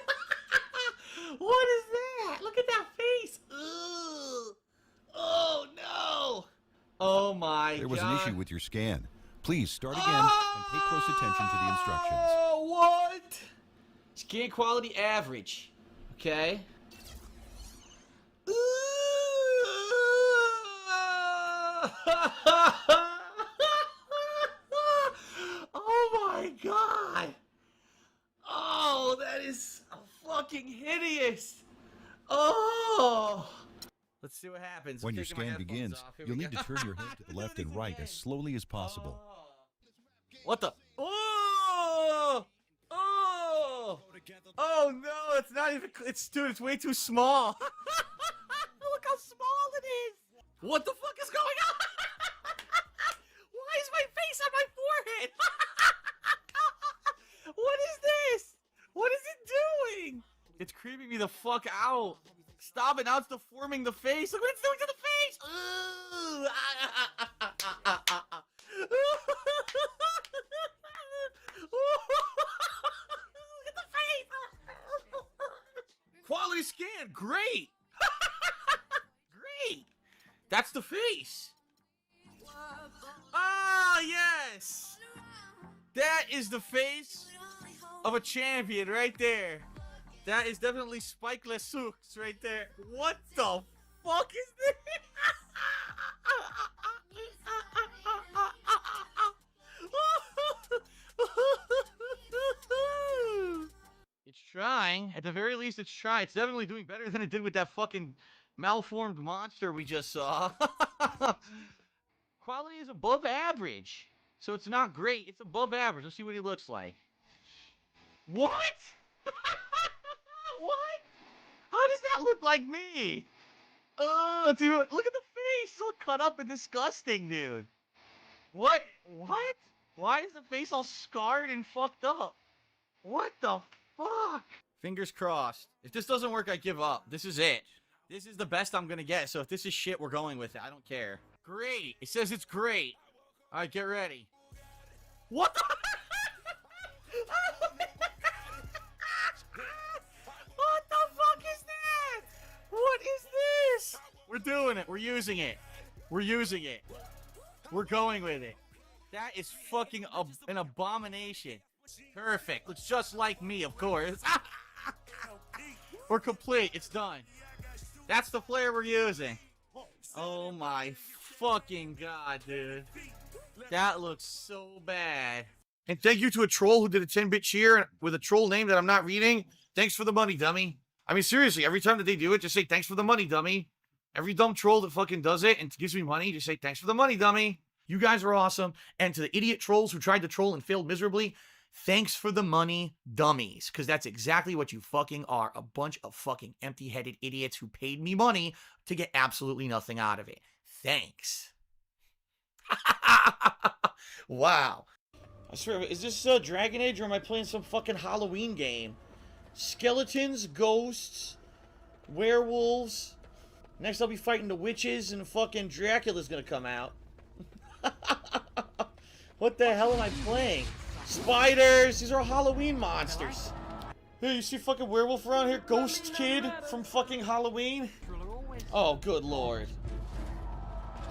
What is that? Look at that face! Ugh. Oh no! Oh my god. There was an issue with your scan. Please start again and pay close attention to the instructions. Oh, what? Scan quality average. Okay. Oh my god. Oh, that is fucking hideous. Oh. Let's see what happens. When I'm your taking my scan headphones begins, off. Here you'll we need go. to turn your head to the left and right as slowly as possible. What the? Oh! Oh! Oh no! It's not even. It's dude. It's way too small. Look how small it is. What the fuck is going on? Why is my face on my forehead? What is this? What is it doing? It's creeping me the fuck out. Stop it! Now it's deforming the face. Look what it's doing to the face. Ooh. Look at the face. Quality scan, great. Great. That's the face. Ah, yes. That is the face of a champion right there. That is definitely Spike Lesux right there. What the fuck is this? It's trying. At the very least, it's trying. It's definitely doing better than it did with that fucking malformed monster we just saw. Quality is above average. So it's not great. It's above average. Let's see what he looks like. What? What? How does that look like me? Oh, dude, look at the face. It's all cut up and disgusting, dude. What? What? Why is the face all scarred and fucked up? What the fuck? Fingers crossed. If this doesn't work, I give up. This is it. This is the best I'm gonna get. So if this is shit, we're going with it. I don't care. Great. It says it's great. All right, get ready. What the? What the fuck is that? What is this? We're doing it. We're using it. We're using it. We're going with it. That is fucking an abomination. Perfect. Looks just like me, of course. We're complete. It's done. That's the flare we're using. Oh my fucking god, dude. That looks so bad. And thank you to a troll who did a 10-bit cheer with a troll name that I'm not reading. Thanks for the money, dummy. I mean, seriously, every time that they do it, just say thanks for the money, dummy. Every dumb troll that fucking does it and gives me money, just say thanks for the money, dummy. You guys are awesome. And to the idiot trolls who tried to troll and failed miserably, thanks for the money, dummies. Because that's exactly what you fucking are. A bunch of fucking empty-headed idiots who paid me money to get absolutely nothing out of it. Thanks. Wow. I swear, is this Dragon Age or am I playing some fucking Halloween game? Skeletons, ghosts, werewolves. Next I'll be fighting the witches and fucking Dracula's gonna come out. What the hell am I playing? Spiders! These are Halloween monsters. Hey, you see fucking werewolf around here? Ghost kid from fucking Halloween? Oh, good lord.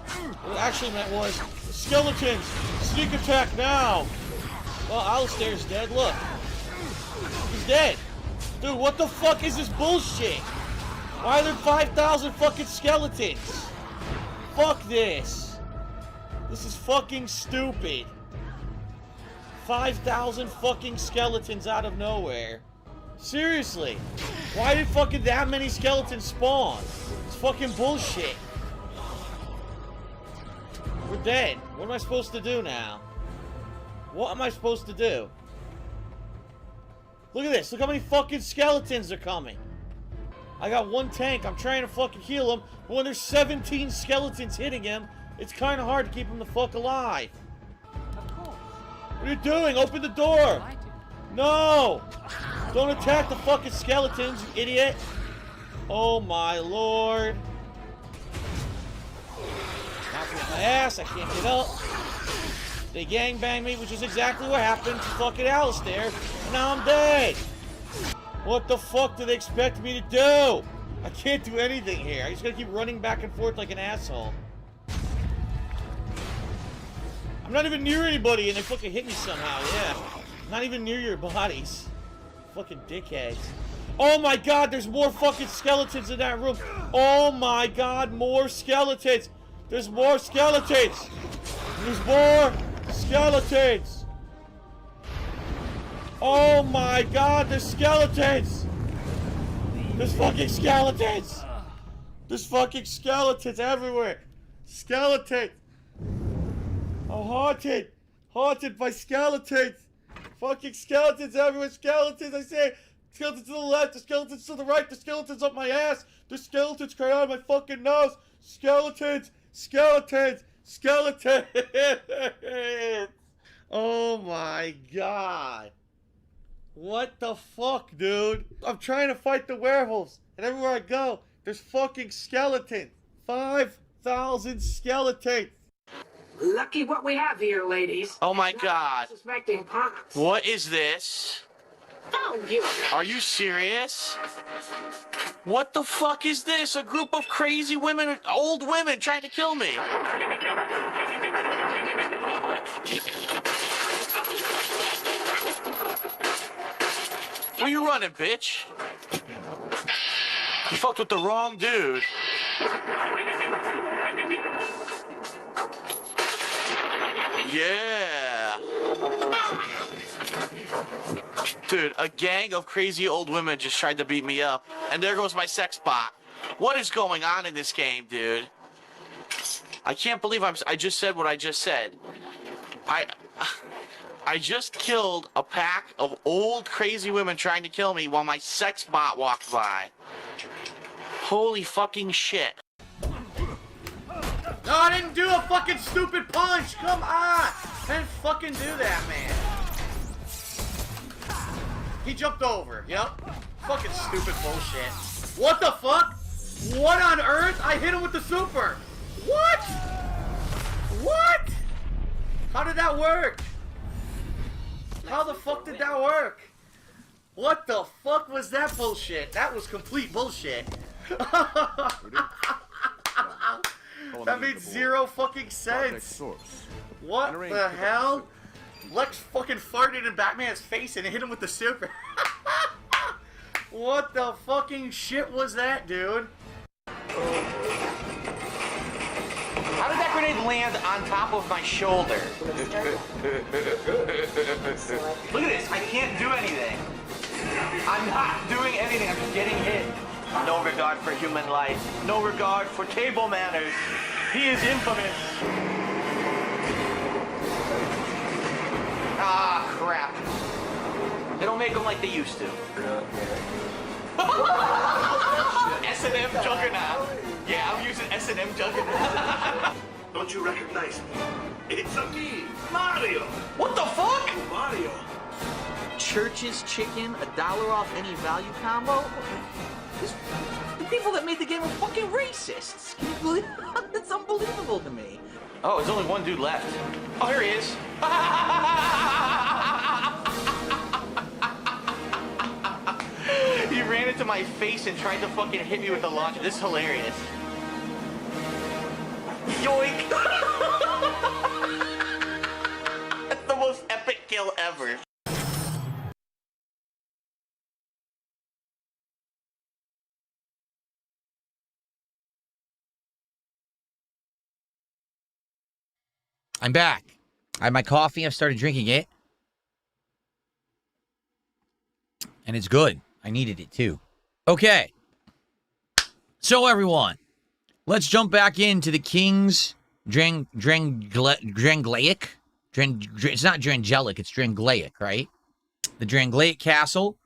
What it actually meant was, skeletons! Sneak attack now! Well, Alistair's dead, look. He's dead. Dude, what the fuck is this bullshit? Why are there 5,000 fucking skeletons? Fuck this. This is fucking stupid. 5,000 fucking skeletons out of nowhere. Seriously. Why did fucking that many skeletons spawn? It's fucking bullshit. We're dead. What am I supposed to do now? What am I supposed to do? Look at this. Look how many fucking skeletons are coming. I got one tank. I'm trying to fucking heal him. But when there's 17 skeletons hitting him, it's kind of hard to keep him the fuck alive. What are you doing? Open the door. No. Don't attack the fucking skeletons, you idiot. Oh my lord. Knock me on my ass. I can't get up. They gangbanged me, which is exactly what happened to fucking Alistair. And now I'm dead. What the fuck do they expect me to do? I can't do anything here. I just gotta keep running back and forth like an asshole. I'm not even near anybody and they fucking hit me somehow, yeah. Not even near your bodies. Fucking dickheads. Oh my god, there's more fucking skeletons in that room. Oh my god, more skeletons. There's more skeletons. There's more skeletons. Oh my god, there's skeletons. There's fucking skeletons. There's fucking skeletons everywhere. Skeletons. I'm haunted. Haunted by skeletons. Fucking skeletons everywhere. Skeletons, I say. Skeletons to the left. The skeletons to the right. The skeletons up my ass. The skeletons cry out of my fucking nose. Skeletons. Skeletons. Skeletons. Oh my god. What the fuck, dude? I'm trying to fight the werewolves. And everywhere I go, there's fucking skeletons. 5,000 skeletons. Lucky what we have here, ladies. Oh my god. Suspecting pox. What is this? Oh, you. Are you serious? What the fuck is this? A group of crazy women, old women trying to kill me. Where you running, bitch? You fucked with the wrong dude. Yeah. Dude, a gang of crazy old women just tried to beat me up. And there goes my sex bot. What is going on in this game, dude? I can't believe I just said what I just said. I just killed a pack of old crazy women trying to kill me while my sex bot walked by. Holy fucking shit. No, I didn't do a fucking stupid punch! Come on! I didn't fucking do that, man. He jumped over, yep. Fucking stupid bullshit. What the fuck? What on earth? I hit him with the super! What? What? How did that work? How the fuck did that work? What the fuck was that bullshit? That was complete bullshit. That made zero fucking sense. What the hell? Lex fucking farted in Batman's face and hit him with the super. What the fucking shit was that, dude? How did that grenade land on top of my shoulder? Look at this, I can't do anything. I'm not doing anything, I'm just getting hit. No regard for human life, no regard for table manners. He is infamous. Ah, crap. They don't make them like they used to. S&M Juggernaut. Yeah, I'm using S&M Juggernaut. Don't you recognize me? It's a me, Mario. What the fuck? Mario. Church's Chicken, $1 off any value combo? The people that made the game are fucking racists. Can you believe that? That's unbelievable to me. Oh, there's only one dude left. Oh, here he is. He ran into my face and tried to fucking hit me with the launcher. This is hilarious. Yoink! That's the most epic kill ever. I'm back. I had my coffee. I've started drinking it. And it's good. I needed it too. Okay. So everyone, let's jump back into the King's Dranglaic. It's not Drangelic, it's Dranglaic, right? The Dranglaic Castle.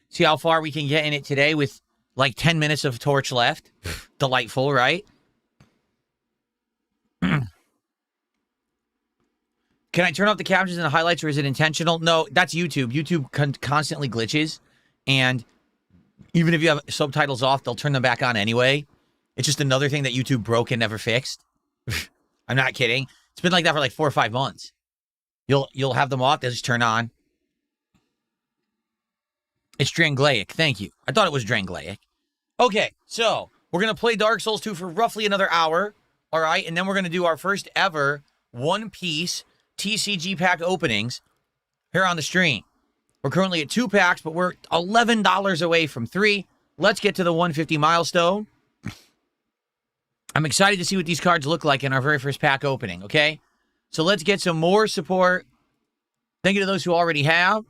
See how far we can get in it today with like 10 minutes of torch left. Delightful, right? Can I turn off the captions and the highlights, or is it intentional? No, that's YouTube. YouTube constantly glitches, and even if you have subtitles off, they'll turn them back on anyway. It's just another thing that YouTube broke and never fixed. I'm not kidding. It's been like that for like 4 or 5 months. You'll have them off, they'll just turn on. It's Dranglaic. Thank you. I thought it was Dranglaic. Okay, so we're going to play Dark Souls 2 for roughly another hour. All right, and then we're going to do our first ever one-piece TCG pack openings here on the stream. We're currently at 2 packs, but we're $11 away from 3. Let's get to the 150 milestone. I'm excited to see what these cards look like in our very first pack opening, okay? So let's get some more support. Thank you to those who already have.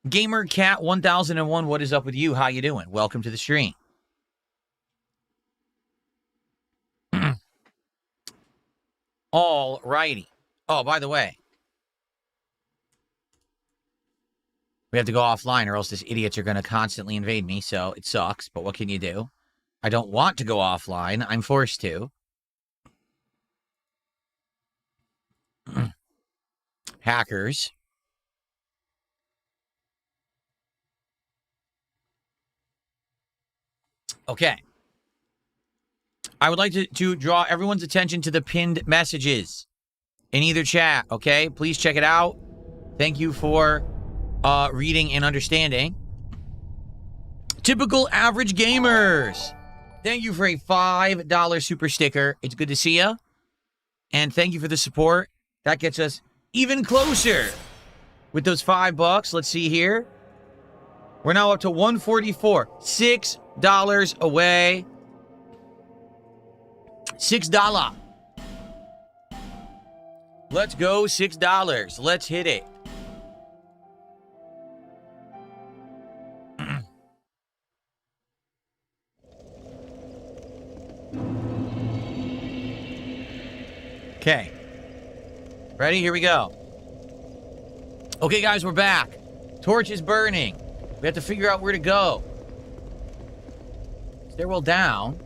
GamerCat1001, what is up with you? How you doing? Welcome to the stream. All righty. Oh, by the way, we have to go offline or else these idiots are going to constantly invade me, so it sucks, but what can you do? I don't want to go offline. I'm forced to. Hackers. Okay. I would like to draw everyone's attention to the pinned messages in either chat, okay? Please check it out. Thank you for reading and understanding. Typical average gamers. Thank you for a $5 super sticker. It's good to see you. And thank you for the support. That gets us even closer with those $5. Let's see here. We're now up to 144. $6 away. $6. Let's go, $6. Let's hit it. Okay. Ready? Here we go. Okay, guys, we're back. Torch is burning. We have to figure out where to go. Stairwell down.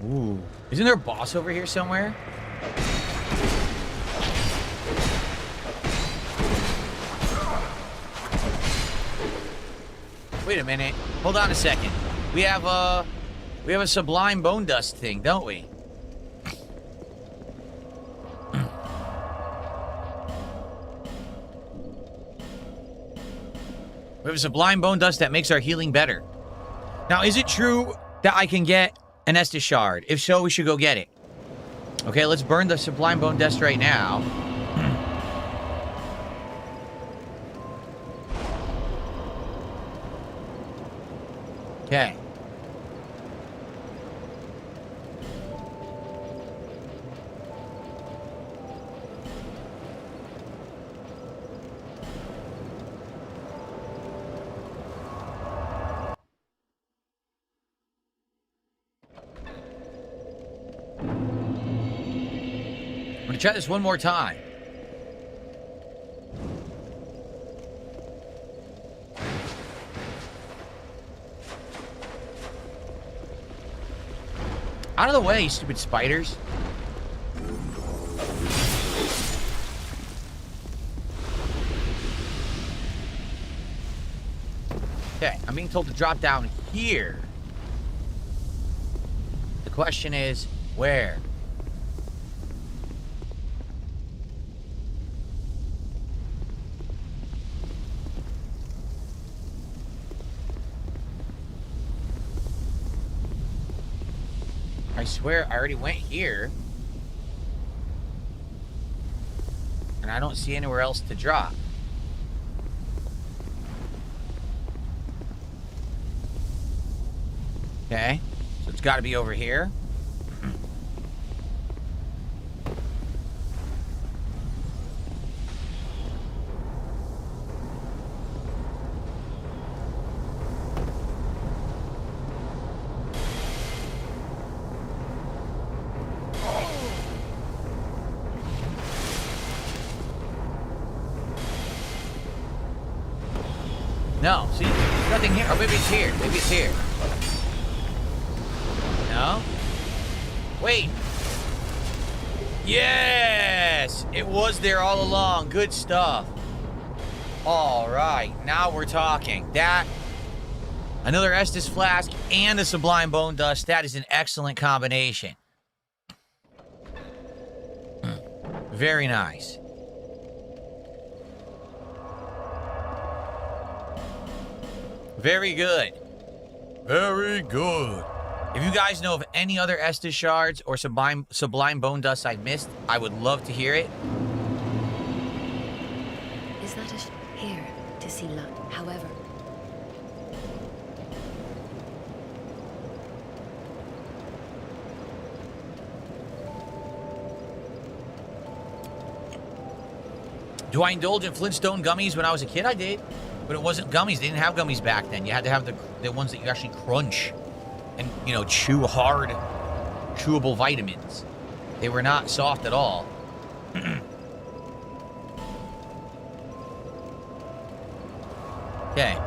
Ooh. Isn't there a boss over here somewhere? Wait a minute. Hold on a second. We have a sublime bone dust thing, don't we? We have a sublime bone dust that makes our healing better. Now, is it true that I can get an Estus shard? If so, we should go get it. Okay, let's burn the sublime bone dust right now. Okay. I'm gonna try this one more time. Out of the way, you stupid spiders. Okay, I'm being told to drop down here. The question is, where? I swear I already went here. And I don't see anywhere else to drop. Okay, so it's got to be over here. No, see, there's nothing here. Or maybe it's here. Maybe it's here. No? Wait. Yes! It was there all along. Good stuff. All right. Now we're talking. That, another Estus flask and a Sublime Bone Dust. That is an excellent combination. Very nice. Very good. Very good. If you guys know of any other Estus shards or Sublime Bone Dust I missed, I would love to hear it. Is that here to see luck? However, Do I indulge in Flintstone gummies when I was a kid? I did. But it wasn't gummies. They didn't have gummies back then. You had to have the ones that you actually crunch and, you know, chew hard, chewable vitamins. They were not soft at all. Okay.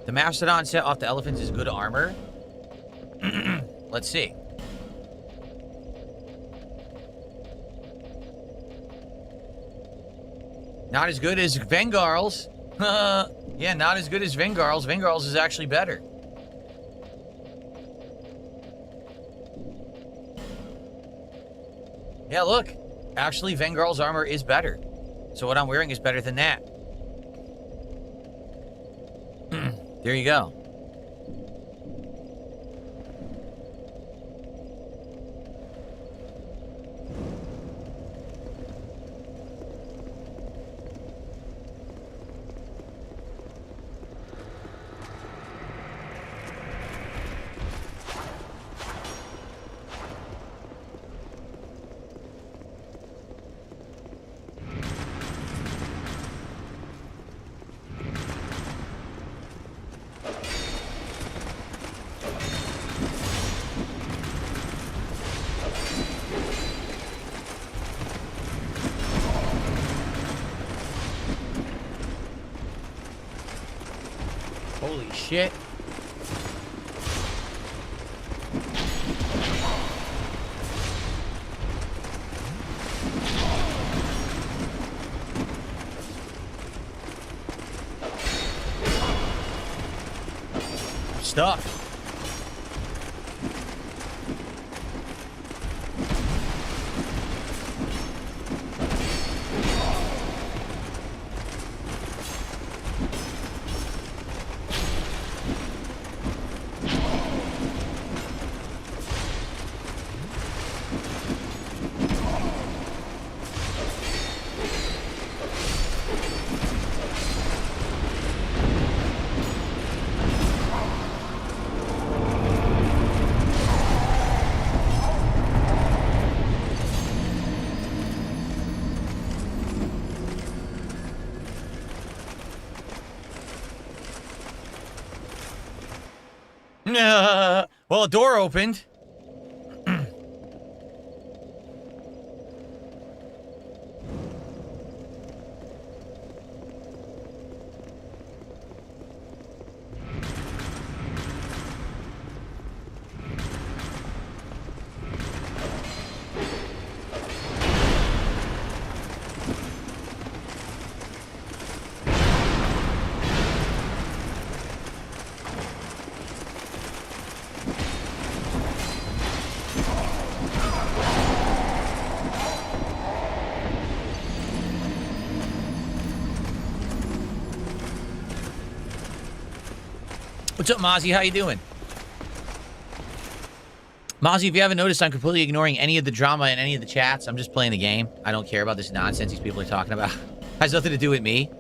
The Mastodon set off the elephants is good armor. Let's see. Not as good as Vengarl's. Yeah, not as good as Vengarl's. Vengarl's is actually better. Yeah, look. Actually, Vengarl's armor is better. So what I'm wearing is better than that. There you go. Holy shit. I'm stuck. Well, a door opened. What's up, Mozzie? How you doing? Mozzie, if you haven't noticed, I'm completely ignoring any of the drama in any of the chats. I'm just playing the game. I don't care about this nonsense these people are talking about. Has nothing to do with me.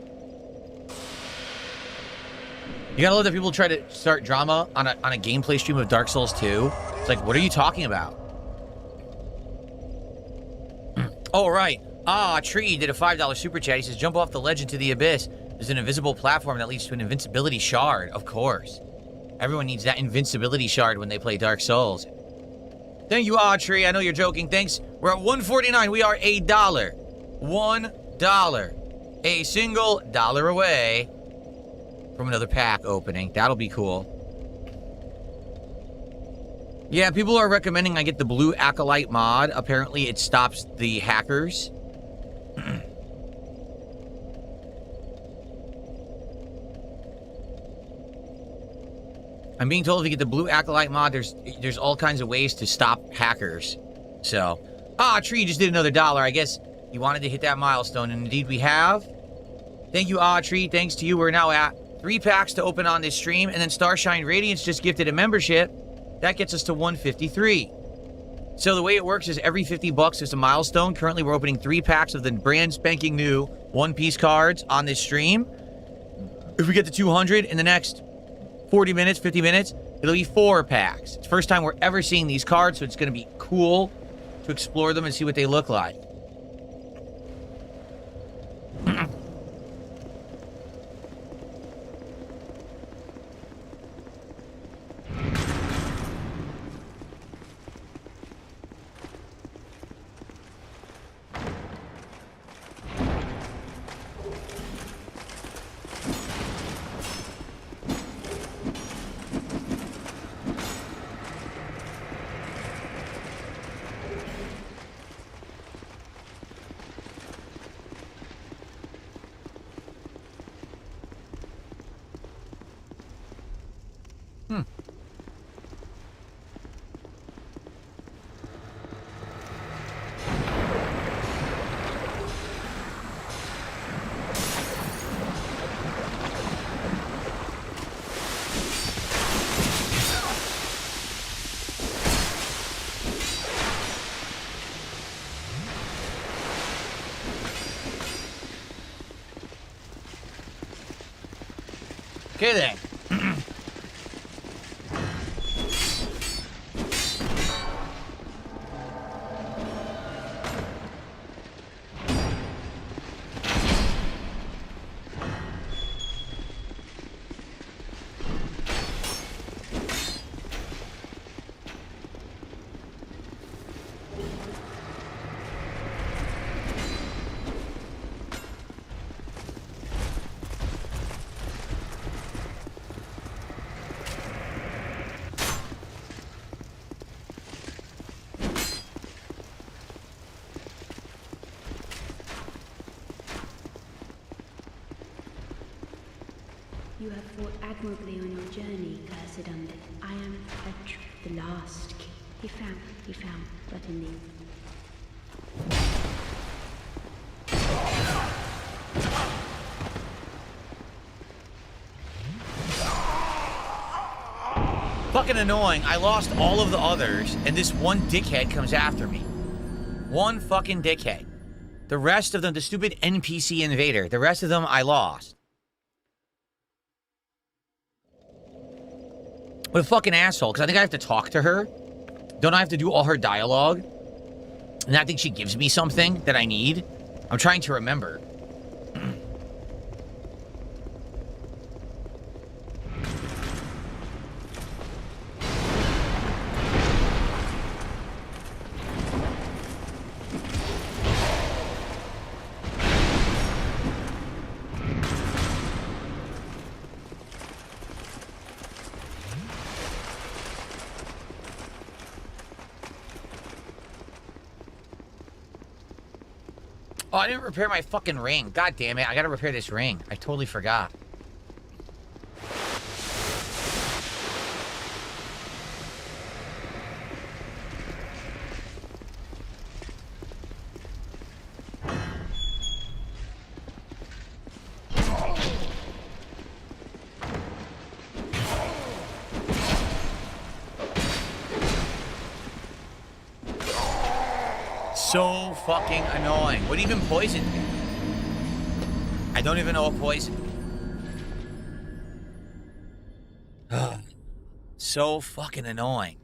You gotta love that people try to start drama on a gameplay stream of Dark Souls 2. It's like, what are you talking about? Oh, right. Ah, Tree did a $5 super chat. He says, jump off the ledge into the abyss. There's an invisible platform that leads to an invincibility shard. Of course. Everyone needs that invincibility shard when they play Dark Souls. Thank you, Audrey. I know you're joking. Thanks. We're at $1.49. We are $1. $1. A single dollar away from another pack opening. That'll be cool. Yeah, people are recommending I get the blue acolyte mod. Apparently, it stops the hackers. I'm being told if you get the blue acolyte mod, there's all kinds of ways to stop hackers. So, Tree just did another $1. I guess you wanted to hit that milestone, and indeed we have. Thank you, Tree. Thanks to you, we're now at 3 packs to open on this stream, and then Starshine Radiance just gifted a membership. That gets us to 153. So the way it works is every 50 bucks is a milestone. Currently, we're opening 3 packs of the brand spanking new one-piece cards on this stream. If we get to 200 in the next 40 minutes, 50 minutes, it'll be 4 packs. It's the first time we're ever seeing these cards, so it's going to be cool to explore them and see what they look like. Okay then. You have fought admirably on your journey, cursed undead. I am the last king. He found, but in the... Fucking annoying. I lost all of the others, and this one dickhead comes after me. One fucking dickhead. The rest of them, the stupid NPC invader, the rest of them I lost. What a fucking asshole, because I think I have to talk to her. Don't I have to do all her dialogue? And I think she gives me something that I need. I'm trying to remember. Oh, I didn't repair my fucking ring. God damn it. I gotta repair this ring. I totally forgot. So fucking annoying. What even poisoned me? I don't even know what poisoned me. So fucking annoying.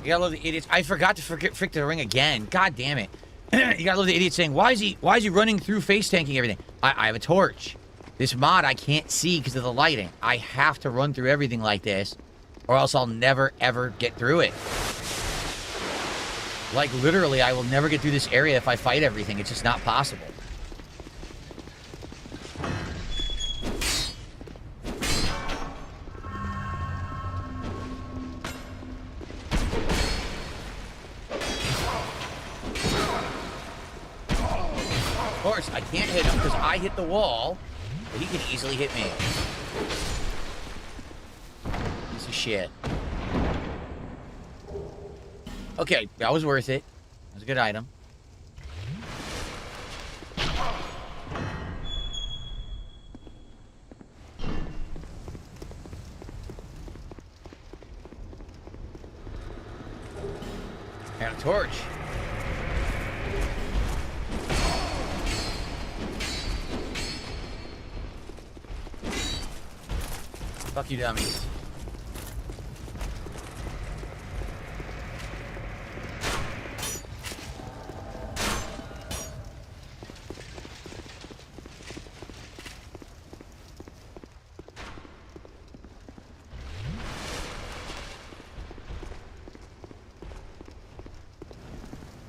You gotta love the idiots. I forgot to frick the ring again. God damn it. You gotta love the idiot saying, why is he running through face tanking everything? I have a torch. This mod I can't see because of the lighting. I have to run through everything like this, or else I'll never ever get through it. Like literally, I will never get through this area if I fight everything. It's just not possible. Of course, I can't hit him because I hit the wall, but he can easily hit me. Piece of shit. Okay, that was worth it. That was a good item. And a torch. Fuck you, dummies.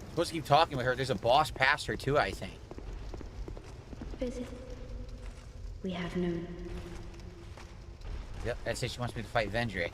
Supposed to keep talking with her. There's a boss past her too, I think. Visit. We have known. Yep, that's it. She wants me to fight Vendrick.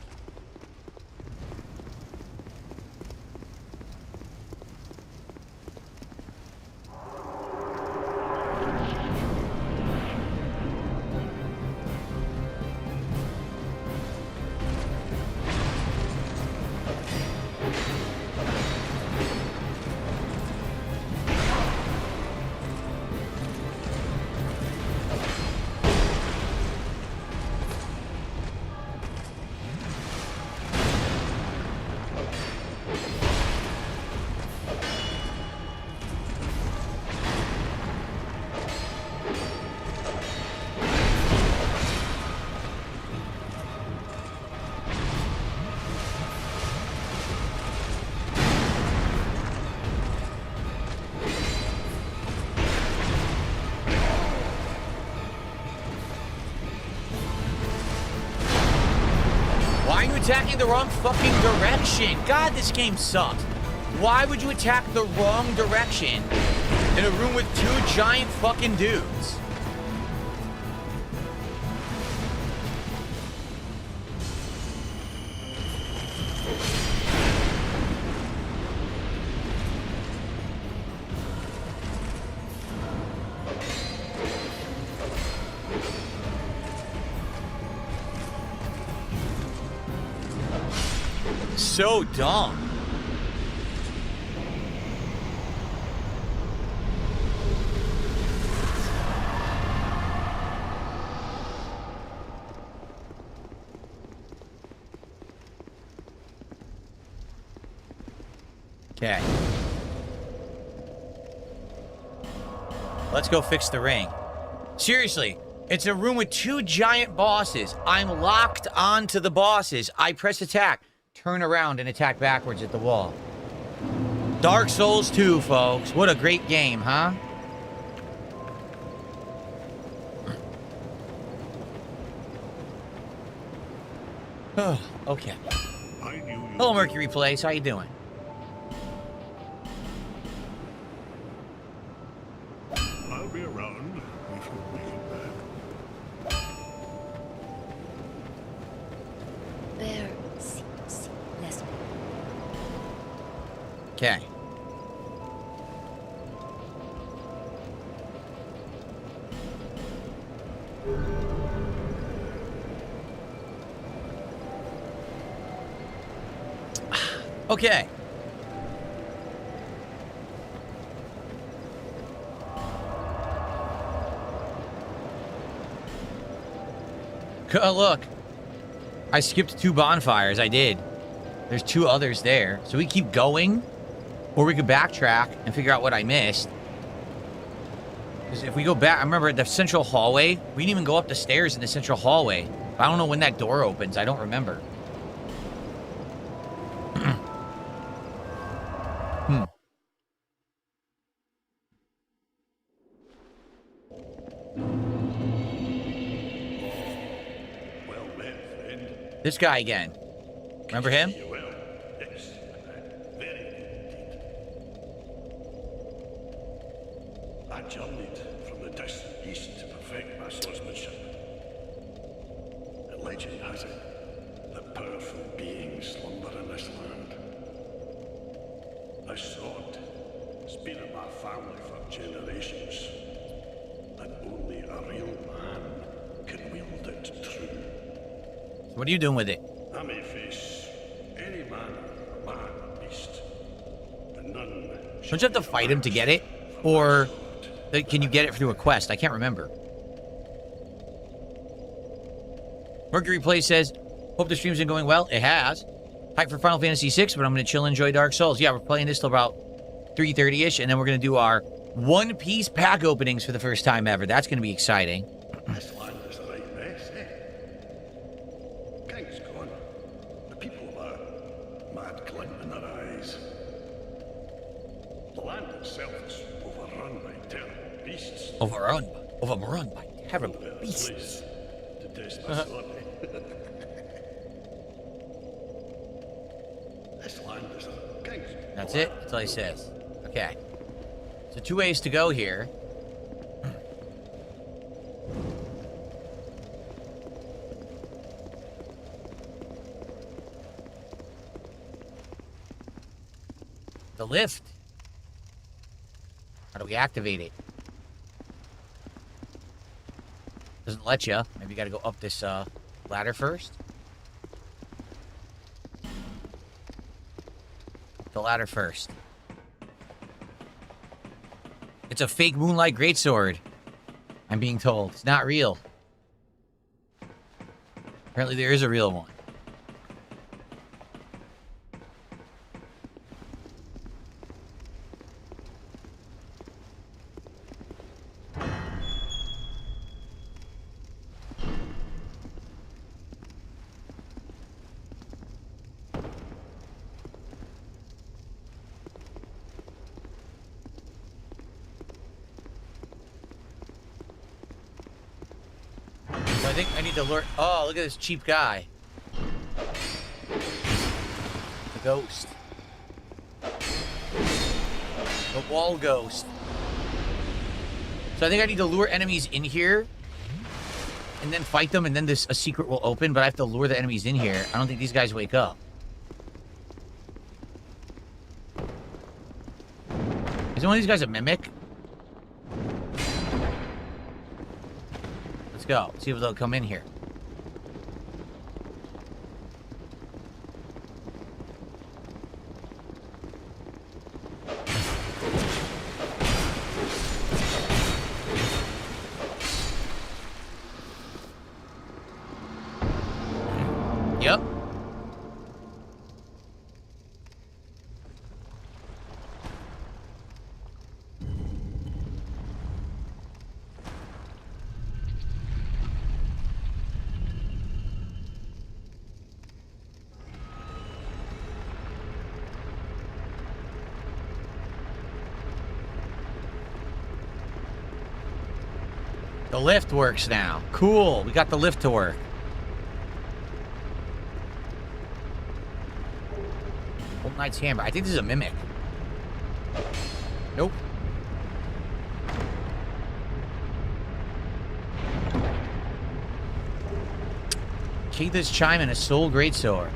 Attacking the wrong fucking direction. God, this game sucks. Why would you attack the wrong direction in a room with two giant fucking dudes? So dumb. Okay. Let's go fix the ring. Seriously, it's a room with two giant bosses. I'm locked onto the bosses. I press attack. Turn around and attack backwards at the wall. Dark Souls 2, folks. What a great game, huh? Oh, okay. Hello, Mercury Place. How you doing? Okay. Okay. Look. I skipped 2 bonfires. I did. There's 2 others there. So we keep going, or we could backtrack and figure out what I missed. Because if we go back, I remember the central hallway. We didn't even go up the stairs in the central hallway. I don't know when that door opens. I don't remember. Well met, friend. This guy again. Remember him? Well, yes. Very good indeed. I journeyed from the distant east to perfect my swordsmanship. And legend has it that powerful beings slumber in this land. This sword has been in my family for generations, and only a real man can wield it true. So what are you doing with it? I may face any man or beast, and none. Don't you have to fight him to get it? Or can you get it through a quest? I can't remember. Mercury Play says, hope the stream's been going well. It has. Hype for Final Fantasy VI, but I'm going to chill and enjoy Dark Souls. Yeah, we're playing this till about 3:30-ish, and then we're going to do our One Piece pack openings for the first time ever. That's going to be exciting. This land is a right mess, eh? King's gone. The people have a mad glint in their eyes. The land itself is overrun by terrible beasts. Overrun by terrible Better beasts. place to test my sword, eh? This land is a king's. That's it? That's all he says. Okay. So 2 ways to go here. The lift. How do we activate it? Doesn't let you. Maybe you gotta go up this ladder first. The ladder first. It's a fake Moonlight Greatsword. I'm being told. It's not real. Apparently there is a real one. I think I need to lure. Oh, look at this cheap guy. The ghost. The wall ghost. So I think I need to lure enemies in here and then fight them, and then a secret will open, but I have to lure the enemies in here. I don't think these guys wake up. Is one of these guys a mimic? Let's go. See if they'll come in here. Yep. The lift works now. Cool. We got the lift to work. Old Knight's Hammer. I think this is a mimic. Nope. Keitha's Chime and a Soul Greatsword.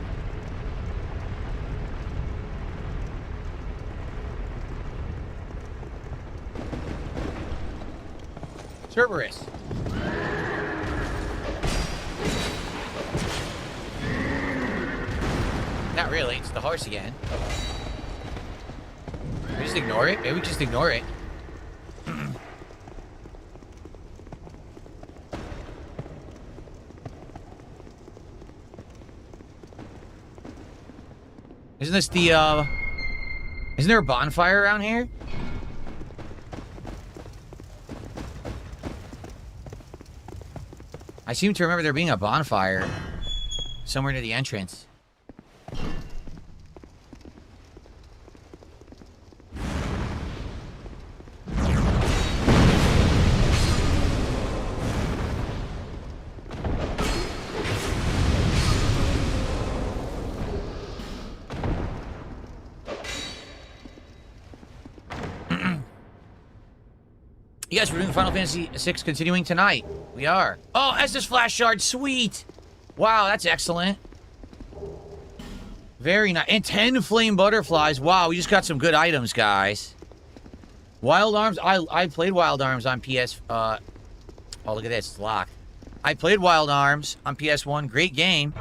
Cerberus. Not really, it's the horse again. We just ignore it? Maybe we just ignore it. Isn't this the, isn't there a bonfire around here? I seem to remember there being a bonfire somewhere near the entrance. Yes, we're doing Final Fantasy VI continuing tonight. We are. Oh, Estus Flash Shard, sweet! Wow, that's excellent. Very nice. And 10 Flame Butterflies. Wow, we just got some good items, guys. Wild Arms. I played Wild Arms on PS... oh, look at this. It's locked. I played Wild Arms on PS1. Great game.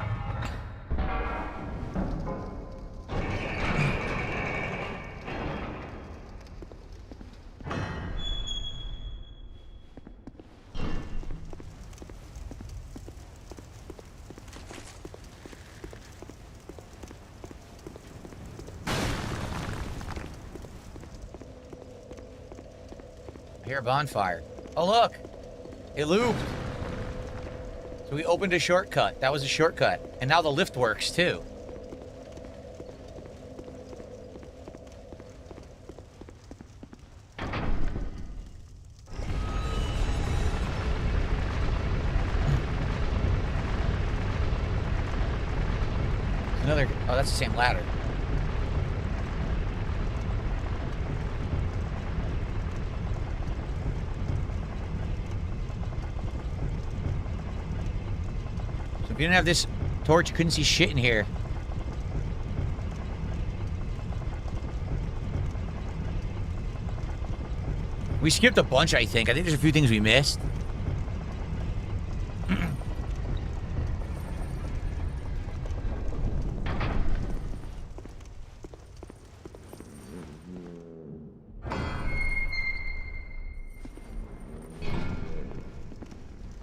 Here, a bonfire. Oh, look. It looped. So we opened a shortcut. That was a shortcut. And now the lift works, too. Another... Oh, that's the same ladder. If you didn't have this torch, you couldn't see shit in here. We skipped a bunch, I think. I think there's a few things we missed.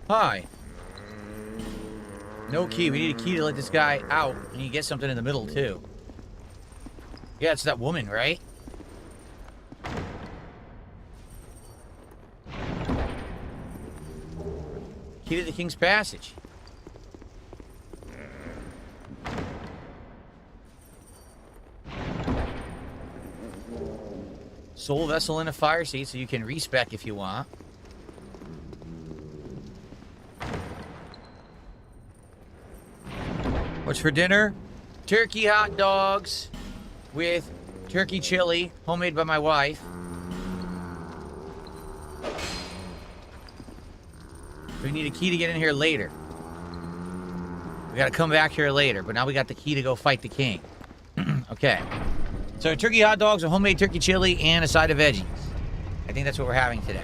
Hi. No key. We need a key to let this guy out. And you get something in the middle, too. Yeah, it's that woman, right? Key to the King's Passage. Soul vessel in a fire seat so you can respec if you want. What's for dinner? Turkey hot dogs with turkey chili, homemade by my wife. We need a key to get in here later. We gotta come back here later, but now we got the key to go fight the king. Okay. So turkey hot dogs, a homemade turkey chili, and a side of veggies. I think that's what we're having today.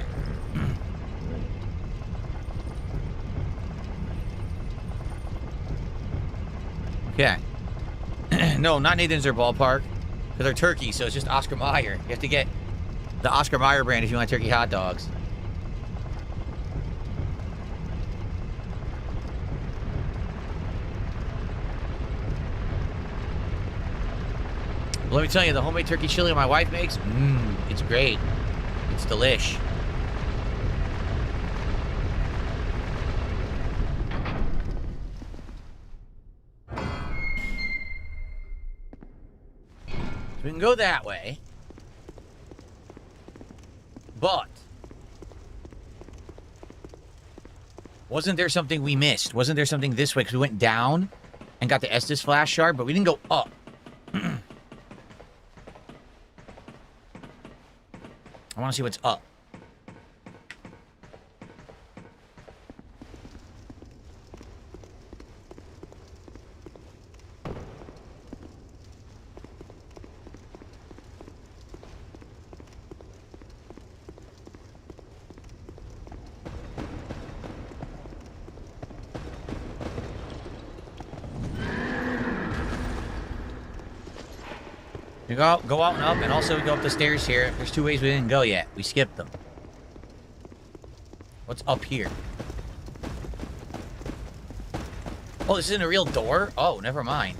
Okay. No, not Nathan's or Ballpark. Because they're turkey, so it's just Oscar Mayer. You have to get the Oscar Mayer brand if you want turkey hot dogs. Let me tell you, the homemade turkey chili my wife makes, it's great. It's delish. We can go that way. But wasn't there something we missed? Wasn't there something this way? Because we went down and got the Estus Flash Shard, but we didn't go up. I want to see what's up. We go out and up, and also we go up the stairs here. There's 2 ways we didn't go yet. We skipped them. What's up here? Oh, this isn't a real door? Oh, never mind.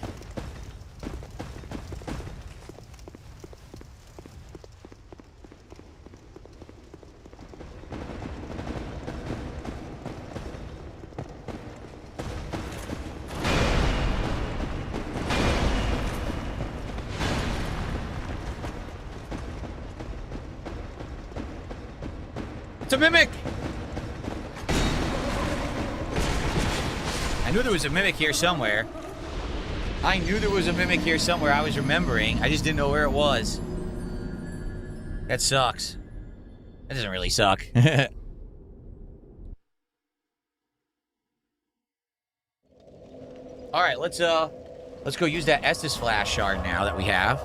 It's a mimic! I knew there was a mimic here somewhere. I was remembering. I just didn't know where it was. That sucks. That doesn't really suck. Alright, let's go use that Estus flash shard now that we have.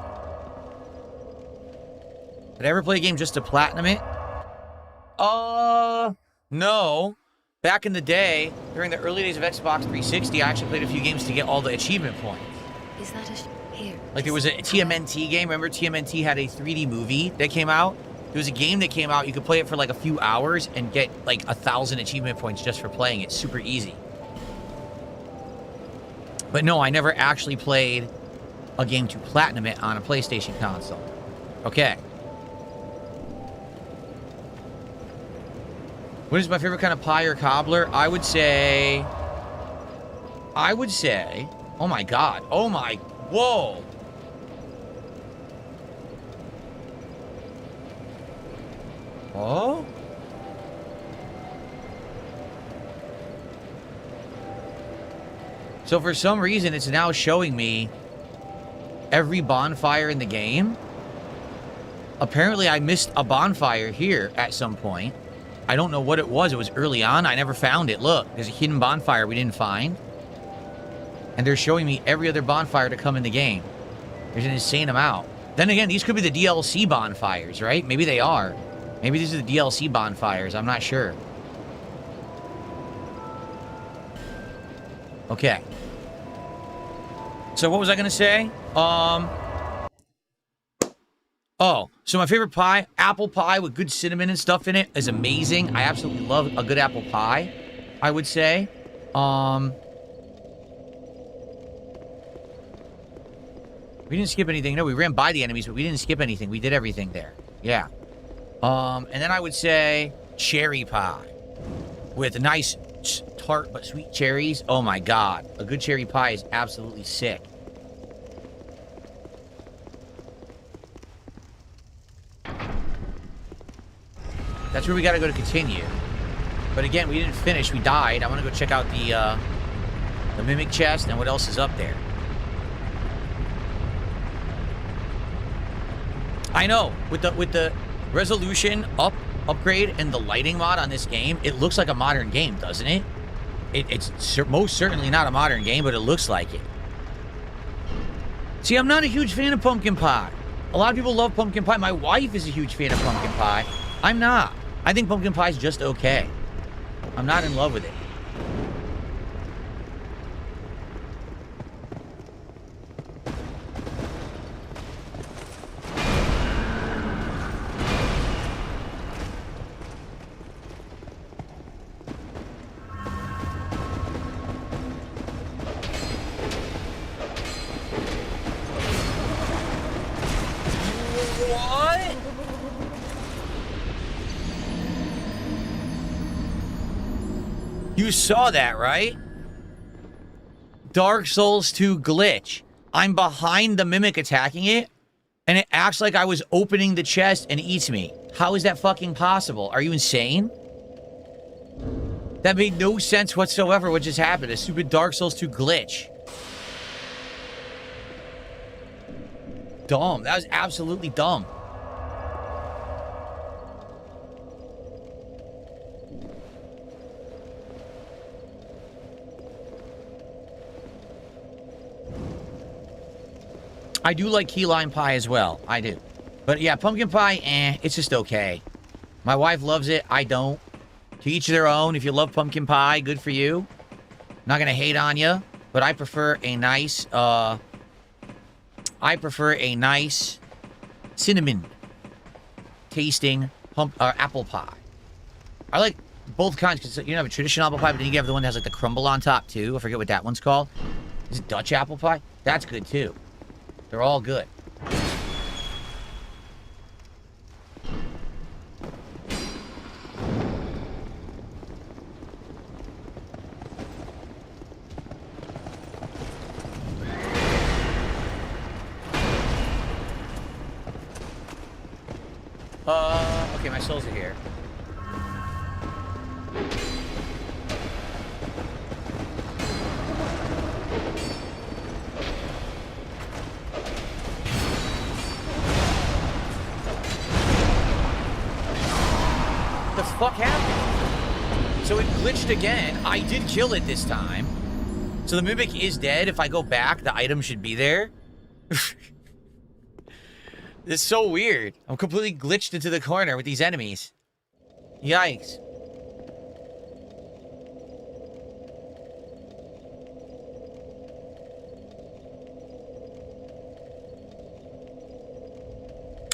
Did I ever play a game just to platinum it? No. Back in the day, during the early days of Xbox 360, I actually played a few games to get all the achievement points. Is that here? Like there was a TMNT game. Remember TMNT had a 3D movie that came out? There was a game that came out. You could play it for like a few hours and get like 1,000 achievement points just for playing it. Super easy. But no, I never actually played a game to platinum it on a PlayStation console. Okay. What is my favorite kind of pie or cobbler? I would say, oh my God. Oh my, whoa. Oh? So for some reason, it's now showing me every bonfire in the game. Apparently, I missed a bonfire here at some point. I don't know what it was. It was early on. I never found it. Look, there's a hidden bonfire we didn't find. And they're showing me every other bonfire to come in the game. There's an insane amount. Then again, these could be the DLC bonfires, right? Maybe they are. Maybe these are the DLC bonfires. I'm not sure. Okay. So what was I going to say? Oh, so my favorite pie, apple pie with good cinnamon and stuff in it is amazing. I absolutely love a good apple pie, I would say. We didn't skip anything. No, we ran by the enemies, but we didn't skip anything. We did everything there. Yeah. And then I would say cherry pie with nice tart but sweet cherries. Oh my God. A good cherry pie is absolutely sick. That's where we gotta go to continue. But again, we didn't finish. We died. I want to go check out the mimic chest and what else is up there. I know with the resolution upgrade and the lighting mod on this game, it looks like a modern game, doesn't it? It's most certainly not a modern game, but it looks like it. See, I'm not a huge fan of pumpkin pie. A lot of people love pumpkin pie. My wife is a huge fan of pumpkin pie. I'm not. I think pumpkin pie is just okay. I'm not in love with it. What? You saw that, right? Dark Souls 2 glitch. I'm behind the mimic attacking it, and it acts like I was opening the chest and eats me. How is that fucking possible? Are you insane? That made no sense whatsoever what just happened. A stupid Dark Souls 2 glitch. Dumb. That was absolutely dumb. I do like key lime pie as well. I do. But yeah, pumpkin pie, it's just okay. My wife loves it. I don't. To each their own. If you love pumpkin pie, good for you. Not gonna hate on you. But I prefer a nice, I prefer a nice cinnamon tasting apple pie. I like both kinds because you have a traditional apple pie, but then you have the one that has like the crumble on top too. I forget what that one's called. Is it Dutch apple pie? That's good too. They're all good. Okay, my souls are here. The fuck happened? So it glitched again. I did kill it this time. So the mimic is dead. If I go back, the item should be there. This is so weird. I'm completely glitched into the corner with these enemies. Yikes.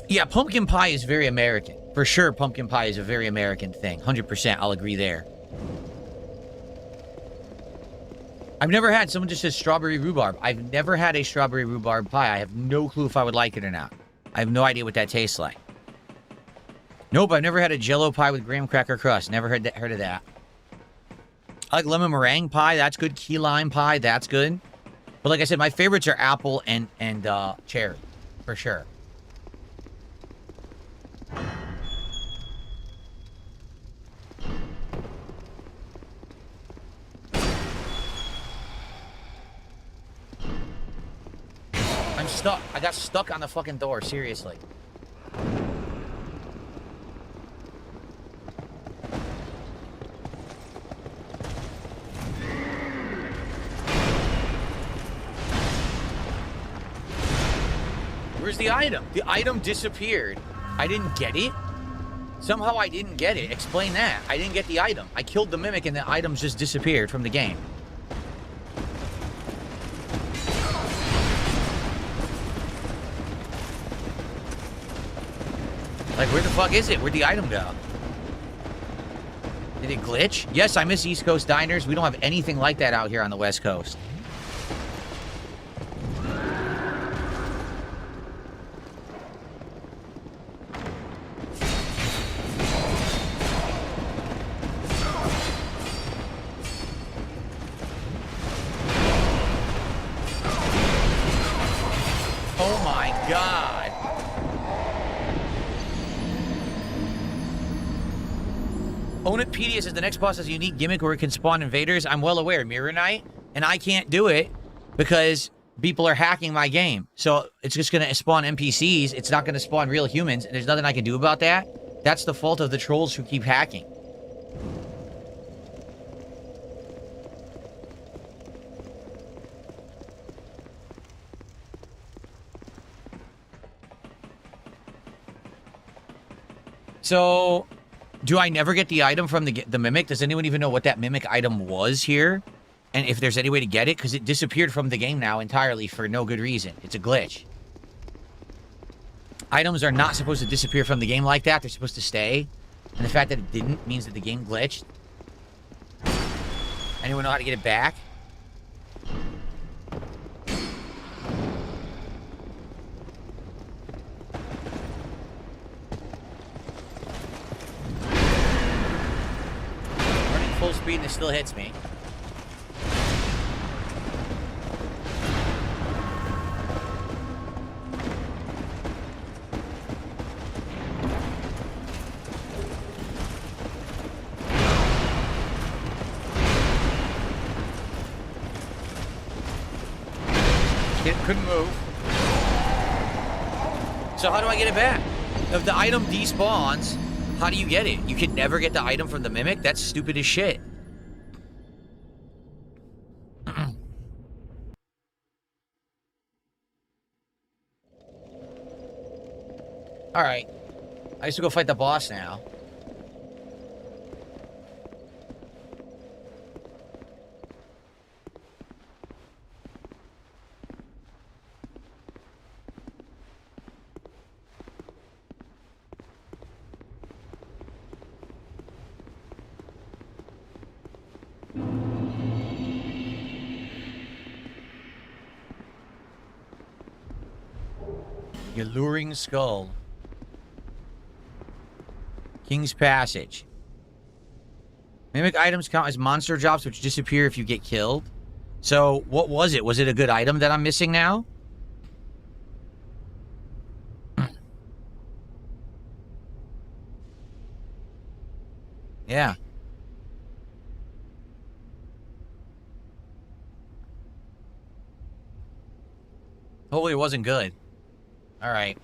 Yeah, pumpkin pie is very American. For sure, pumpkin pie is a very American thing. 100%, I'll agree there. I've never had, someone just says strawberry rhubarb. I've never had a strawberry rhubarb pie. I have no clue if I would like it or not. I have no idea what that tastes like. Nope, I've never had a Jell-O pie with graham cracker crust. Never heard of that. I like lemon meringue pie. That's good. Key lime pie. That's good. But like I said, my favorites are apple and cherry. For sure. I'm stuck. I got stuck on the fucking door. Seriously. Where's the item? The item disappeared. I didn't get it? Somehow I didn't get it. Explain that. I didn't get the item. I killed the mimic and the items just disappeared from the game. Like, where the fuck is it? Where'd the item go? Did it glitch? Yes, I miss East Coast diners. We don't have anything like that out here on the West Coast. Oh my god. Onitpedia says the next boss has a unique gimmick where it can spawn invaders. I'm well aware, Mirror Knight, and I can't do it because people are hacking my game. So it's just going to spawn NPCs. It's not going to spawn real humans, and there's nothing I can do about that. That's the fault of the trolls who keep hacking. So, do I never get the item from the mimic? Does anyone even know what that mimic item was here? And if there's any way to get it? Because it disappeared from the game now entirely for no good reason. It's a glitch. Items are not supposed to disappear from the game like that. They're supposed to stay. And the fact that it didn't means that the game glitched. Anyone know how to get it back? Full speed and it still hits me. It couldn't move. So how do I get it back? If the item despawns, how do you get it? You can never get the item from the mimic? That's stupid as shit. Alright. I used to go fight the boss now. The Alluring Skull. King's Passage. Mimic items count as monster drops, which disappear if you get killed. So, what was it? Was it a good item that I'm missing now? Yeah. Hopefully it wasn't good. Alright.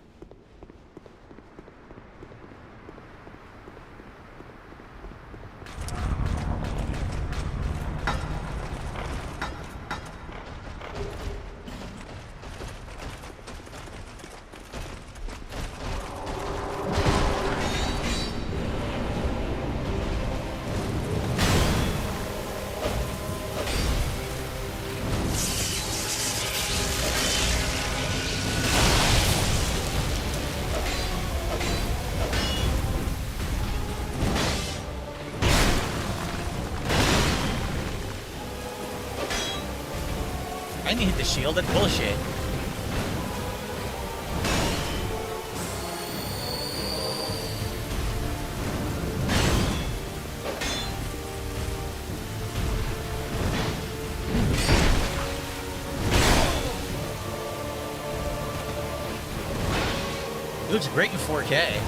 I didn't hit the shield, that's bullshit. It looks great in 4K.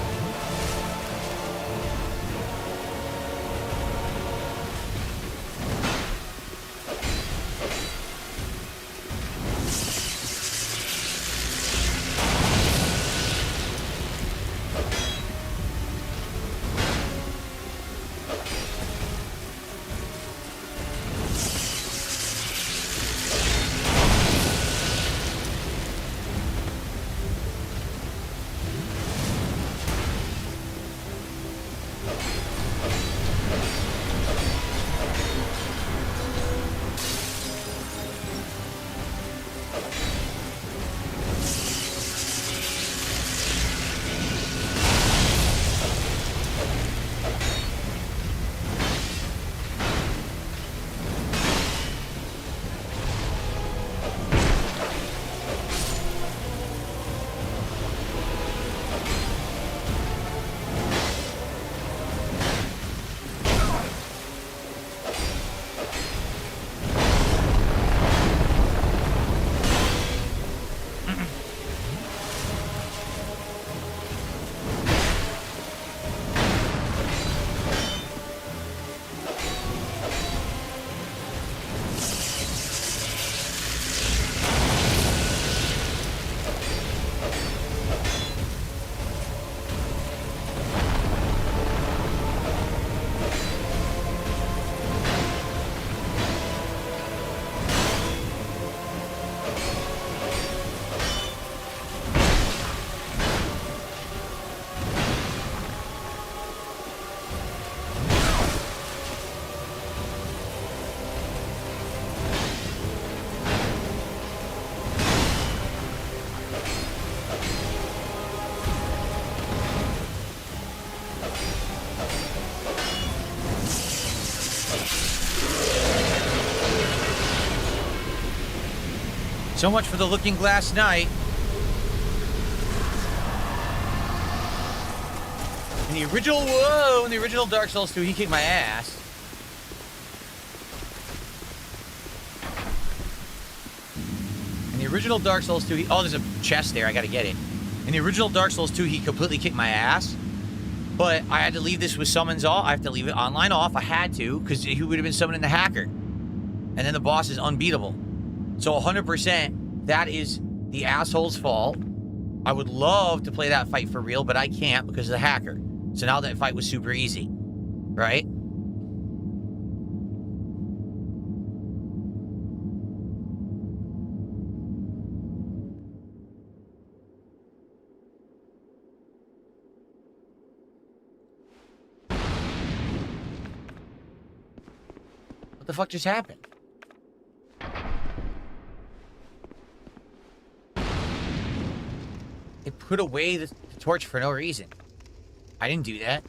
So much for the Looking Glass Knight. In the original, whoa, in the original Dark Souls 2, he kicked my ass. In the original Dark Souls 2, oh, there's a chest there, I gotta get it. In the original Dark Souls 2, he completely kicked my ass. But I had to leave this with summons off. I have to leave it online off. I had to, because he would have been summoning the hacker. And then the boss is unbeatable. So 100%, that is the asshole's fault. I would love to play that fight for real, but I can't because of the hacker. So now that fight was super easy, right? What the fuck just happened? It put away the torch for no reason. I didn't do that.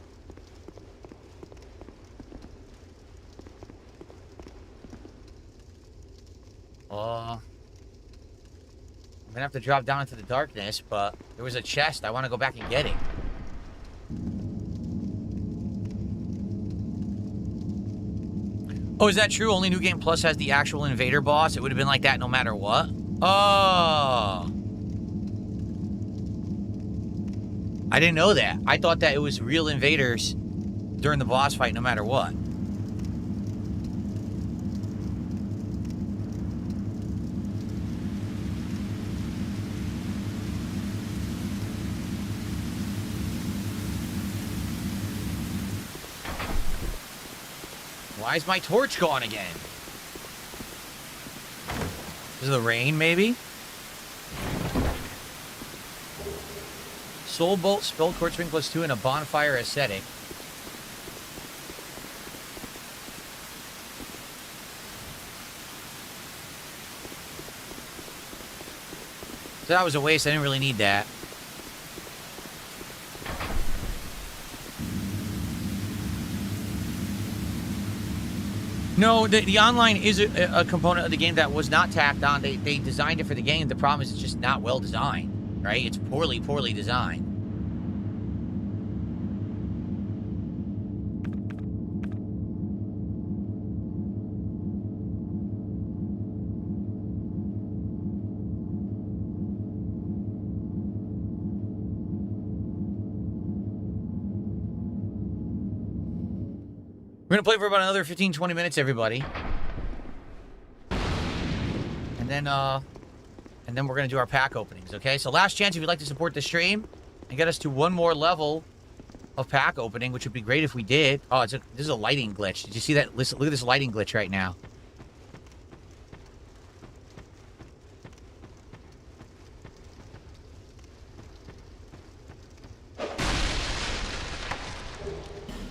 I'm gonna have to drop down into the darkness, but there was a chest. I want to go back and get it. Oh, is that true? Only New Game Plus has the actual invader boss? It would have been like that no matter what? Oh. I didn't know that. I thought that it was real invaders during the boss fight no matter what. Why is my torch gone again? Is it the rain, maybe? Soul Bolt, Spell Quartz Ring +2, and a Bonfire Ascetic. So that was a waste. I didn't really need that. No, the online is a component of the game that was not tacked on. They designed it for the game. The problem is it's just not well designed, right? It's poorly designed. We're going to play for about another 15-20 minutes, everybody. And then we're going to do our pack openings, okay? So last chance if you'd like to support the stream and get us to one more level of pack opening, which would be great if we did. Oh, this is a lighting glitch. Did you see that? Listen, look at this lighting glitch right now.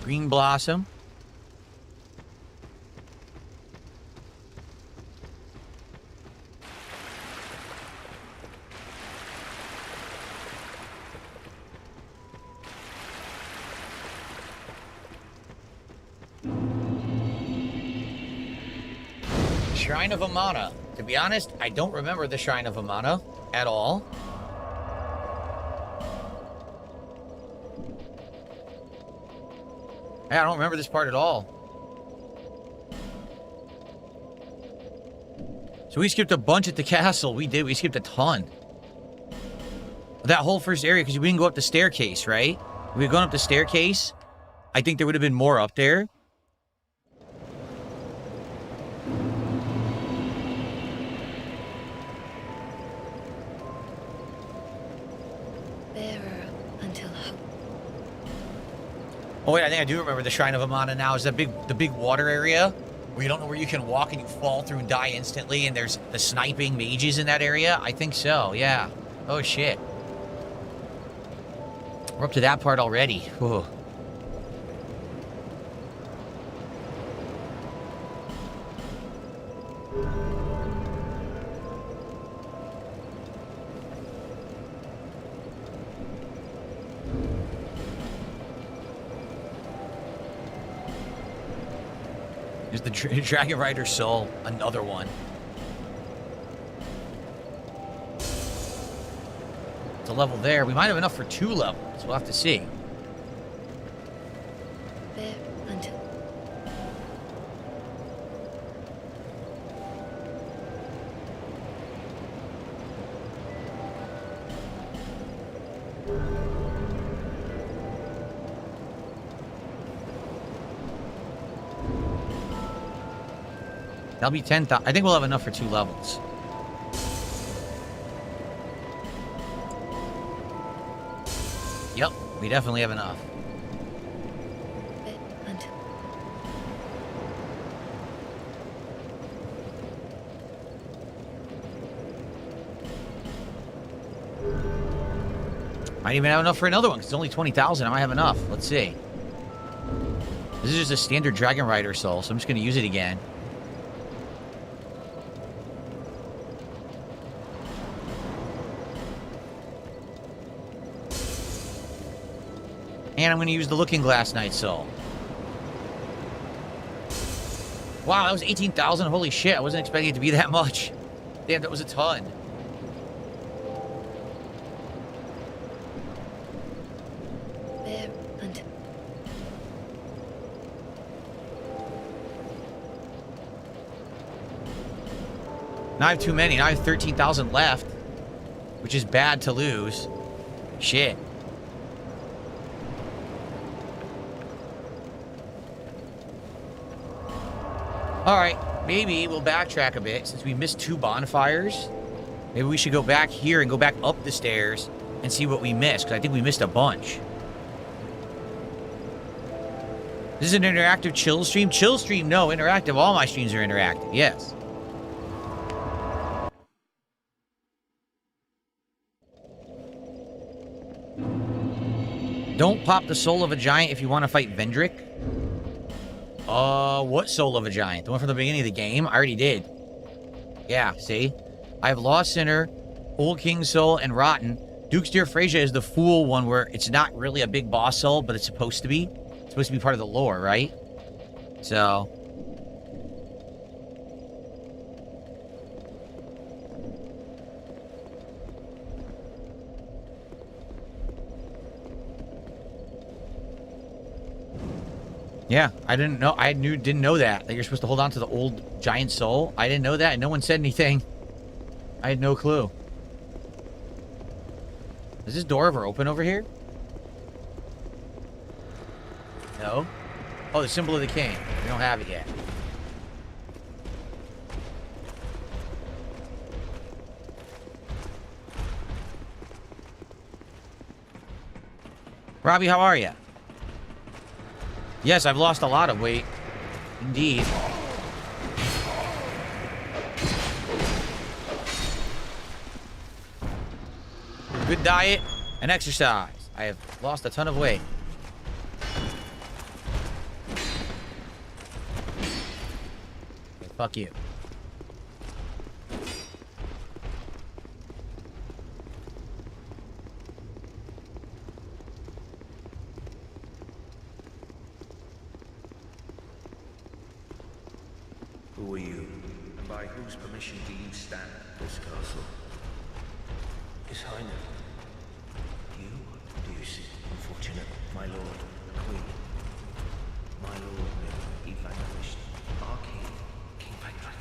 Green Blossom. Shrine of Amana. To be honest, I don't remember the Shrine of Amana at all. I don't remember this part at all. So we skipped a bunch at the castle. We did. We skipped a ton. That whole first area, because we didn't go up the staircase, right? If we had gone up the staircase, I think there would have been more up there. Oh wait, I think I do remember the Shrine of Amana now. Is that the big water area where you don't know where you can walk and you fall through and die instantly, and there's the sniping mages in that area? I think so, yeah. Oh shit. We're up to that part already. Whoa. There's the Dragon Rider Soul, another one. It's a level there. We might have enough for 2 levels. We'll have to see. There until... That'll be 10,000. I think we'll have enough for 2 levels. Yep, we definitely have enough. Might even have enough for another one, because it's only 20,000. I might have enough. Let's see. This is just a standard Dragon Rider Soul, so I'm just going to use it again. And I'm going to use the Looking Glass Knight Soul. Wow, that was 18,000. Holy shit, I wasn't expecting it to be that much. Damn, that was a ton. Now I have too many. Now I have 13,000 left, which is bad to lose. Shit. Alright, maybe we'll backtrack a bit since we missed 2 bonfires. Maybe we should go back here and go back up the stairs and see what we missed, because I think we missed a bunch. This is an interactive chill stream? Chill stream? No, interactive. All my streams are interactive, yes. Don't pop the soul of a giant if you want to fight Vendrick. What soul of a giant? The one from the beginning of the game? I already did. Yeah, see? I have Lost Sinner, Old King Soul, and Rotten. Duke's Dear Frasier is the fool one where it's not really a big boss soul, but it's supposed to be. It's supposed to be part of the lore, right? So... yeah, I didn't know. Didn't know that you're supposed to hold on to the old giant soul. I didn't know that, and no one said anything. I had no clue. Is this door ever open over here? No. Oh, the symbol of the king. We don't have it yet. Robbie, how are you? Yes, I've lost a lot of weight. Indeed. Good diet and exercise. I have lost a ton of weight. Okay, fuck you. Who are you? And by whose permission do you stand at this castle? His Highness. You? Do you see? Unfortunate, my lord, the Queen. My lord, he vanquished our king, King Vendrick.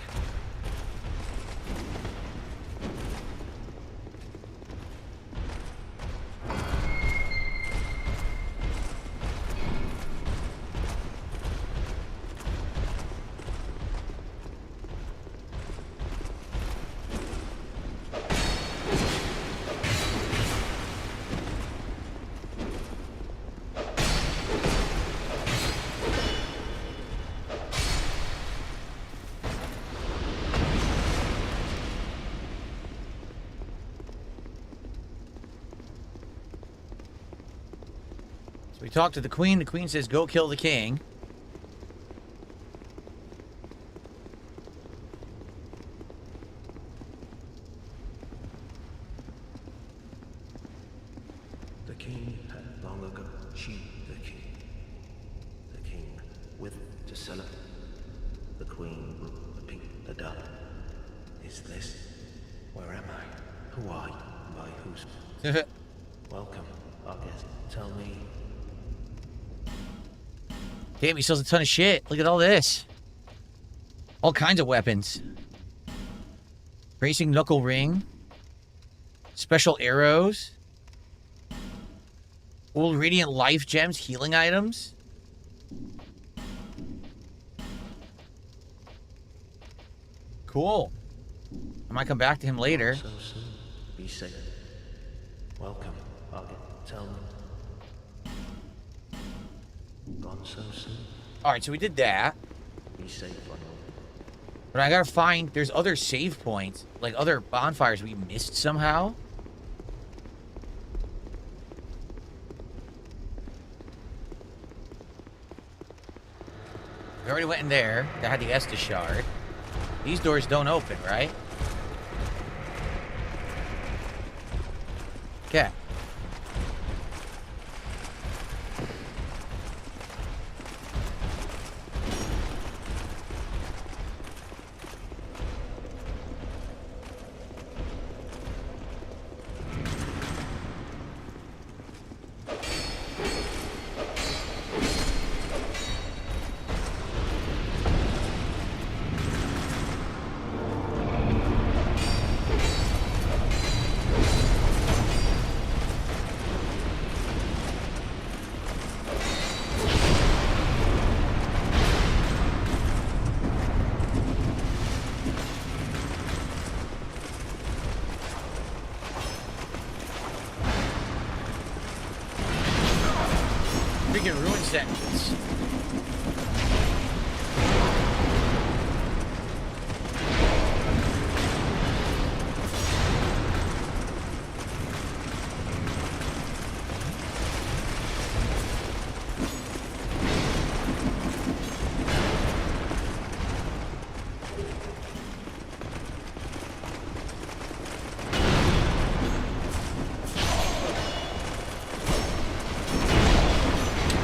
We talked to the queen. The queen says, go kill the king. The king had long ago achieved the king. The king with to celebrate. The queen will repeat the done. Is this? Where am I? Who are you? By whose? Welcome, our guest. Tell me. Damn, he sells a ton of shit. Look at all this. All kinds of weapons. Racing knuckle ring. Special arrows. Old radiant life gems, healing items. Cool. I might come back to him later. So soon. Be safe. Welcome, our guest. Tell me. Gone so soon. Alright, so we did that. Be safe on your... But I gotta find... there's other save points. Like other bonfires we missed somehow. We already went in there. That had the Estus shard. These doors don't open, right? Okay. Freaking ruin sentinels.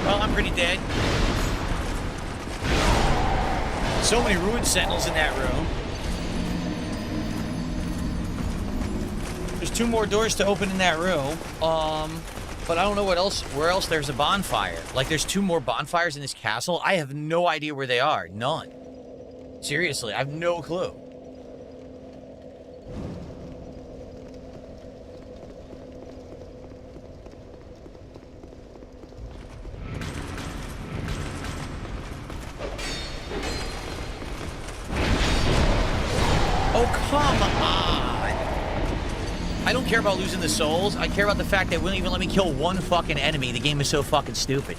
Well, I'm pretty dead. So many ruined sentinels in that room. There's 2 more doors to open in that room. But I don't know where else there's a bonfire. Like, there's 2 more bonfires in this castle. I have no idea where they are. None. Seriously, I have no clue. Oh, come on! I don't care about losing the souls. I care about the fact that it wouldn't even let me kill 1 fucking enemy. The game is so fucking stupid.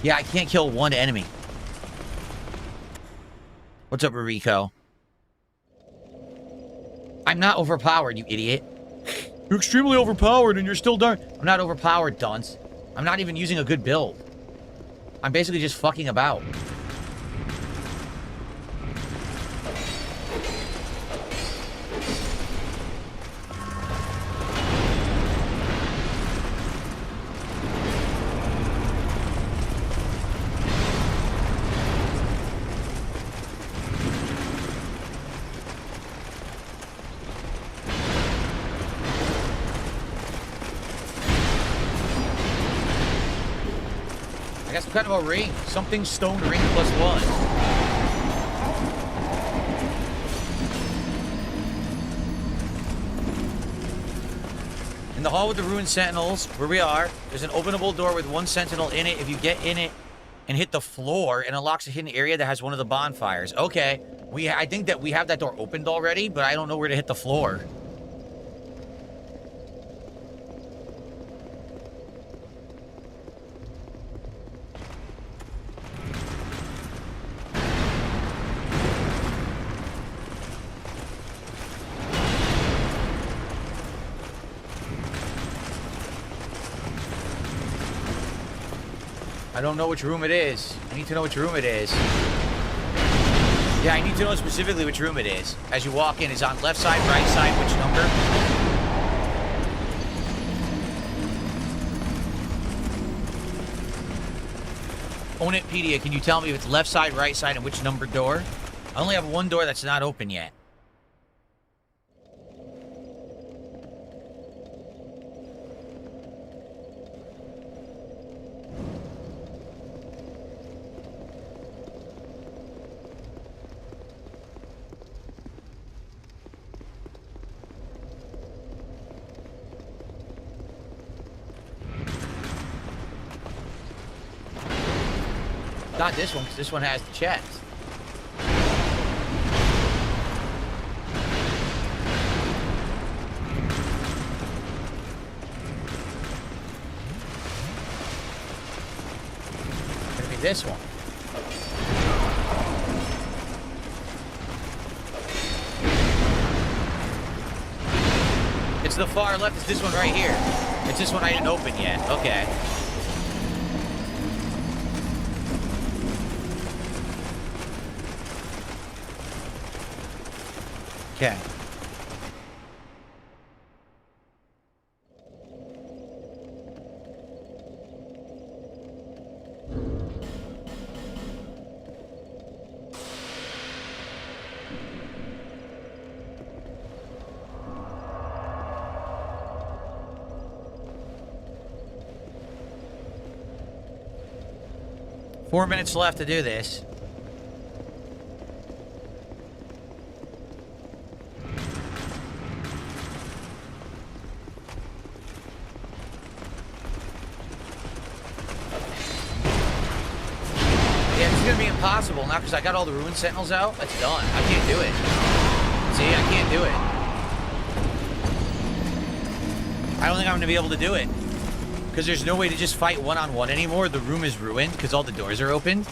Yeah, I can't kill 1 enemy. What's up, Ruriko? I'm not overpowered, you idiot. You're extremely overpowered and you're still dark. I'm not overpowered, dunce. I'm not even using a good build. I'm basically just fucking about. I got some kind of a ring. Something stone ring +1. In the hall with the ruined sentinels, where we are, there's an openable door with 1 sentinel in it. If you get in it and hit the floor, it unlocks a hidden area that has one of the bonfires. Okay, I think that we have that door opened already, but I don't know where to hit the floor. I don't know which room it is. I need to know which room it is. Yeah, I need to know specifically which room it is. As you walk in, is on left side, right side, which number? Onitpedia, can you tell me if it's left side, right side, and which number door? I only have 1 door that's not open yet. Not this one, because this one has the chest. Gonna be this one. It's the far left. It's this one right here. It's this one I didn't open yet. Okay. Okay. Four minutes left to do this. Impossible now because I got all the ruined sentinels out. That's done. I can't do it. See, I can't do it. I don't think I'm going to be able to do it because there's no way to just fight one-on-one anymore. The room is ruined because all the doors are opened.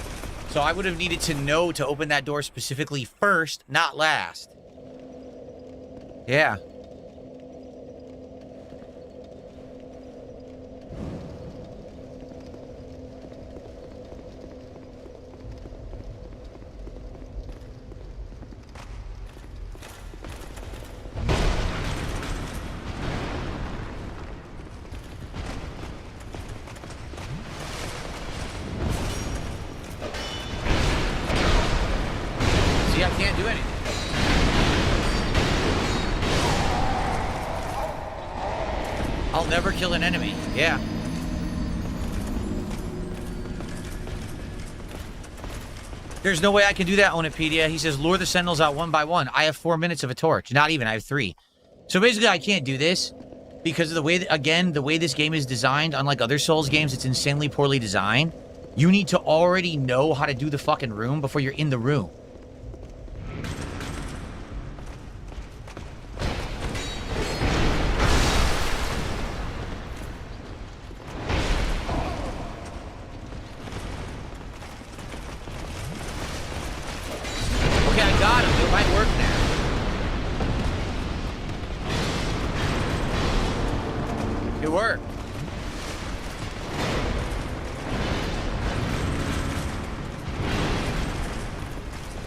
So I would have needed to know to open that door specifically first, not last. Yeah. I can't do anything. I'll never kill an enemy. Yeah. There's no way I can do that, Onipedia. He says, lure the sentinels out one by one. I have 4 minutes of a torch. Not even. I have 3. So basically, I can't do this because of the way, again, the way this game is designed. Unlike other Souls games, it's insanely poorly designed. You need to already know how to do the fucking room before you're in the room.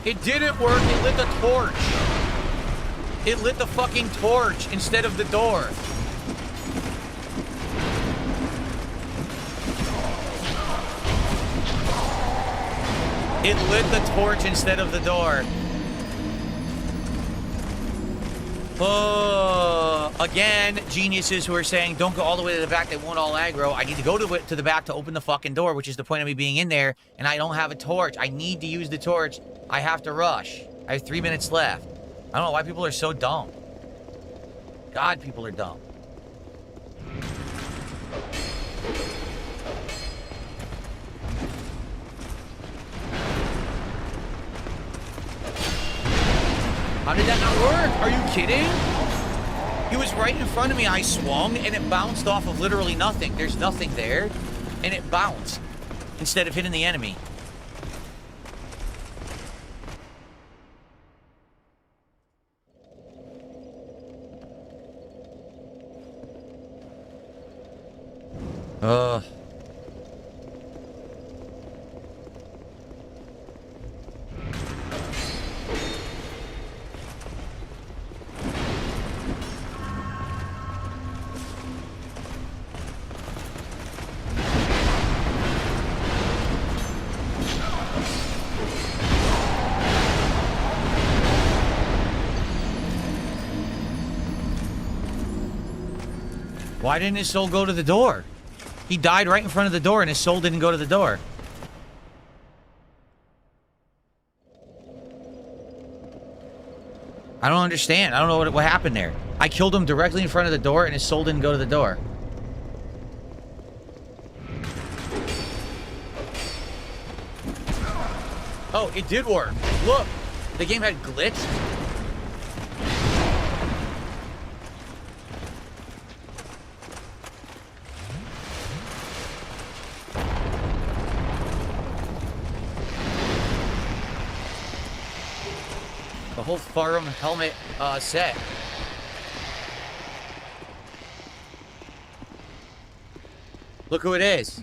It didn't work. It lit the torch. It lit the fucking torch instead of the door. It lit the torch instead of the door. Again, geniuses who are saying, don't go all the way to the back, they won't all aggro. I need to go to the back to open the fucking door, which is the point of me being in there, and I don't have a torch. I need to use the torch. I have to rush. I have 3 minutes left. I don't know why people are so dumb. God, people are dumb. How did that not work? Are you kidding? He was right in front of me. I swung and it bounced off of literally nothing. There's nothing there. And it bounced instead of hitting the enemy. Why didn't his soul go to the door? He died right in front of the door and his soul didn't go to the door. I don't understand. I don't know what happened there. I killed him directly in front of the door and his soul didn't go to the door. Oh, it did work. Look, the game had glitched. The whole Farum helmet set. Look who it is.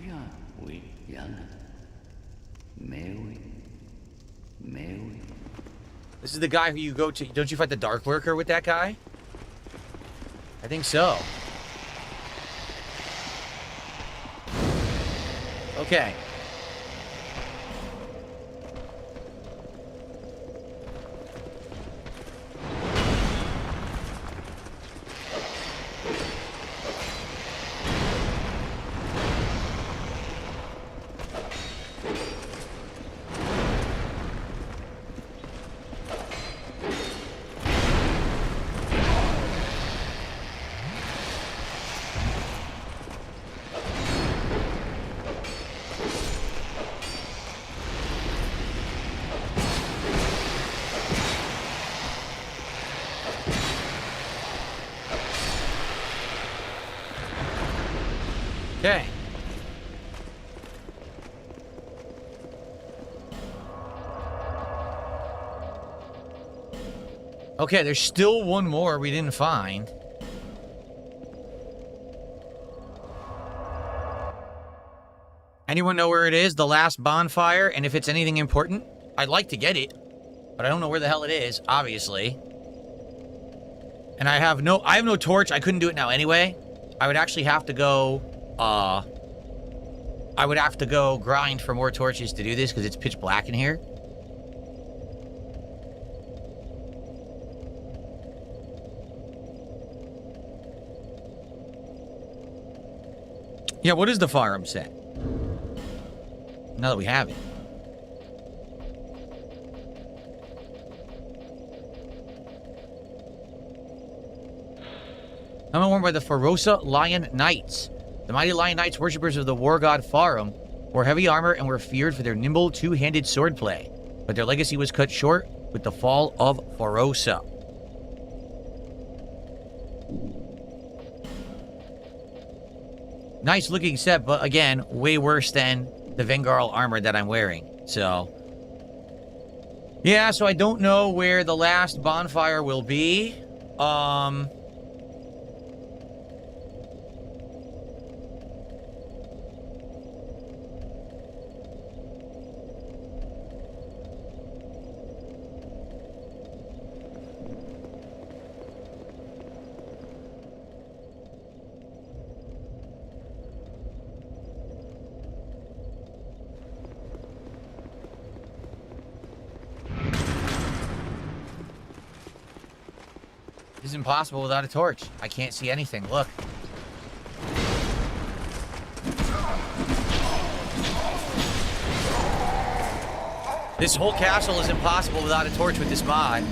This is the guy who you go to. Don't you fight the Dark Lurker with that guy? I think so. Okay. Okay. Okay, there's still one more we didn't find. Anyone know where it is? The last bonfire, and if it's anything important? I'd like to get it, but I don't know where the hell it is, obviously. And I have no torch. I couldn't do it now anyway. I would actually have to go, I would have to go grind for more torches to do this because it's pitch black in here. Yeah, what is the firearm set? Now that we have it. I'm warned by the Ferosa Lion Knights. The mighty Lion Knights, worshippers of the war god Farum, wore heavy armor and were feared for their nimble two-handed swordplay. But their legacy was cut short with the fall of Ferosa. Nice looking set, but again, way worse than the Vengarl armor that I'm wearing. So, yeah, so I don't know where the last bonfire will be. This is impossible without a torch. I can't see anything. Look. This whole castle is impossible without a torch with this mod.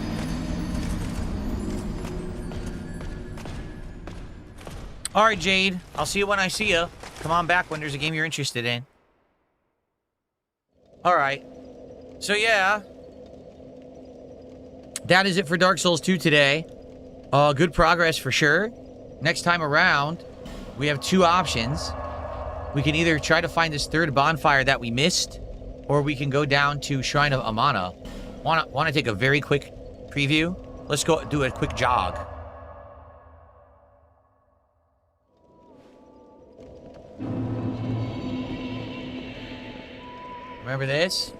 All right, Jade. I'll see you when I see you. Come on back when there's a game you're interested in. All right. So, yeah. That is it for Dark Souls 2 today. Good progress for sure. Next time around, we have two options. We can either try to find this third bonfire that we missed, or we can go down to Shrine of Amana. Want to take a very quick preview? Let's go do a quick jog. Remember this?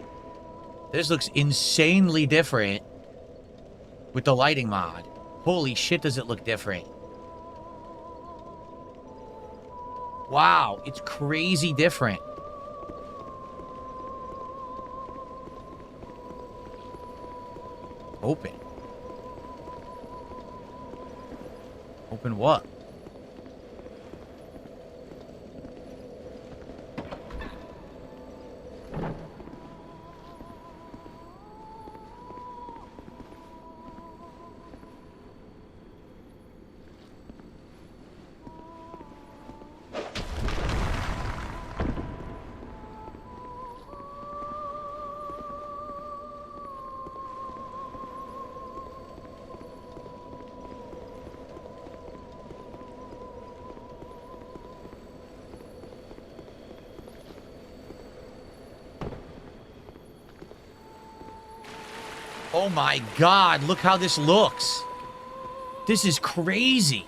This looks insanely different with the lighting mod. Holy shit, does it look different. Wow, it's crazy different. Open. Open what? Oh my god, look how this looks. This is crazy.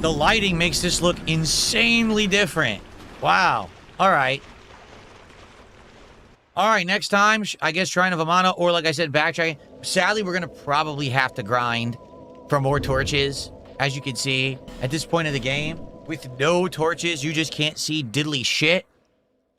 The lighting makes this look insanely different. Wow. All right. All right, next time, I guess Shrine of Amana, or like I said, backtracking. Sadly, we're going to probably have to grind for more torches. As you can see, at this point of the game, with no torches, you just can't see diddly shit.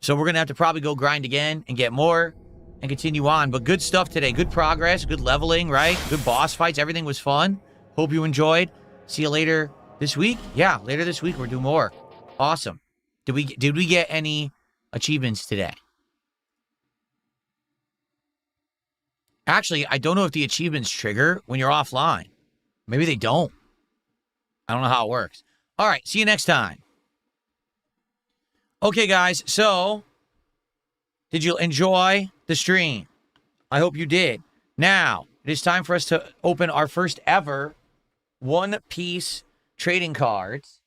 So we're going to have to probably go grind again and get more and continue on. But good stuff today. Good progress, good leveling, right? Good boss fights. Everything was fun. Hope you enjoyed. See you later. This week? Yeah, later this week we'll do more. Awesome. Did we get any achievements today? Actually, I don't know if the achievements trigger when you're offline. Maybe they don't. I don't know how it works. All right, see you next time. Okay, guys, so did you enjoy the stream? I hope you did. Now, it is time for us to open our first ever one-piece trading cards.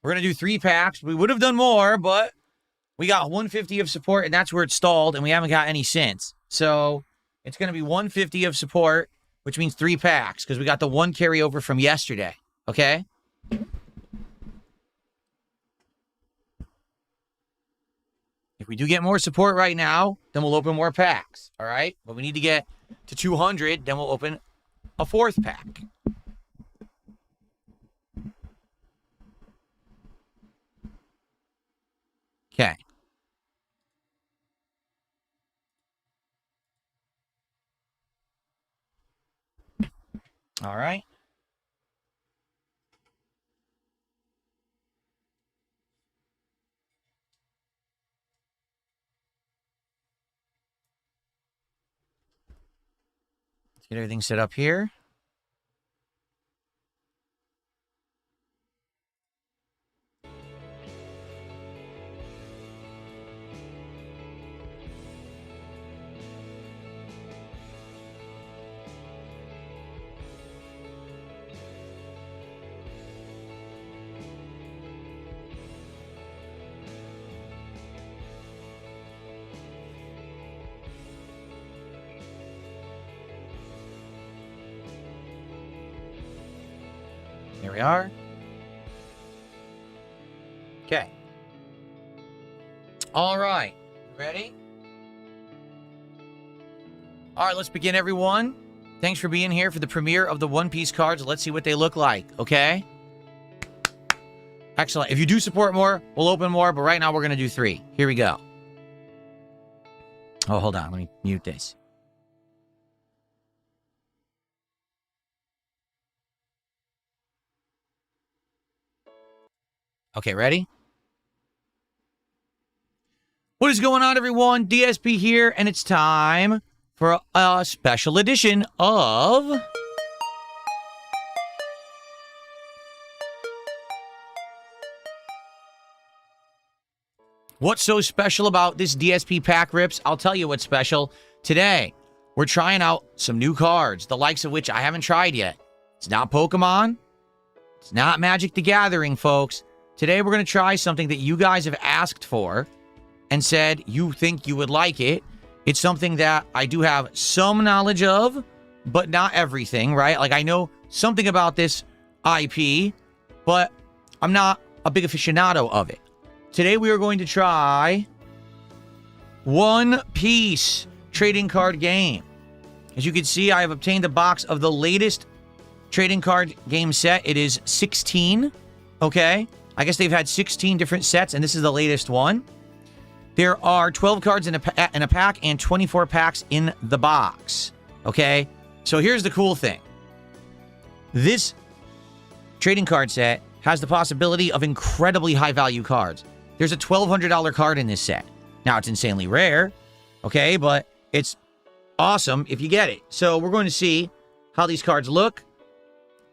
We're going to do 3 packs. We would have done more, but we got 150 of support, and that's where it stalled, and we haven't got any since. So it's going to be 150 of support, which means 3 packs, because we got the 1 carryover from yesterday. Okay? If we do get more support right now, then we'll open more packs. All right? But we need to get to 200, then we'll open a 4th pack. Okay. All right. Let's get everything set up here. Here we are. Okay. All right. Ready? All right, let's begin, everyone. Thanks for being here for the premiere of the One Piece cards. Let's see what they look like, okay? Excellent. If you do support more, we'll open more, but right now we're going to do 3. Here we go. Oh, hold on. Let me mute this. Okay, ready? What is going on, everyone? DSP here, and it's time for a special edition of... What's so special about this DSP pack rips? I'll tell you what's special. Today, we're trying out some new cards, the likes of which I haven't tried yet. It's not Pokemon. It's not Magic the Gathering, folks. Today, we're going to try something that you guys have asked for and said you think you would like it. It's something that I do have some knowledge of, but not everything, right? Like, I know something about this IP, but I'm not a big aficionado of it. Today, we are going to try One Piece trading card game. As you can see, I have obtained a box of the latest trading card game set. It is 16, okay? I guess they've had 16 different sets, and this is the latest one. There are 12 cards in a pack and 24 packs in the box, okay? So here's the cool thing. This trading card set has the possibility of incredibly high-value cards. There's a $1,200 card in this set. Now, it's insanely rare, okay? But it's awesome if you get it. So we're going to see how these cards look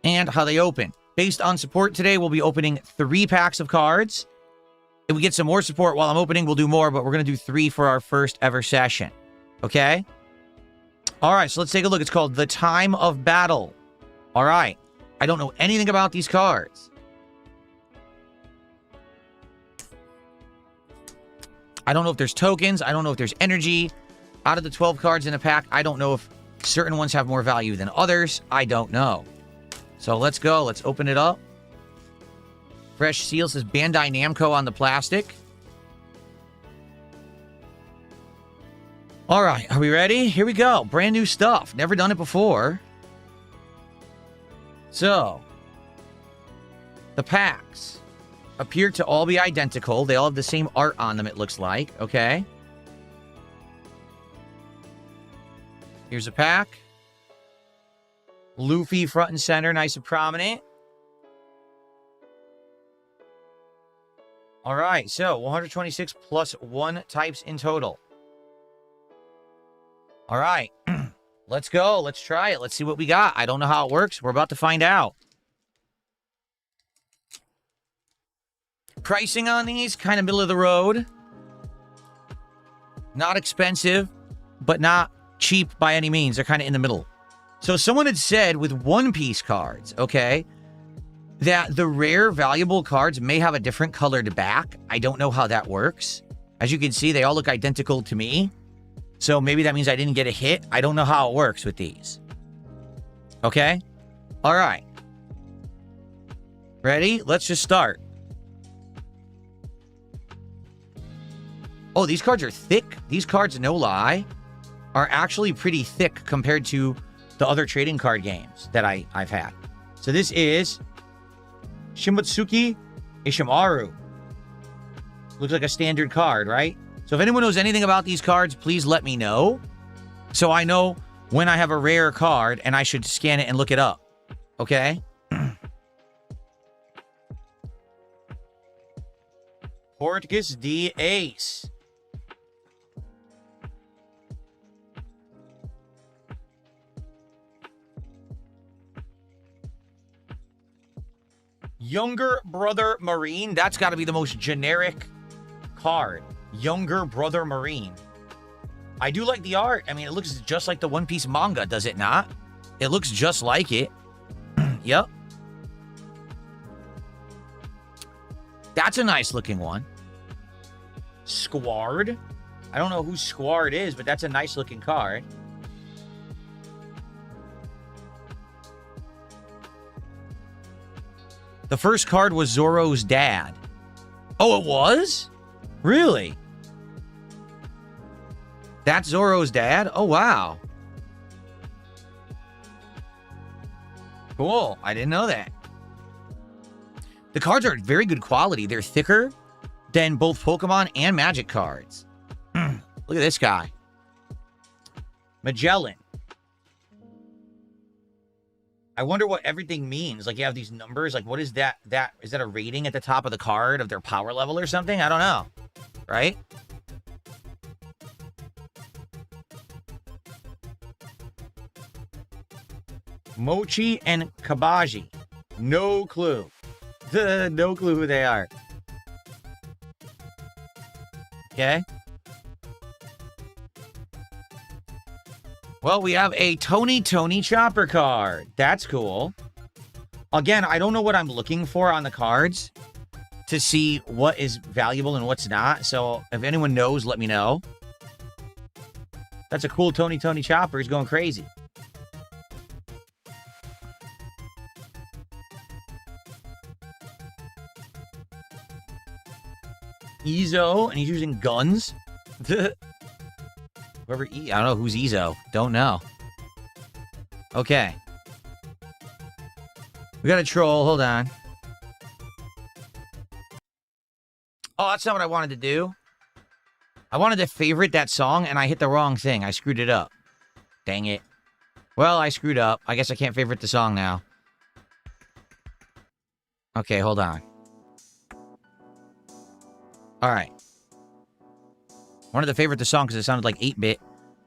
and how they open. Based on support today, we'll be opening 3 packs of cards. If we get some more support while I'm opening, we'll do more, but we're going to do 3 for our first ever session. Okay? All right, so let's take a look. It's called The Time of Battle. All right. I don't know anything about these cards. I don't know if there's tokens. I don't know if there's energy. Out of the 12 cards in a pack, I don't know if certain ones have more value than others. I don't know. So let's go. Let's open it up. Fresh seal says Bandai Namco on the plastic. All right. Are we ready? Here we go. Brand new stuff. Never done it before. So, the packs appear to all be identical. They all have the same art on them, it looks like. Okay. Here's a pack. Luffy front and center, nice and prominent. All right, so 126 plus 1 types in total. All right. Let's go. Let's try it. Let's see what we got. I don't know how it works. We're about to find out. Pricing on these, kind of middle of the road. Not expensive, but not cheap by any means. They're kind of in the middle. So someone had said with One Piece cards, okay, that the rare valuable cards may have a different colored back. I don't know how that works. As you can see, they all look identical to me. So maybe that means I didn't get a hit. I don't know how it works with these. Okay? All right. Ready? Let's just start. Oh, these cards are thick. These cards, no lie, are actually pretty thick compared to the other trading card games that I've had. So this is Shimotsuki Ishimaru. Looks like a standard card, right? So if anyone knows anything about these cards, please let me know. So I know when I have a rare card and I should scan it and look it up. Okay? Portuguese D Ace. Younger Brother Marine. That's got to be the most generic card. Younger Brother Marine. I do like the art. I mean, it looks just like the One Piece manga, does it not? It looks just like it. Yep. That's a nice looking one. Squard. I don't know who Squard is, but that's a nice looking card. The first card was Zoro's dad. Oh, it was? Really? That's Zoro's dad? Oh, wow. Cool. I didn't know that. The cards are very good quality. They're thicker than both Pokemon and Magic cards. Look at this guy. Magellan. I wonder what everything means. Like, you have these numbers. Like, what is that? Is that a rating at the top of the card of their power level or something? I don't know. Right? Mochi and Kabaji. No clue. No clue who they are. Okay. Well, we have a Tony Chopper card. That's cool. Again, I don't know what I'm looking for on the cards to see what is valuable and what's not. So if anyone knows, let me know. That's a cool Tony Chopper. He's going crazy. Izo, and he's using guns. Whoever, I don't know who's Izo. Don't know. Okay. We got a troll. Hold on. Oh, that's not what I wanted to do. I wanted to favorite that song, and I hit the wrong thing. I screwed it up. Dang it. Well, I screwed up. I guess I can't favorite the song now. Okay, hold on. All right. Wanted to favorite the song because it sounded like 8-bit,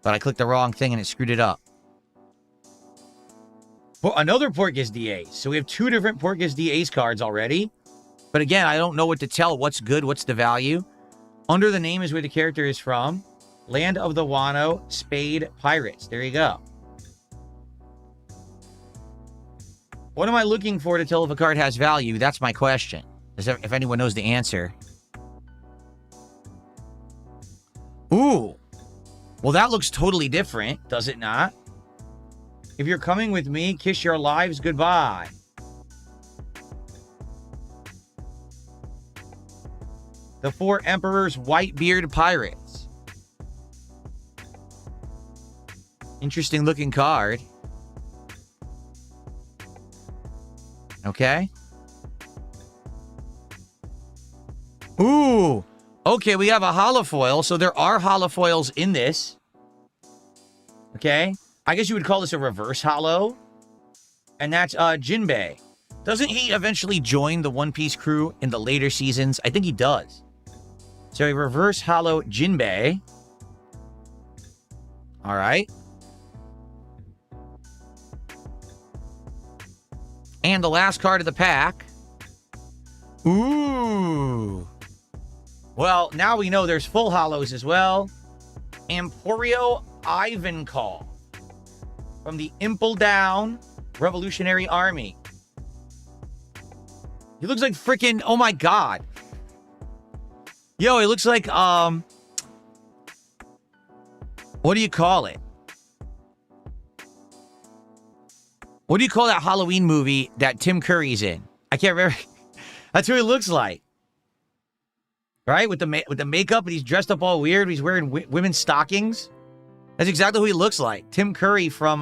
but I clicked the wrong thing and it screwed it up. Well, another Portgas D Ace. So we have two different Portgas D Ace cards already. But again, I don't know what to tell. What's good? What's the value? Under the name is where the character is from. Land of the Wano Spade Pirates. There you go. What am I looking for to tell if a card has value? That's my question. If anyone knows the answer. Ooh. Well, that looks totally different, does it not? If you're coming with me, kiss your lives goodbye. The Four Emperors Whitebeard Pirates. Interesting looking card. Okay. Ooh. Okay, we have a holofoil. So there are holofoils in this. Okay. I guess you would call this a reverse holo. And that's Jinbei. Doesn't he eventually join the One Piece crew in the later seasons? I think he does. So a reverse holo Jinbei. All right. And the last card of the pack. Ooh. Well, now we know there's full holos as well. Emporio Ivankov from the Impel Down Revolutionary Army. He looks like freaking, oh my god. Yo, he looks like, what do you call it? What do you call that Halloween movie that Tim Curry's in? I can't remember. That's what he looks like. Right? With the makeup, and he's dressed up all weird. He's wearing women's stockings. That's exactly who he looks like. Tim Curry from,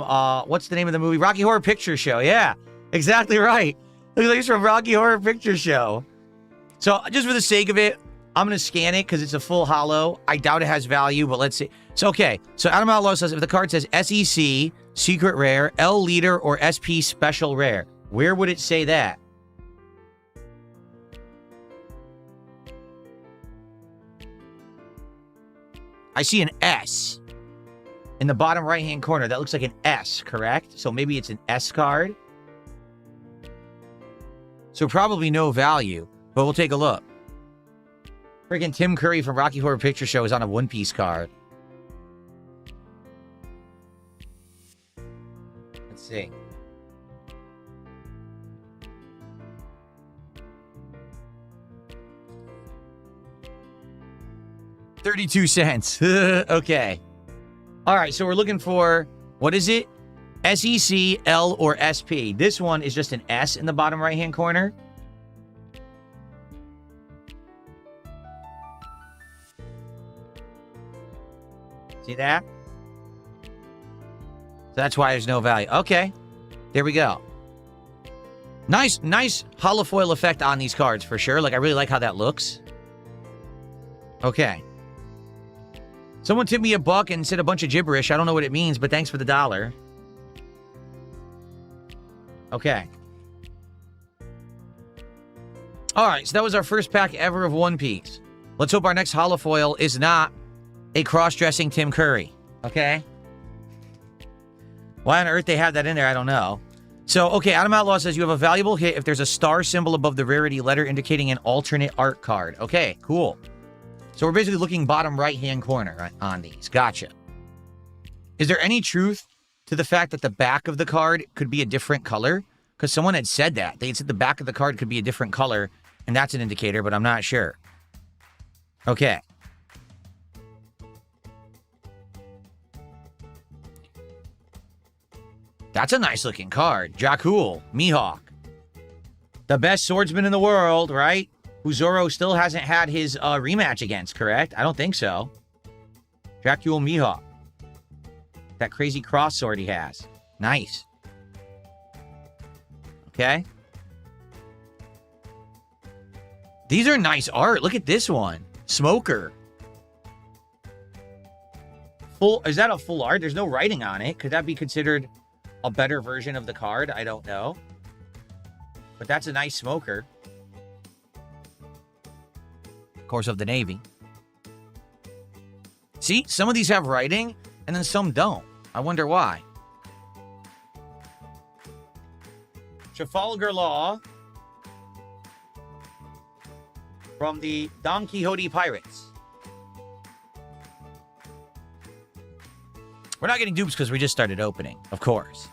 what's the name of the movie? Rocky Horror Picture Show. Yeah, exactly right. Looks like he's from Rocky Horror Picture Show. So, just for the sake of it, I'm going to scan it because it's a full holo. I doubt it has value, but let's see. So, okay. So, Adam Outlaw says, if the card says SEC, Secret Rare, L Leader, or SP Special Rare, where would it say that? I see an S in the bottom right-hand corner. That looks like an S, correct? So maybe it's an S card. So probably no value, but we'll take a look. Freaking Tim Curry from Rocky Horror Picture Show is on a One Piece card. Let's see. $0.32. Okay. All right, so we're looking for, what is it? SEC, L, or SP. This one is just an S in the bottom right-hand corner. See that? So that's why there's no value. Okay. There we go. Nice holofoil effect on these cards for sure. Like, I really like how that looks. Okay. Someone tipped me $1 and said a bunch of gibberish. I don't know what it means, but thanks for the $1. Okay. All right, so that was our first pack ever of One Piece. Let's hope our next holofoil is not a cross-dressing Tim Curry. Okay? Why on earth they have that in there, I don't know. So, okay, Adam Outlaw says you have a valuable hit if there's a star symbol above the rarity letter indicating an alternate art card. Okay, cool. So we're basically looking bottom right-hand corner on these. Gotcha. Is there any truth to the fact that the back of the card could be a different color? Because someone had said that. They had said the back of the card could be a different color, and that's an indicator, but I'm not sure. Okay. That's a nice-looking card. Jakul, Mihawk. The best swordsman in the world, right? Who Zoro still hasn't had his rematch against, correct? I don't think so. Dracula Mihawk. That crazy cross sword he has. Nice. Okay. These are nice art. Look at this one. Smoker. Is that a full art? There's no writing on it. Could that be considered a better version of the card? I don't know. But that's a nice smoker. Course of the Navy. See, some of these have writing, and then some don't. I wonder why. Trafalgar Law from the Don Quixote Pirates. We're not getting dupes because we just started opening, of course.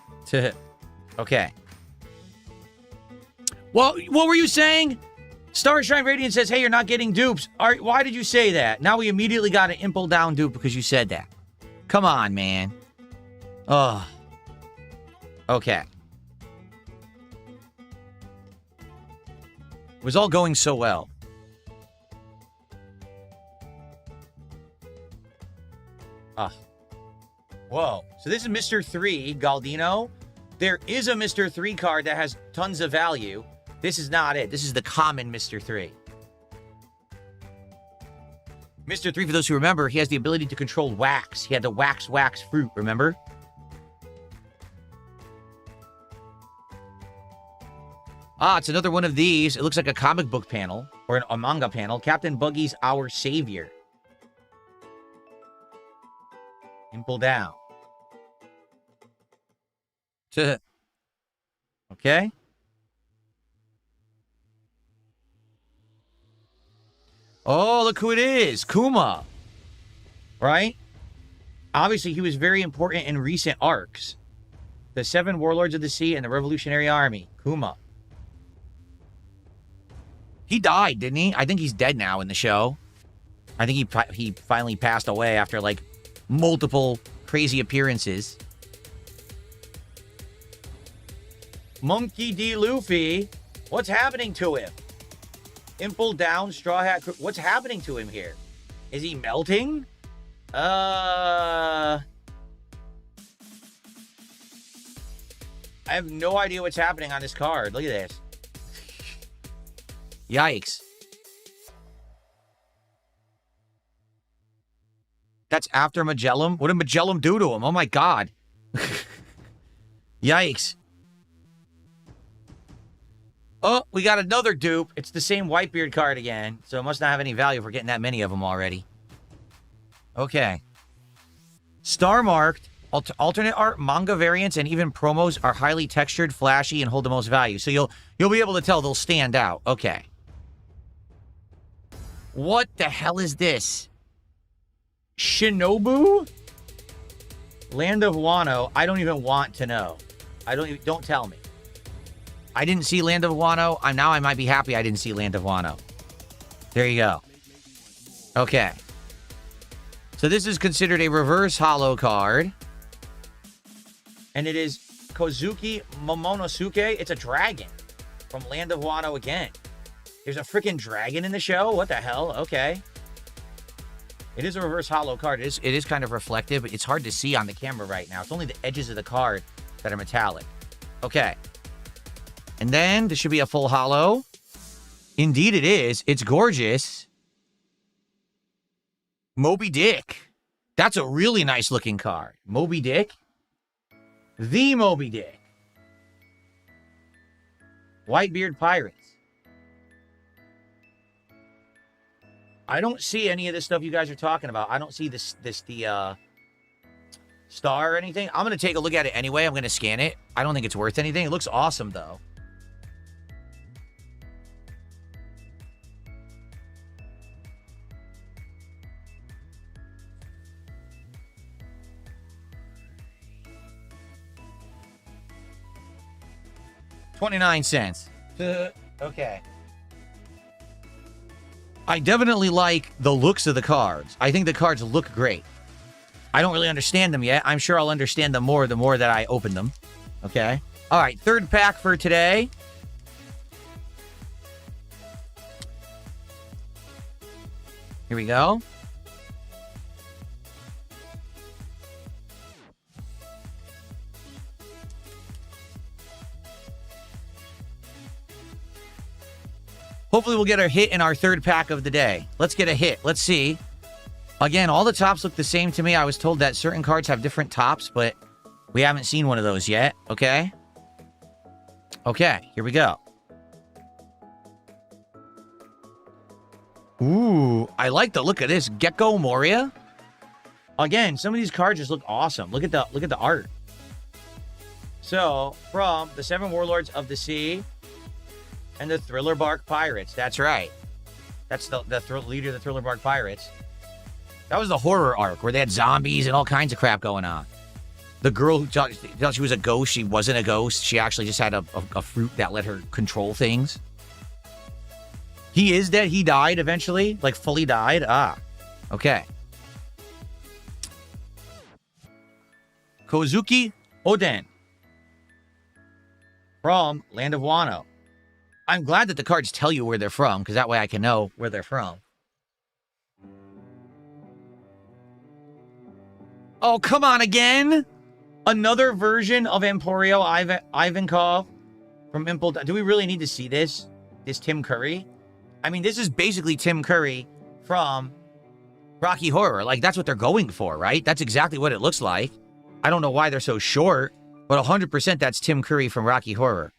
Okay. Well, what were you saying? Star Shrine Radiant says, hey, you're not getting dupes. Why did you say that? Now we immediately got an Impel Down dupe because you said that. Come on, man. Oh. Okay. It was all going so well. Whoa. So this is Mr. 3, Galdino. There is a Mr. 3 card that has tons of value. This is not it. This is the common Mr. 3. Mr. 3, for those who remember, he has the ability to control wax. He had the wax fruit, remember? It's another one of these. It looks like a comic book panel or a manga panel. Captain Buggy's Our Savior. Impel Down. Okay. Oh, look who it is. Kuma. Right? Obviously, he was very important in recent arcs. The 7 Warlords of the Sea and the Revolutionary Army. Kuma. He died, didn't he? I think he's dead now in the show. I think he finally passed away after, like, multiple crazy appearances. Monkey D. Luffy. What's happening to him? Imple down, Straw Hat. What's happening to him here? Is he melting? I have no idea what's happening on this card. Look at this. Yikes. That's after Magellan? What did Magellan do to him? Oh my god. Yikes. Oh, we got another dupe. It's the same Whitebeard card again, so it must not have any value if we're getting that many of them already. Okay. Star marked, alternate art, manga variants, and even promos are highly textured, flashy, and hold the most value. So you'll be able to tell they'll stand out. Okay. What the hell is this? Shinobu? Land of Wano. I don't even want to know. Don't tell me. I didn't see Land of Wano. Now I might be happy I didn't see Land of Wano. There you go. Okay. So this is considered a reverse holo card. And it is Kozuki Momonosuke. It's a dragon from Land of Wano again. There's a freaking dragon in the show? What the hell? Okay. It is a reverse holo card. It is kind of reflective, but it's hard to see on the camera right now. It's only the edges of the card that are metallic. Okay. And then this should be a full holo. Indeed it is. It's gorgeous. Moby Dick. That's a really nice looking card. Moby Dick. The Moby Dick. Whitebeard Pirates. I don't see any of this stuff you guys are talking about. I don't see the star or anything. I'm going to take a look at it anyway. I'm going to scan it. I don't think it's worth anything. It looks awesome, though. $0.29. Okay. I definitely like the looks of the cards. I think the cards look great. I don't really understand them yet. I'm sure I'll understand them more the more that I open them. Okay. All right. Third pack for today. Here we go. Hopefully we'll get a hit in our third pack of the day. Let's get a hit. Let's see. Again, all the tops look the same to me. I was told that certain cards have different tops, but we haven't seen one of those yet. Okay. Okay, here we go. Ooh, I like the look of this. Gecko Moria. Again, some of these cards just look awesome. Look at the art. So, from the 7 Warlords of the Sea and the Thriller Bark Pirates. That's right. That's the leader of the Thriller Bark Pirates. That was the horror arc where they had zombies and all kinds of crap going on. The girl who thought she was a ghost, she wasn't a ghost. She actually just had a fruit that let her control things. He is dead. He died eventually. Like, fully died. Ah. Okay. Kozuki Oden. From Land of Wano. I'm glad that the cards tell you where they're from, because that way I can know where they're from. Oh, come on again. Another version of Emporio Ivankov from Impel. Do we really need to see this? This Tim Curry? I mean, this is basically Tim Curry from Rocky Horror. Like, that's what they're going for, right? That's exactly what it looks like. I don't know why they're so short, but 100% that's Tim Curry from Rocky Horror.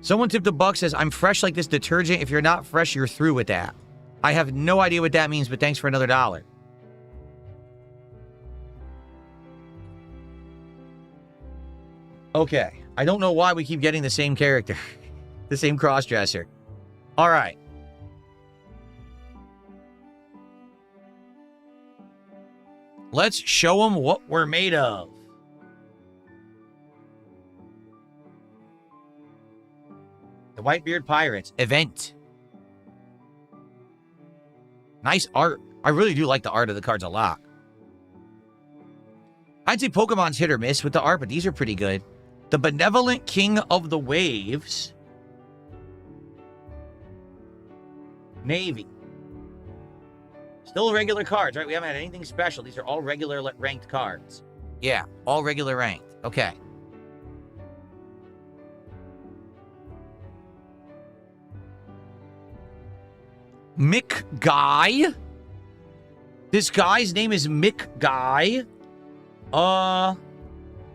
Someone tipped a buck, says, I'm fresh like this detergent. If you're not fresh, you're through with that. I have no idea what that means, but thanks for another $1. Okay. I don't know why we keep getting the same character. The same crossdresser. All right. Let's show them what we're made of. The Whitebeard Pirates event. Nice art. I really do like the art of the cards a lot. I'd say Pokemon's hit or miss with the art, but these are pretty good. The Benevolent King of the Waves. Navy. Still regular cards, right? We haven't had anything special. These are all regular ranked cards. Yeah, all regular ranked. Okay. Mick Guy. This guy's name is Mick Guy. The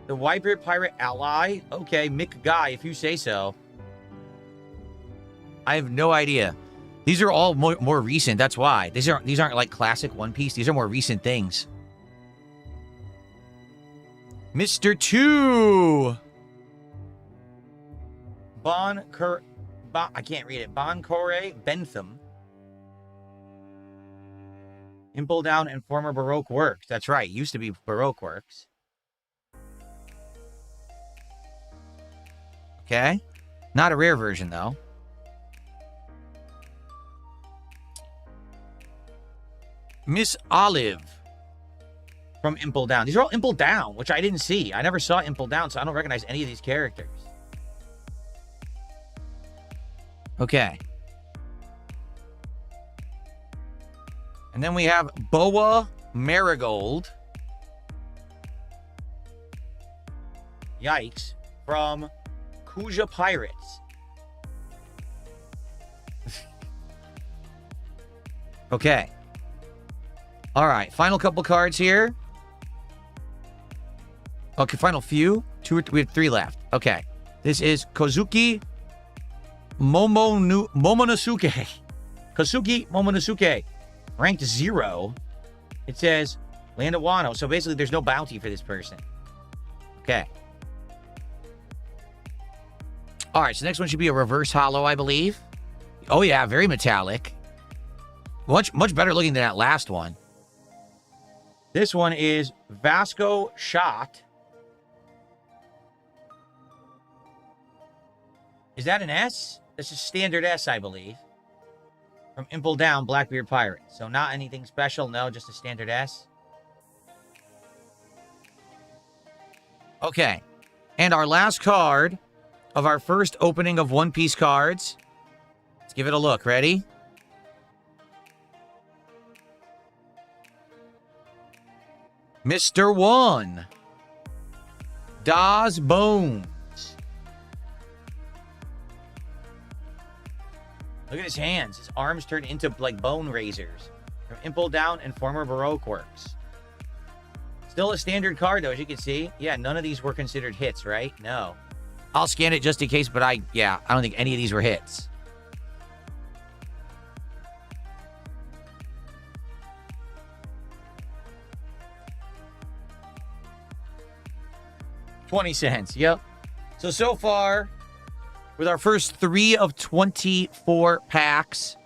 Whitebeard Pirate Ally. Okay, Mick Guy, if you say so. I have no idea. These are all more recent. That's why. These aren't like classic One Piece. These are more recent things. Mr. 2. I can't read it. Boncore Bentham. Impel Down and former Baroque Works. That's right. Used to be Baroque Works. Okay. Not a rare version, though. Miss Olive from Impel Down. These are all Impel Down, which I didn't see. I never saw Impel Down, so I don't recognize any of these characters. Okay. And then we have Boa Marigold. Yikes. From Kuja Pirates. Okay. All right. Final couple cards here. Okay, final few. We have 3 left. Okay. This is Kozuki Momonosuke. Kozuki Momonosuke. Ranked 0. It says Land of Wano. So basically there's no bounty for this person. Okay. All right, so next one should be a reverse holo, I believe. Oh yeah, very metallic. Much better looking than that last one. This one is Vasco Shot. Is that an S? This is standard S, I believe. From Impel Down, Blackbeard Pirate. So not anything special, no, just a standard S. Okay. And our last card of our first opening of One Piece cards. Let's give it a look. Ready? Mr. 1. Das Bones. Look at his hands. His arms turned into, like, bone razors. From Impel Down and former Baroque Works. Still a standard card, though, as you can see. Yeah, none of these were considered hits, right? No. I'll scan it just in case, but I don't think any of these were hits. $0.20. Yep. So far, with our first 3 of 24 packs,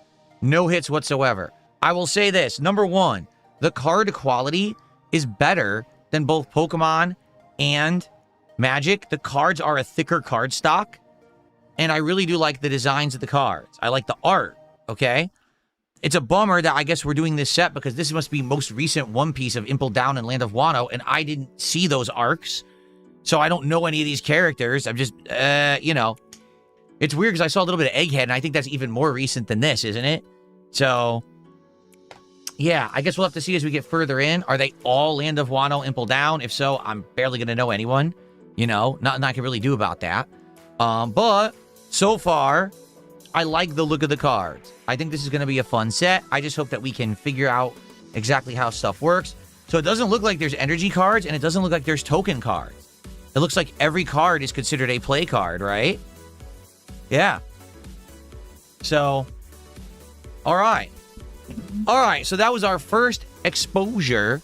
no hits whatsoever. I will say this. Number 1, the card quality is better than both Pokemon and Magic. The cards are a thicker card stock, and I really do like the designs of the cards. I like the art, okay? It's a bummer that I guess we're doing this set because this must be most recent One Piece of Impel Down and Land of Wano, and I didn't see those arcs, so I don't know any of these characters. I'm just, you know. It's weird because I saw a little bit of Egghead, and I think that's even more recent than this, isn't it? So, yeah, I guess we'll have to see as we get further in. Are they all Land of Wano, Impel Down? If so, I'm barely going to know anyone. You know, nothing I can really do about that. But so far, I like the look of the cards. I think this is going to be a fun set. I just hope that we can figure out exactly how stuff works. So it doesn't look like there's energy cards, and it doesn't look like there's token cards. It looks like every card is considered a play card, right? Yeah. So, all right. All right, so that was our first exposure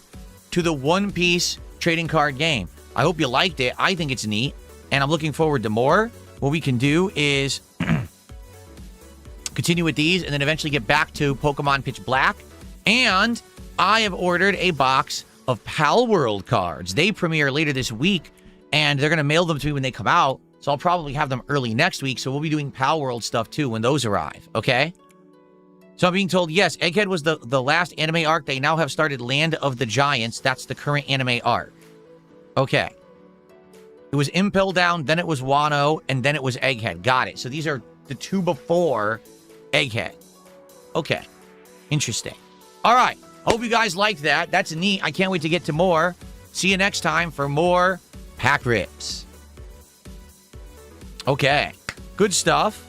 to the One Piece trading card game. I hope you liked it. I think it's neat, and I'm looking forward to more. What we can do is continue with these and then eventually get back to Pokemon Pitch Black. And I have ordered a box of Pal World cards. They premiere later this week, and they're going to mail them to me when they come out. So I'll probably have them early next week. So we'll be doing Pal World stuff too when those arrive. Okay? So I'm being told, yes, Egghead was the last anime arc. They now have started Land of the Giants. That's the current anime arc. Okay. It was Impel Down, then it was Wano, and then it was Egghead. Got it. So these are the two before Egghead. Okay. Interesting. All right. Hope you guys liked that. That's neat. I can't wait to get to more. See you next time for more Pack Rips. Okay. Good stuff.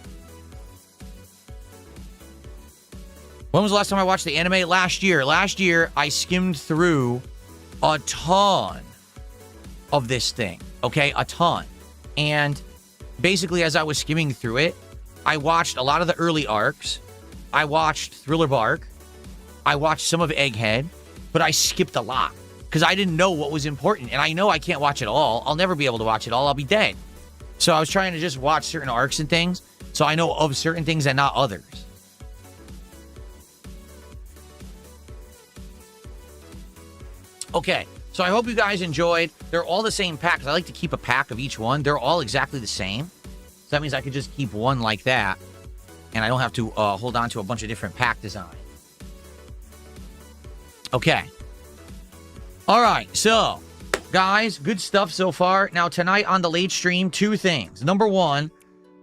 When was the last time I watched the anime? Last year. Last year, I skimmed through a ton of this thing. Okay? A ton. And basically, as I was skimming through it, I watched a lot of the early arcs. I watched Thriller Bark. I watched some of Egghead. But I skipped a lot. Because I didn't know what was important. And I know I can't watch it all. I'll never be able to watch it all. I'll be dead. So I was trying to just watch certain arcs and things. So I know of certain things and not others. Okay, so I hope you guys enjoyed. They're all the same packs. I like to keep a pack of each one. They're all exactly the same. So that means I could just keep one like that. And I don't have to hold on to a bunch of different pack designs. Okay. All right, so, guys, good stuff so far. Now, tonight on the late stream, two things. Number one,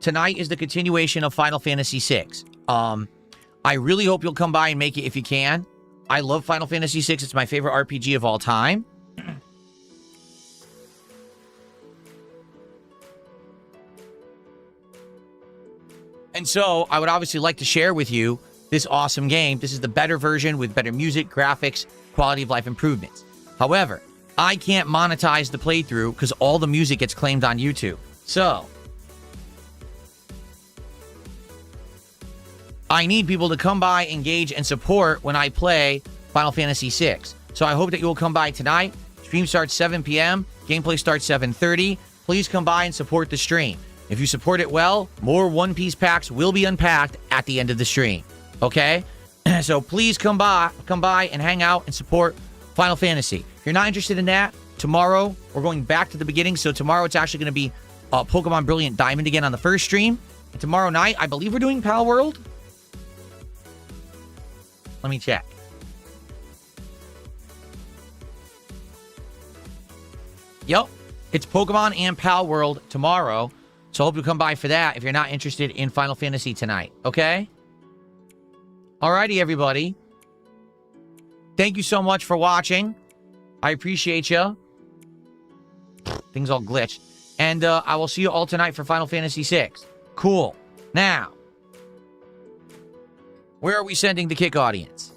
tonight is the continuation of Final Fantasy VI. I really hope you'll come by and make it if you can. I love Final Fantasy VI. It's my favorite RPG of all time. And so, I would obviously like to share with you this awesome game. This is the better version with better music, graphics, quality of life improvements. However, I can't monetize the playthrough because all the music gets claimed on YouTube. So, I need people to come by, engage, and support when I play Final Fantasy VI. So I hope that you will come by tonight. Stream starts 7 p.m. Gameplay starts 7:30. Please come by and support the stream. If you support it well, more One Piece packs will be unpacked at the end of the stream. Okay? So please come by and hang out and support Final Fantasy. If you're not interested in that, tomorrow we're going back to the beginning. So tomorrow it's actually going to be Pokemon Brilliant Diamond again on the first stream. And tomorrow night, I believe we're doing Pal World. Let me check. Yep. It's Pokemon and Pal World tomorrow. So I hope you come by for that if you're not interested in Final Fantasy tonight. Okay? Alrighty, everybody. Thank you so much for watching. I appreciate you. Things all glitched. And I will see you all tonight for Final Fantasy VI. Cool. Now, where are we sending the Kick audience?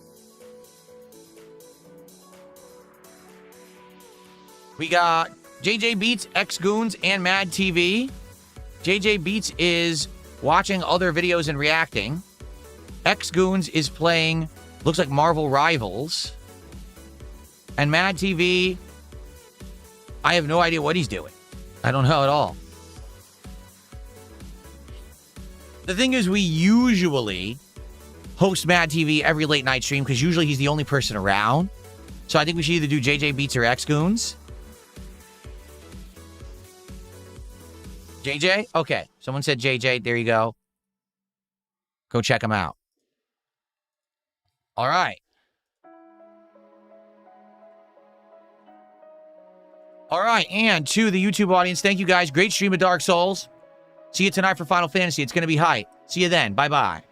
We got JJ Beats, X Goons, and Mad TV. JJ Beats is watching other videos and reacting. X Goons is playing, looks like Marvel Rivals. And Mad TV, I have no idea what he's doing. I don't know at all. The thing is, we usually host Mad TV every late night stream because usually he's the only person around. So I think we should either do JJ Beats or X Goons. JJ? Okay. Someone said JJ. There you go. Go check him out. All right. All right. And to the YouTube audience, thank you guys. Great stream of Dark Souls. See you tonight for Final Fantasy. It's going to be hype. See you then. Bye-bye.